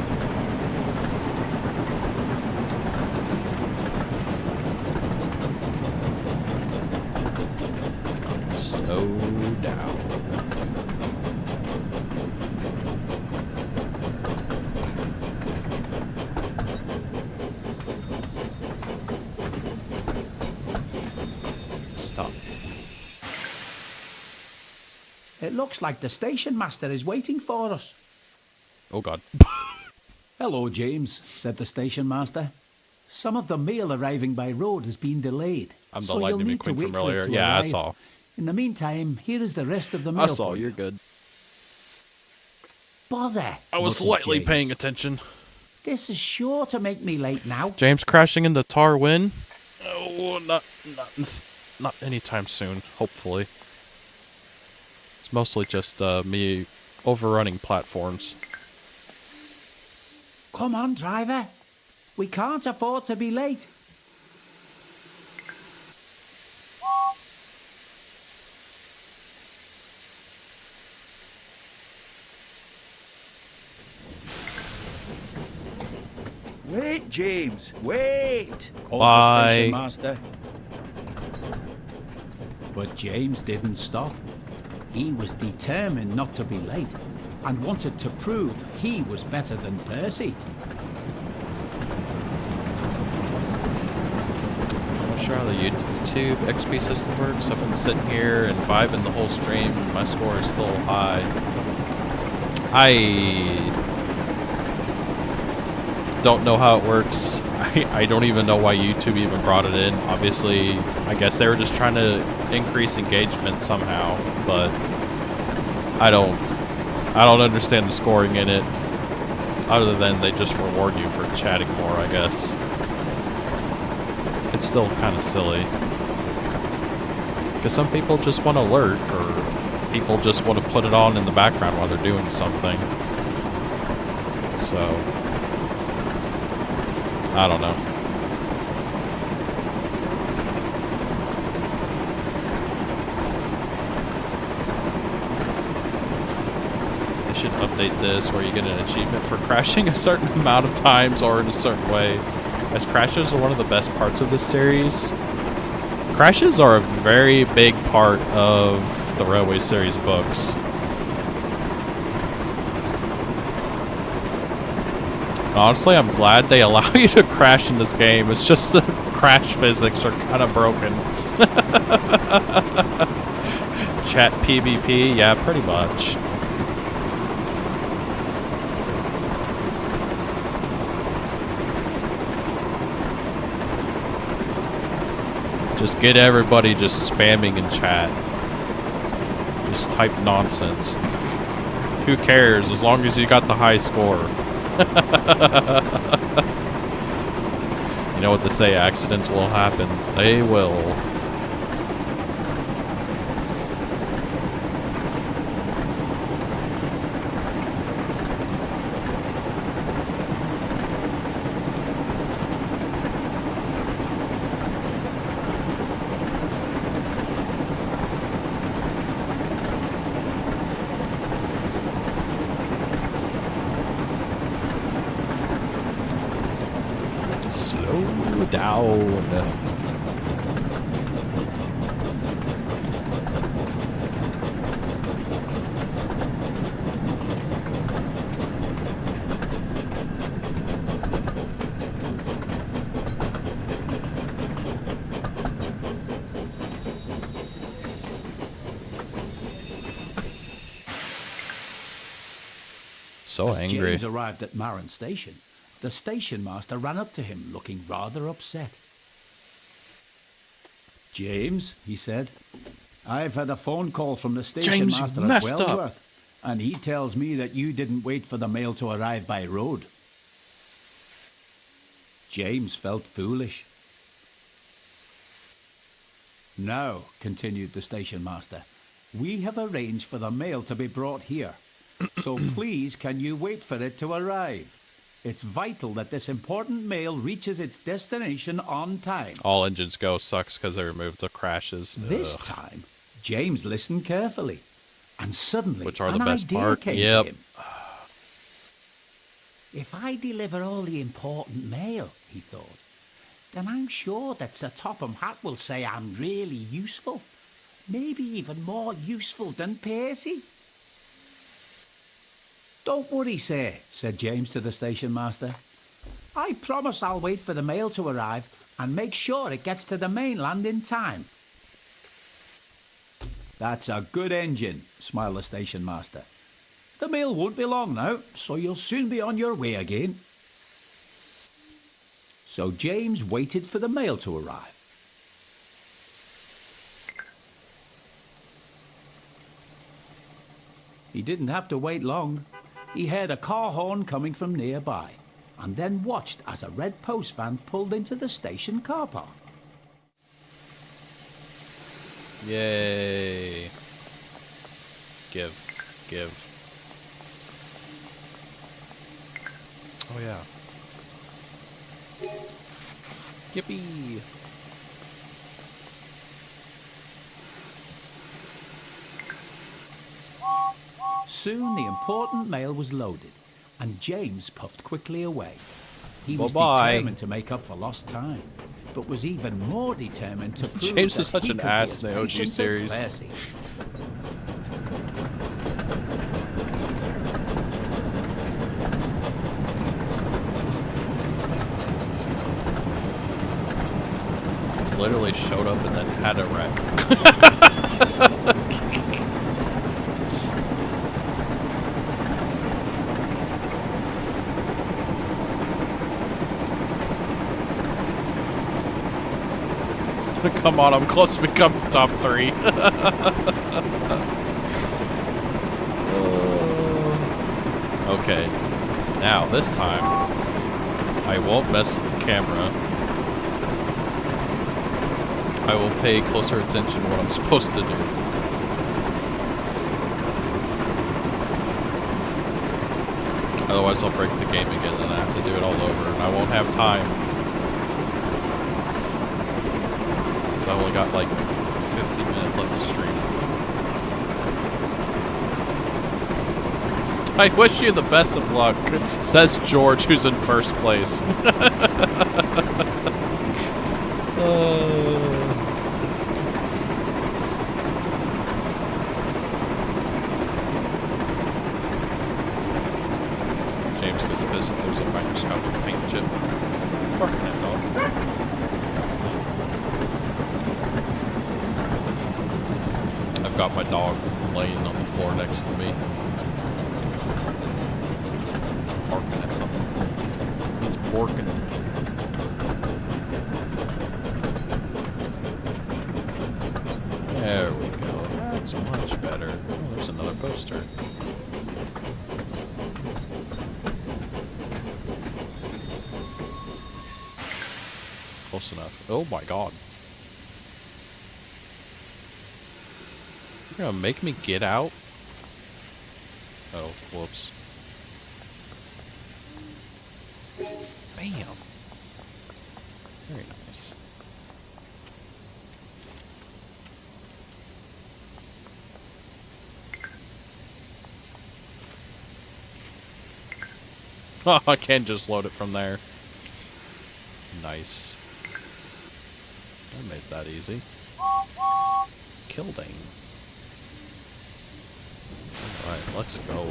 Slow down. It looks like the station master is waiting for us. Oh, God. Hello, James, said the station master. Some of the mail arriving by road has been delayed. I'm the so you'll Lightning need to McQueen wait from for earlier. it to Yeah, I arrive. saw. In the meantime, here is the rest of the mail I saw. for You're you. good. Bother! I was muttered slightly James. paying attention. This is sure to make me late now. James crashing into Tarwin? Oh, not anytime soon. Hopefully. It's mostly just me overrunning platforms. Come on, driver. We can't afford to be late. Wait, James, wait! Called Bye. the station master. But James didn't stop. He was determined not to be late and wanted to prove he was better than Percy. I'm not sure how the YouTube XP system works. I've been sitting here and vibing the whole stream. My score is still high. I don't know how it works. I don't even know why YouTube even brought it in. Obviously, I guess they were just trying to increase engagement somehow, but I don't understand the scoring in it, other than they just reward you for chatting more, I guess. It's still kind of silly. Because some people just want to lurk, or people just want to put it on in the background while they're doing something. So, I don't know. They should update this where you get an achievement for crashing a certain amount of times or in a certain way. As crashes are one of the best parts of this series. Crashes are a very big part of the Railway series books. Honestly, I'm glad they allow you to crash in this game. It's just the crash physics are kind of broken. Chat PvP? Yeah, pretty much. Just get everybody just spamming in chat. Just type nonsense. Who cares as long as you got the high score? You know what to say, accidents will happen. They will. Slow down. So As angry. James arrived at Marin Station, the station master ran up to him looking rather upset. James, he said, I've had a phone call from the station James, you master at messed up. Wellsworth, and he tells me that you didn't wait for the mail to arrive by road. James felt foolish. Now, continued the station master, we have arranged for the mail to be brought here. So please, can you wait for it to arrive? It's vital that this important mail reaches its destination on time. All Engines Go sucks because they removed the crashes. This Ugh. time, James listened carefully, and suddenly Which are the an best idea part. came Yep. to him. If I deliver all the important mail, he thought, then I'm sure that Sir Topham Hatt will say I'm really useful. Maybe even more useful than Percy. Don't worry, sir, said James to the station master. I promise I'll wait for the mail to arrive and make sure it gets to the mainland in time. That's a good engine, smiled the station master. The mail won't be long now, so you'll soon be on your way again. So James waited for the mail to arrive. He didn't have to wait long. He heard a car horn coming from nearby, and then watched as a red post van pulled into the station car park. Yay. Give. Oh, yeah. Yippee. Soon the important mail was loaded, and James puffed quickly away. He was Bye-bye. determined to make up for lost time, but was even more determined to prove James that is such he an could be ass as in the OG patient as series. Percy. Literally showed up and then had a wreck. Come on, I'm close to becoming top 3. Okay, now this time I won't mess with the camera. I will pay closer attention to what I'm supposed to do. Otherwise I'll break the game again and I have to do it all over and I won't have time. So I only got like 15 minutes left to stream. I wish you the best of luck, says George, who's in first place. James gets pissed if there's a microscopic paint chip. Bark at that dog. I've got my dog laying on the floor next to me. Barking at something. He's barking. There we go. That's much better. Oh, there's another poster. Close enough. Oh my god. You're gonna make me get out? Oh, whoops. Bam. Very nice. Oh, I can just load it from there. Nice. I made that easy. Kildane. Alright, let's go.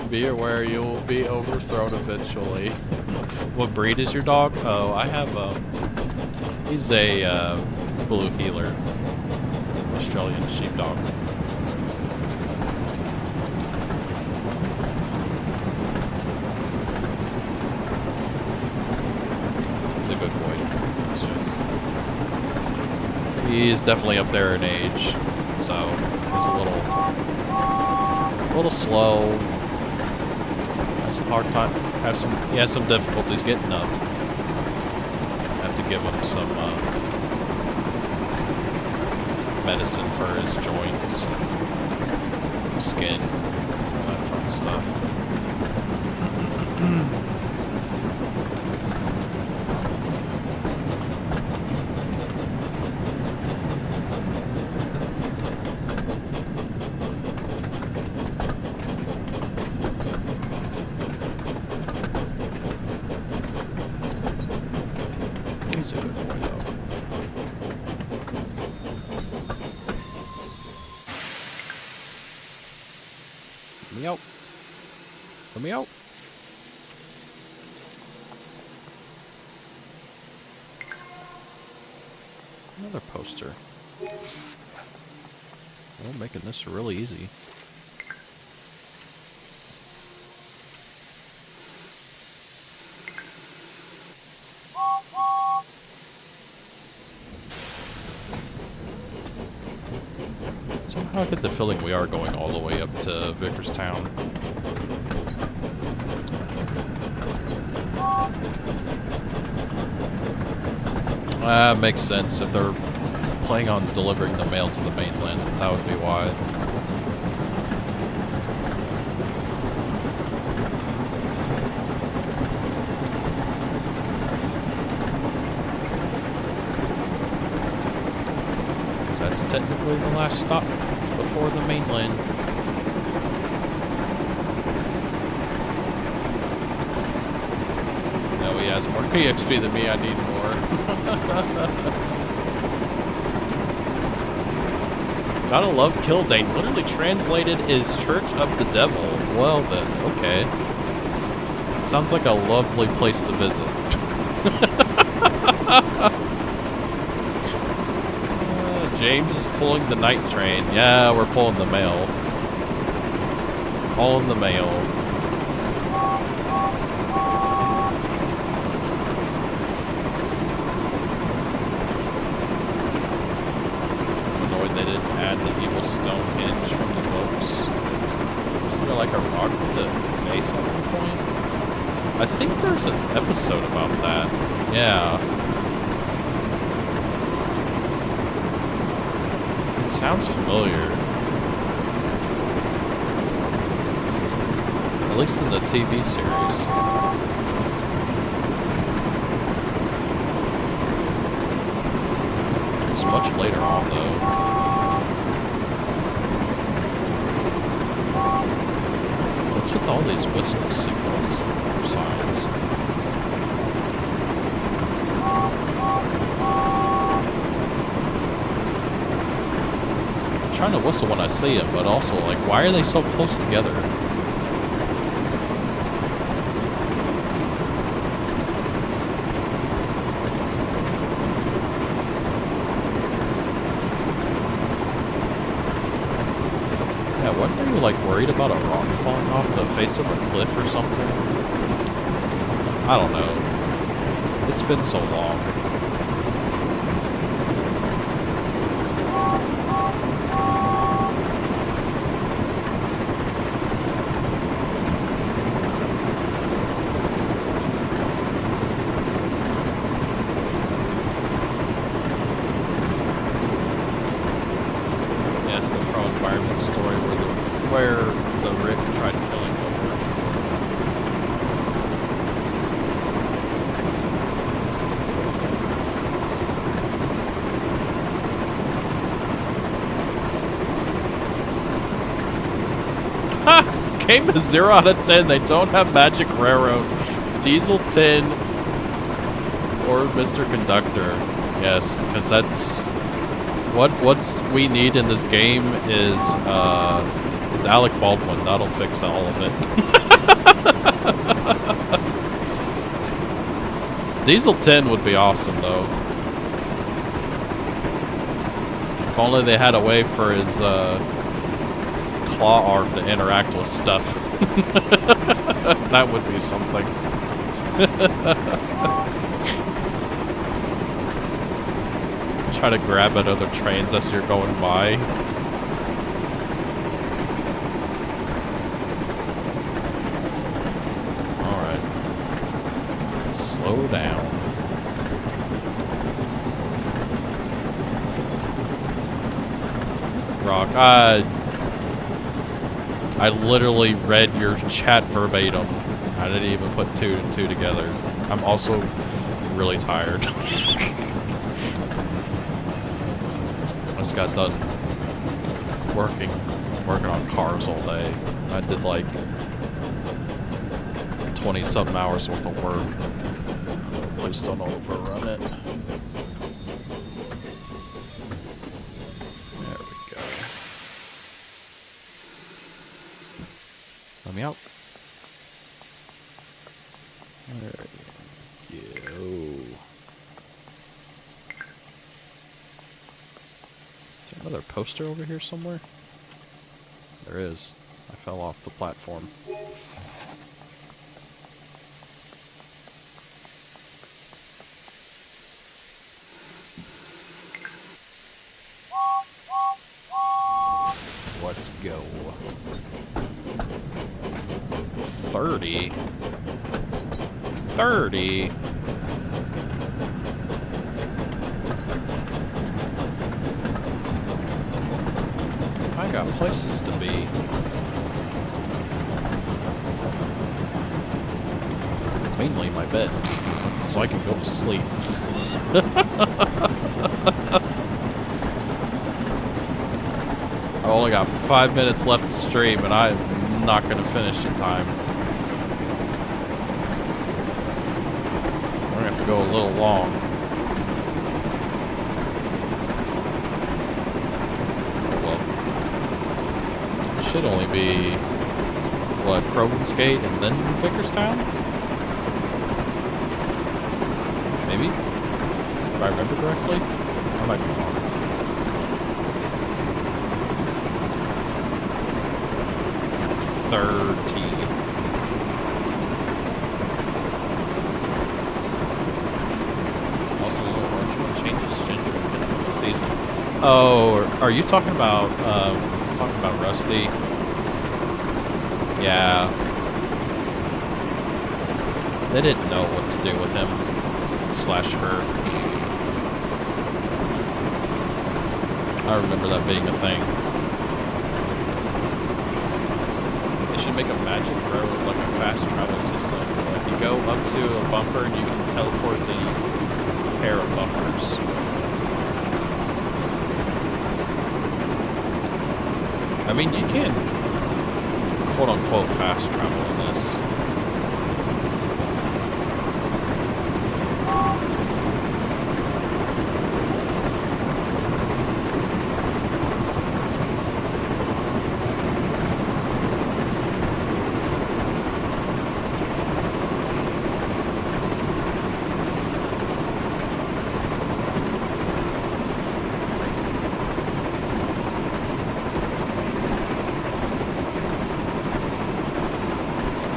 Be aware you will be overthrown eventually. What breed is your dog? Oh, I have he's a blue heeler. Australian sheepdog. He's a good boy. It's just he's definitely up there in age, so he's a little slow. Has a hard time. He has some difficulties getting up. Have to give him some medicine for his joints, skin, that fun stuff. He's a good boy, though. Let me out. Let me out. Another poster. Well, making this really easy. Somehow I get the feeling we are going all the way up to Vickerstown. Makes sense. If they're planning on delivering the mail to the mainland, that would be why. That's technically the last stop before the mainland. No, he has more EXP than me. I need more. Gotta love Kildane. Literally translated is Church of the Devil. Well then, okay. Sounds like a lovely place to visit. James is pulling the night train. Yeah, we're pulling the mail. All in the mail. I'm annoyed they didn't add the evil Stonehenge from the books. Wasn't there like a rock with a face at one point? I think there's an episode about that. Yeah. Sounds familiar. At least in the TV series. It's much later on, though. What's with all these whistle signals or signs? Trying to whistle when I see them, but also, like, why are they so close together? Yeah, weren't they, like, worried about a rock falling off the face of a cliff or something? I don't know. It's been so long. Game is 0 out of 10. They don't have Magic Railroad, Diesel Tin, or Mr. Conductor. Yes, because that's what's we need in this game is Alec Baldwin. That'll fix all of it. Diesel Tin would be awesome though. If only they had a way for his claw arm to interact with stuff. That would be something. Try to grab at other trains as you're going by. Alright. Slow down. Rock. I literally read your chat verbatim. I didn't even put 2 and 2 together. I'm also really tired. I just got done working on cars all day. I did like 20-something hours worth of work. Please don't overrun it. Let me out. There we go. Is there another poster over here somewhere? There is. I fell off the platform. Let's go. 30. 30. I got places to be. Mainly my bed, so I can go to sleep. I only got 5 minutes left to stream, and I'm not going to finish in time. We're going to have to go a little long. Oh well. It should only be, what, Crowden's Gate and then Vickerstown? Maybe? If I remember correctly? I might be wrong. 30. Also, aren't you going to change this ginger in the season? Oh, are you talking about Rusty? Yeah. They didn't know what to do with him / her. I remember that being a thing. Make a magic road, like a fast travel system. Like you go up to a bumper and you can teleport to a pair of bumpers. I mean, you can quote unquote fast travel in this.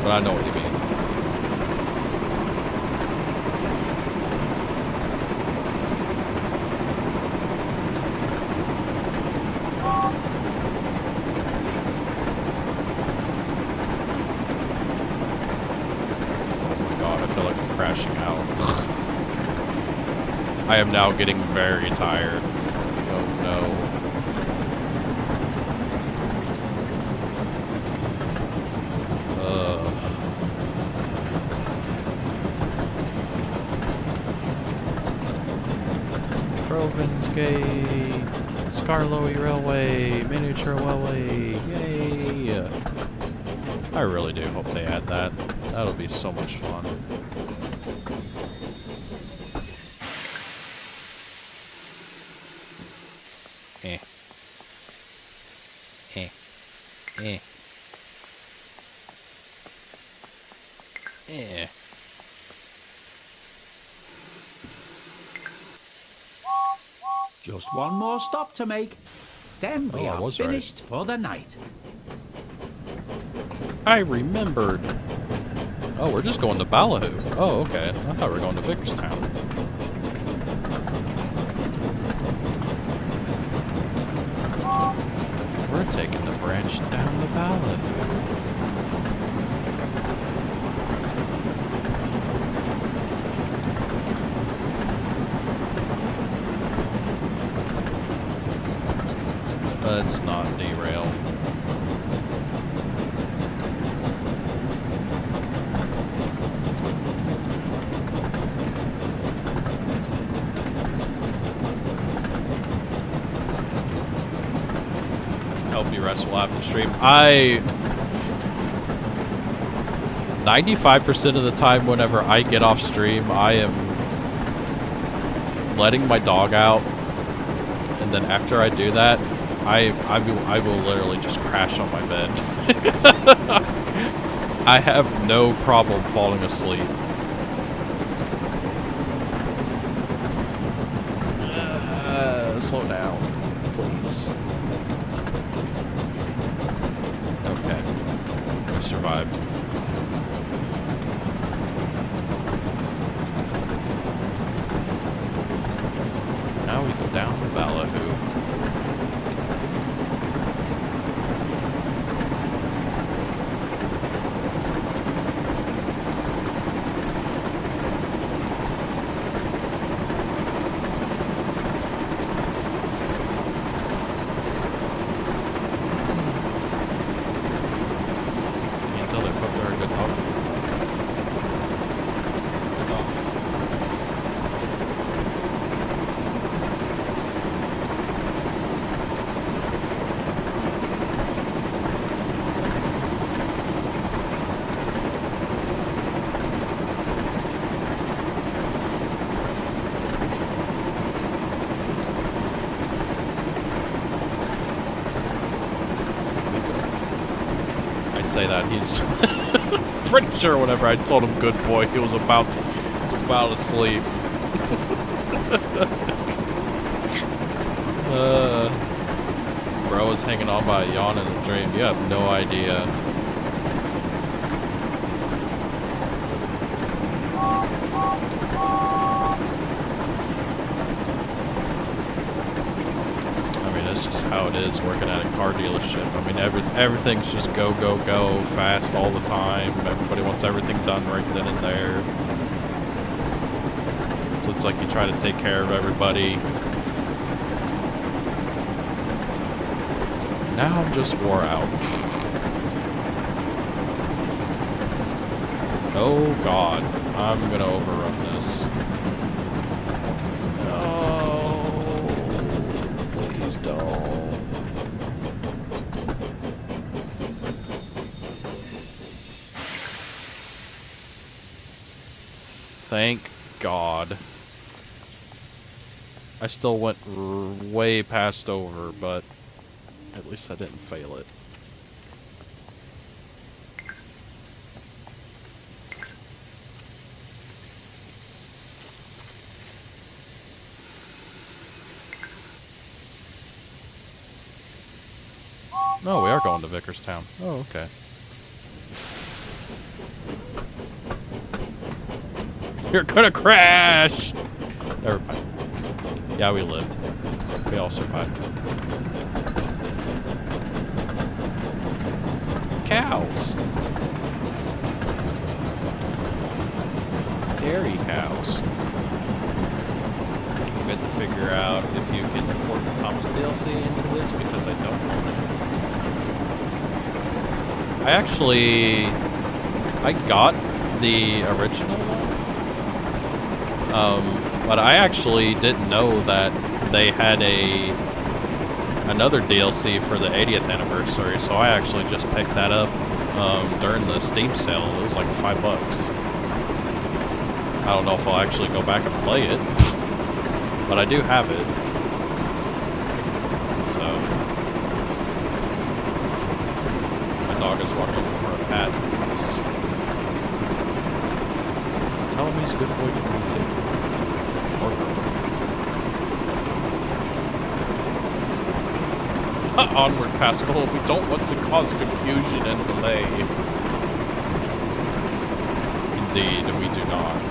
I know what you mean. Oh my god, I feel like I'm crashing out. I am now getting very tired. Oh no. Crowden's Gate, Skarloey Railway, Miniature Railway, yay! I really do hope they add that. That'll be so much fun. Eh. Eh. Eh. Eh. Just one more stop to make. Then we are finished for the night. I remembered. Oh, we're just going to Ballyhoo. Oh, okay. I thought we were going to Vickerstown. We're taking the branch down to Ballyhoo. Let's not derail. Help you rest while after stream. 95% of the time whenever I get off stream, I am letting my dog out. And then after I do that, I will literally just crash on my bed. I have no problem falling asleep. Slow down, please. Okay, we survived. Now we go down to Ballyhoo. say that. He's pretty sure whenever I told him good boy, he was about to sleep. Bro was hanging on by a yawn in a dream. You have no idea. I mean, that's just how it is working at a car dealership. I mean, everything's just go, go, go, fast all the time. Everybody wants everything done right then and there. So it's like you try to take care of everybody. Now I'm just wore out. Oh God, I'm gonna overrun this. No, please don't. Thank God. I still went way past over, but at least I didn't fail it. No, we are going to Vickerstown. Oh, okay. You're gonna crash! Never mind. Yeah, we lived. We all survived. Cows. Dairy cows. We have to figure out if you can import the Thomas DLC into this because I don't own it. I got the original one. But I actually didn't know that they had another DLC for the 80th anniversary, so I actually just picked that up during the Steam sale. It was like $5. I don't know if I'll actually go back and play it, but I do have it. So my dog is walking for a pat. Tell him he's a good boy for me too. Onward, Pascal. We don't want to cause confusion and delay. Indeed, we do not.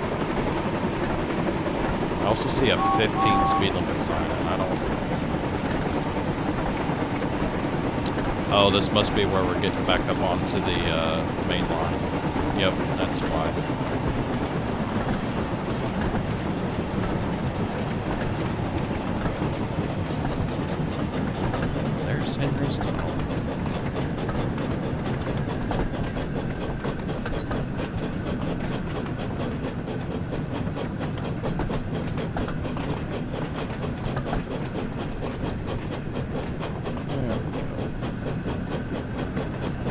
I also see a 15 speed limit sign, and I don't... Oh, this must be where we're getting back up onto the main line. Yep, that's why. Henry's tunnel. There we go.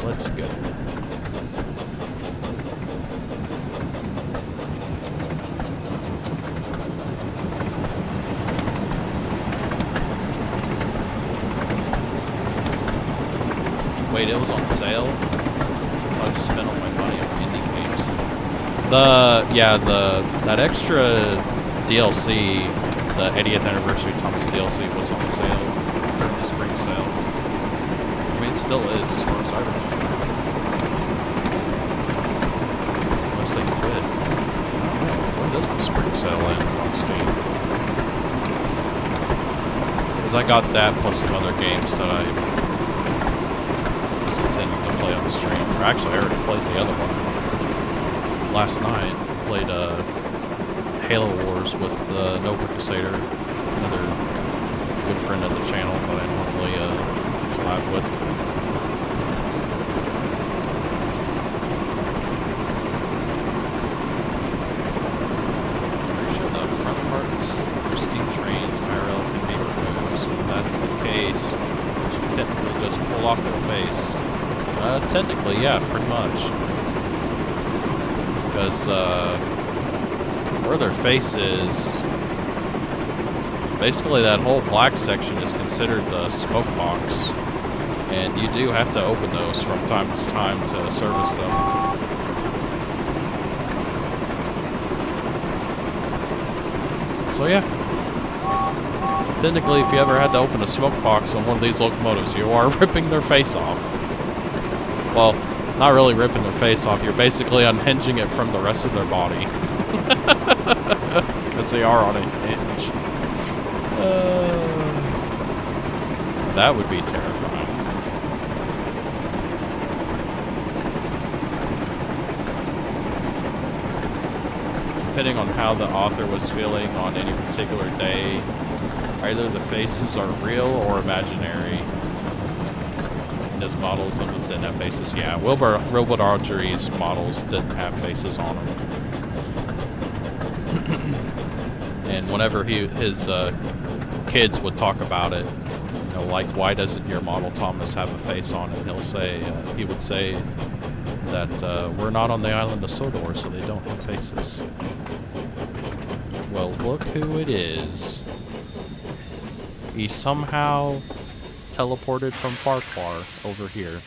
Let's go. Wait, it was on sale? I just spent all my money on indie games. That extra DLC, the 80th anniversary Thomas DLC, was on sale during the spring sale. I mean, it still is as far as I remember. Unless they quit. When does the spring sale end on Steam? Because I got that plus some other games that I intending to play on the stream. Or actually, I already played the other one. Last night, played Halo Wars with Nova Crusader, another good friend of the channel that I normally collab with. Pretty sure the front parts for steam trains, IRL can be removed, so if that's the case, you can technically just pull off their face. Technically, yeah, pretty much. Because, where their face is, basically that whole black section is considered the smoke box. And you do have to open those from time to time to service them. So yeah. Technically, if you ever had to open a smoke box on one of these locomotives, you are ripping their face off. Well, not really ripping their face off. You're basically unhinging it from the rest of their body. Because they are on a hinge. That would be terrifying. Depending on how the author was feeling on any particular day, either the faces are real or imaginary. And his models of them didn't have faces. Yeah, Wilbur Audrey's models didn't have faces on them. And whenever his kids would talk about it, you know, like, why doesn't your model Thomas have a face on it? He would say that we're not on the island of Sodor, so they don't have faces. Well, look who it is. He somehow teleported from Farquhar over here.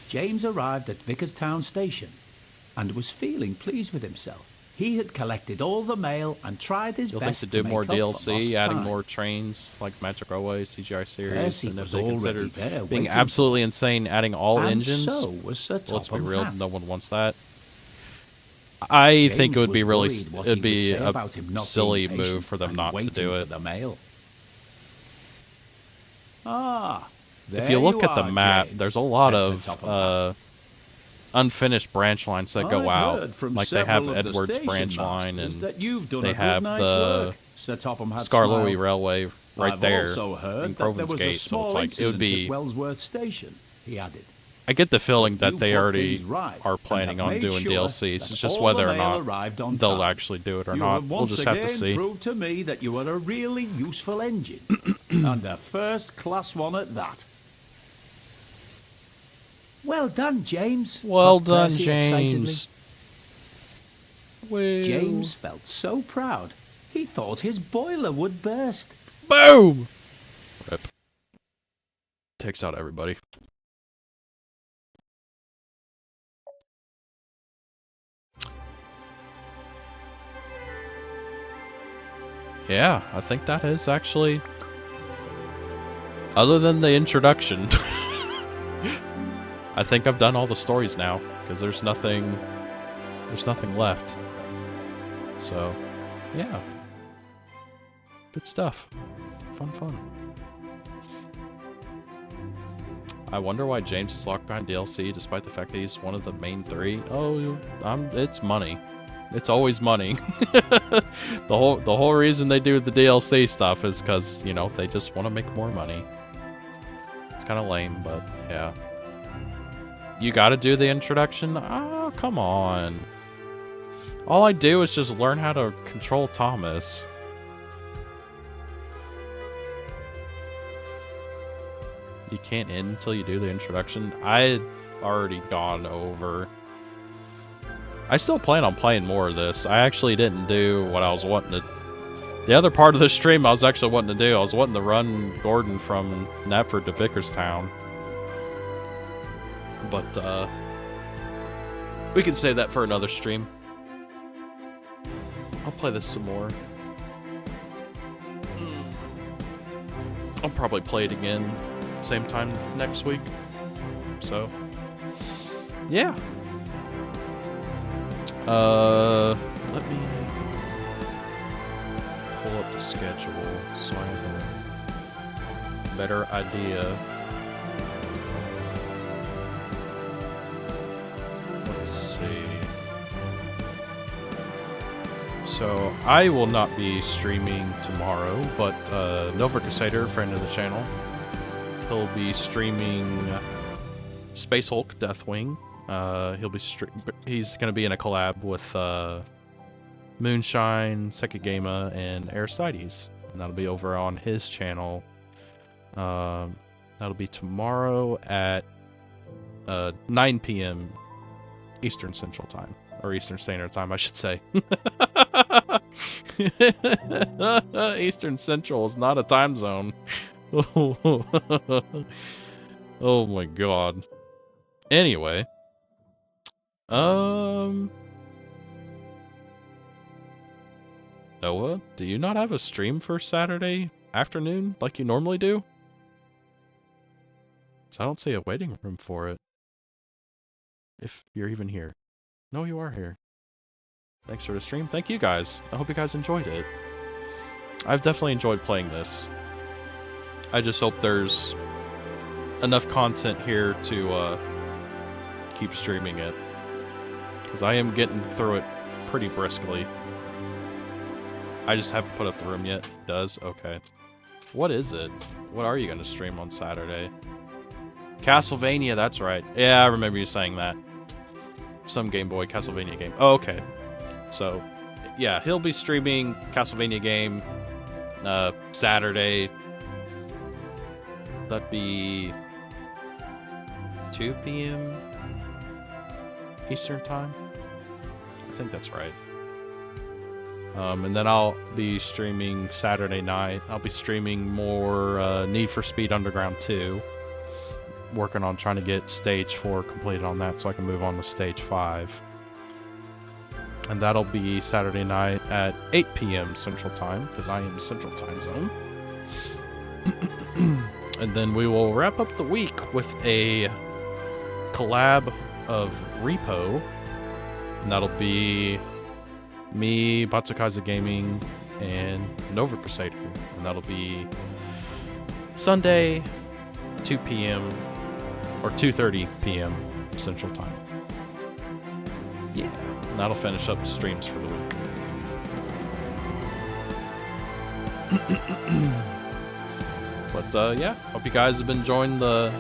James arrived at Vickerstown Station and was feeling pleased with himself. He had collected all the mail and tried his You'll think best to do make more up for DLC, lost adding time. more trains like Magic Railway, CGI series, Percy and if was they already consider there, being waiting. absolutely insane, adding all And engines. so was Sir Let's be Topham real, Hatt. no one wants that. I think it James would be was really, worried what it'd he be would say a about him not silly being move patient for them and not to waiting do for it. the mail. Ah, If you look at the map, James, there's a lot said Sir of Topham Hatt. unfinished branch lines that go I've out. heard from Like they have several of the Edwards station branch line, masters and that you've done they a good have night's the work. Sir Topham Hatt Scarlowy smiled. Railway right I've there also heard in that there Groven's was a Gate, so small it's like it would incident be. at Wellsworth Station, he added. I get the feeling that You they put already things right are and planning have on made doing sure DLCs. It's that just all whether the or mail not arrived on they'll time. actually do it or You not. have We'll once just have to again see. proved to me that you are a really useful engine, and a first-class one at that. Well done, James. Well puffed done, Percy excitedly. James. Well, James felt so proud, he thought his boiler would burst. boom! Rip. Takes out everybody. Yeah, I think that is actually, other than the introduction, I think I've done all the stories now, because there's nothing left. So, yeah. Good stuff. Fun. I wonder why James is locked behind DLC, despite the fact that he's one of the main three. Oh, it's money. It's always money. The whole reason they do the DLC stuff is because, you know, they just want to make more money. It's kind of lame, but yeah. You gotta do the introduction? Oh, come on. All I do is just learn how to control Thomas. You can't end until you do the introduction. I had already gone over. I still plan on playing more of this. I actually didn't do what I was wanting to. The other part of the stream I was actually wanting to do, I was wanting to run Gordon from Knapford to Vickerstown. But, we can save that for another stream. I'll play this some more. I'll probably play it again same time next week. So, yeah. Let me pull up the schedule so I have a better idea. Let's see. So, I will not be streaming tomorrow, but Nova Crusader, friend of the channel, he'll be streaming Space Hulk Deathwing. He's going to be in a collab with Moonshine, Sekigama, and Aristides. And that'll be over on his channel. That'll be tomorrow at 9 p.m. Eastern Central Time. Or Eastern Standard Time, I should say. Eastern Central is not a time zone. Oh my god. Anyway. Noah, do you not have a stream for Saturday afternoon like you normally do? 'Cause I don't see a waiting room for it. If you're even here. No, you are here. Thanks for the stream. Thank you guys. I hope you guys enjoyed it. I've definitely enjoyed playing this. I just hope there's enough content here to keep streaming it. Because I am getting through it pretty briskly. I just haven't put up the room yet. It does? Okay. What is it? What are you going to stream on Saturday? Castlevania, that's right. Yeah, I remember you saying that. Some Game Boy Castlevania game. Oh, okay. So, yeah, he'll be streaming Castlevania game Saturday. That'd be 2 p.m. Eastern time. I think that's right. And then I'll be streaming Saturday night. I'll be streaming more Need for Speed Underground 2. Working on trying to get Stage 4 completed on that so I can move on to Stage 5. And that'll be Saturday night at 8 p.m. Central Time, because I am Central Time Zone. And then we will wrap up the week with a collab of Repo. And that'll be me, Batsukaiza Gaming, and Nova Crusader. And that'll be Sunday, 2 p.m. or 2:30 p.m. Central Time. Yeah, and that'll finish up the streams for the week. But yeah, hope you guys have been enjoying the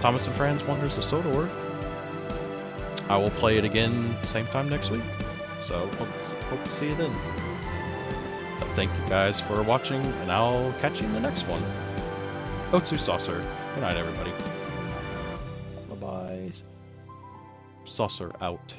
Thomas and Friends Wonders of Sodor. I will play it again same time next week, so hope to see you then. But thank you guys for watching, and I'll catch you in the next one. Otsu Saucer. Good night, everybody. Bye-bye. Saucer out.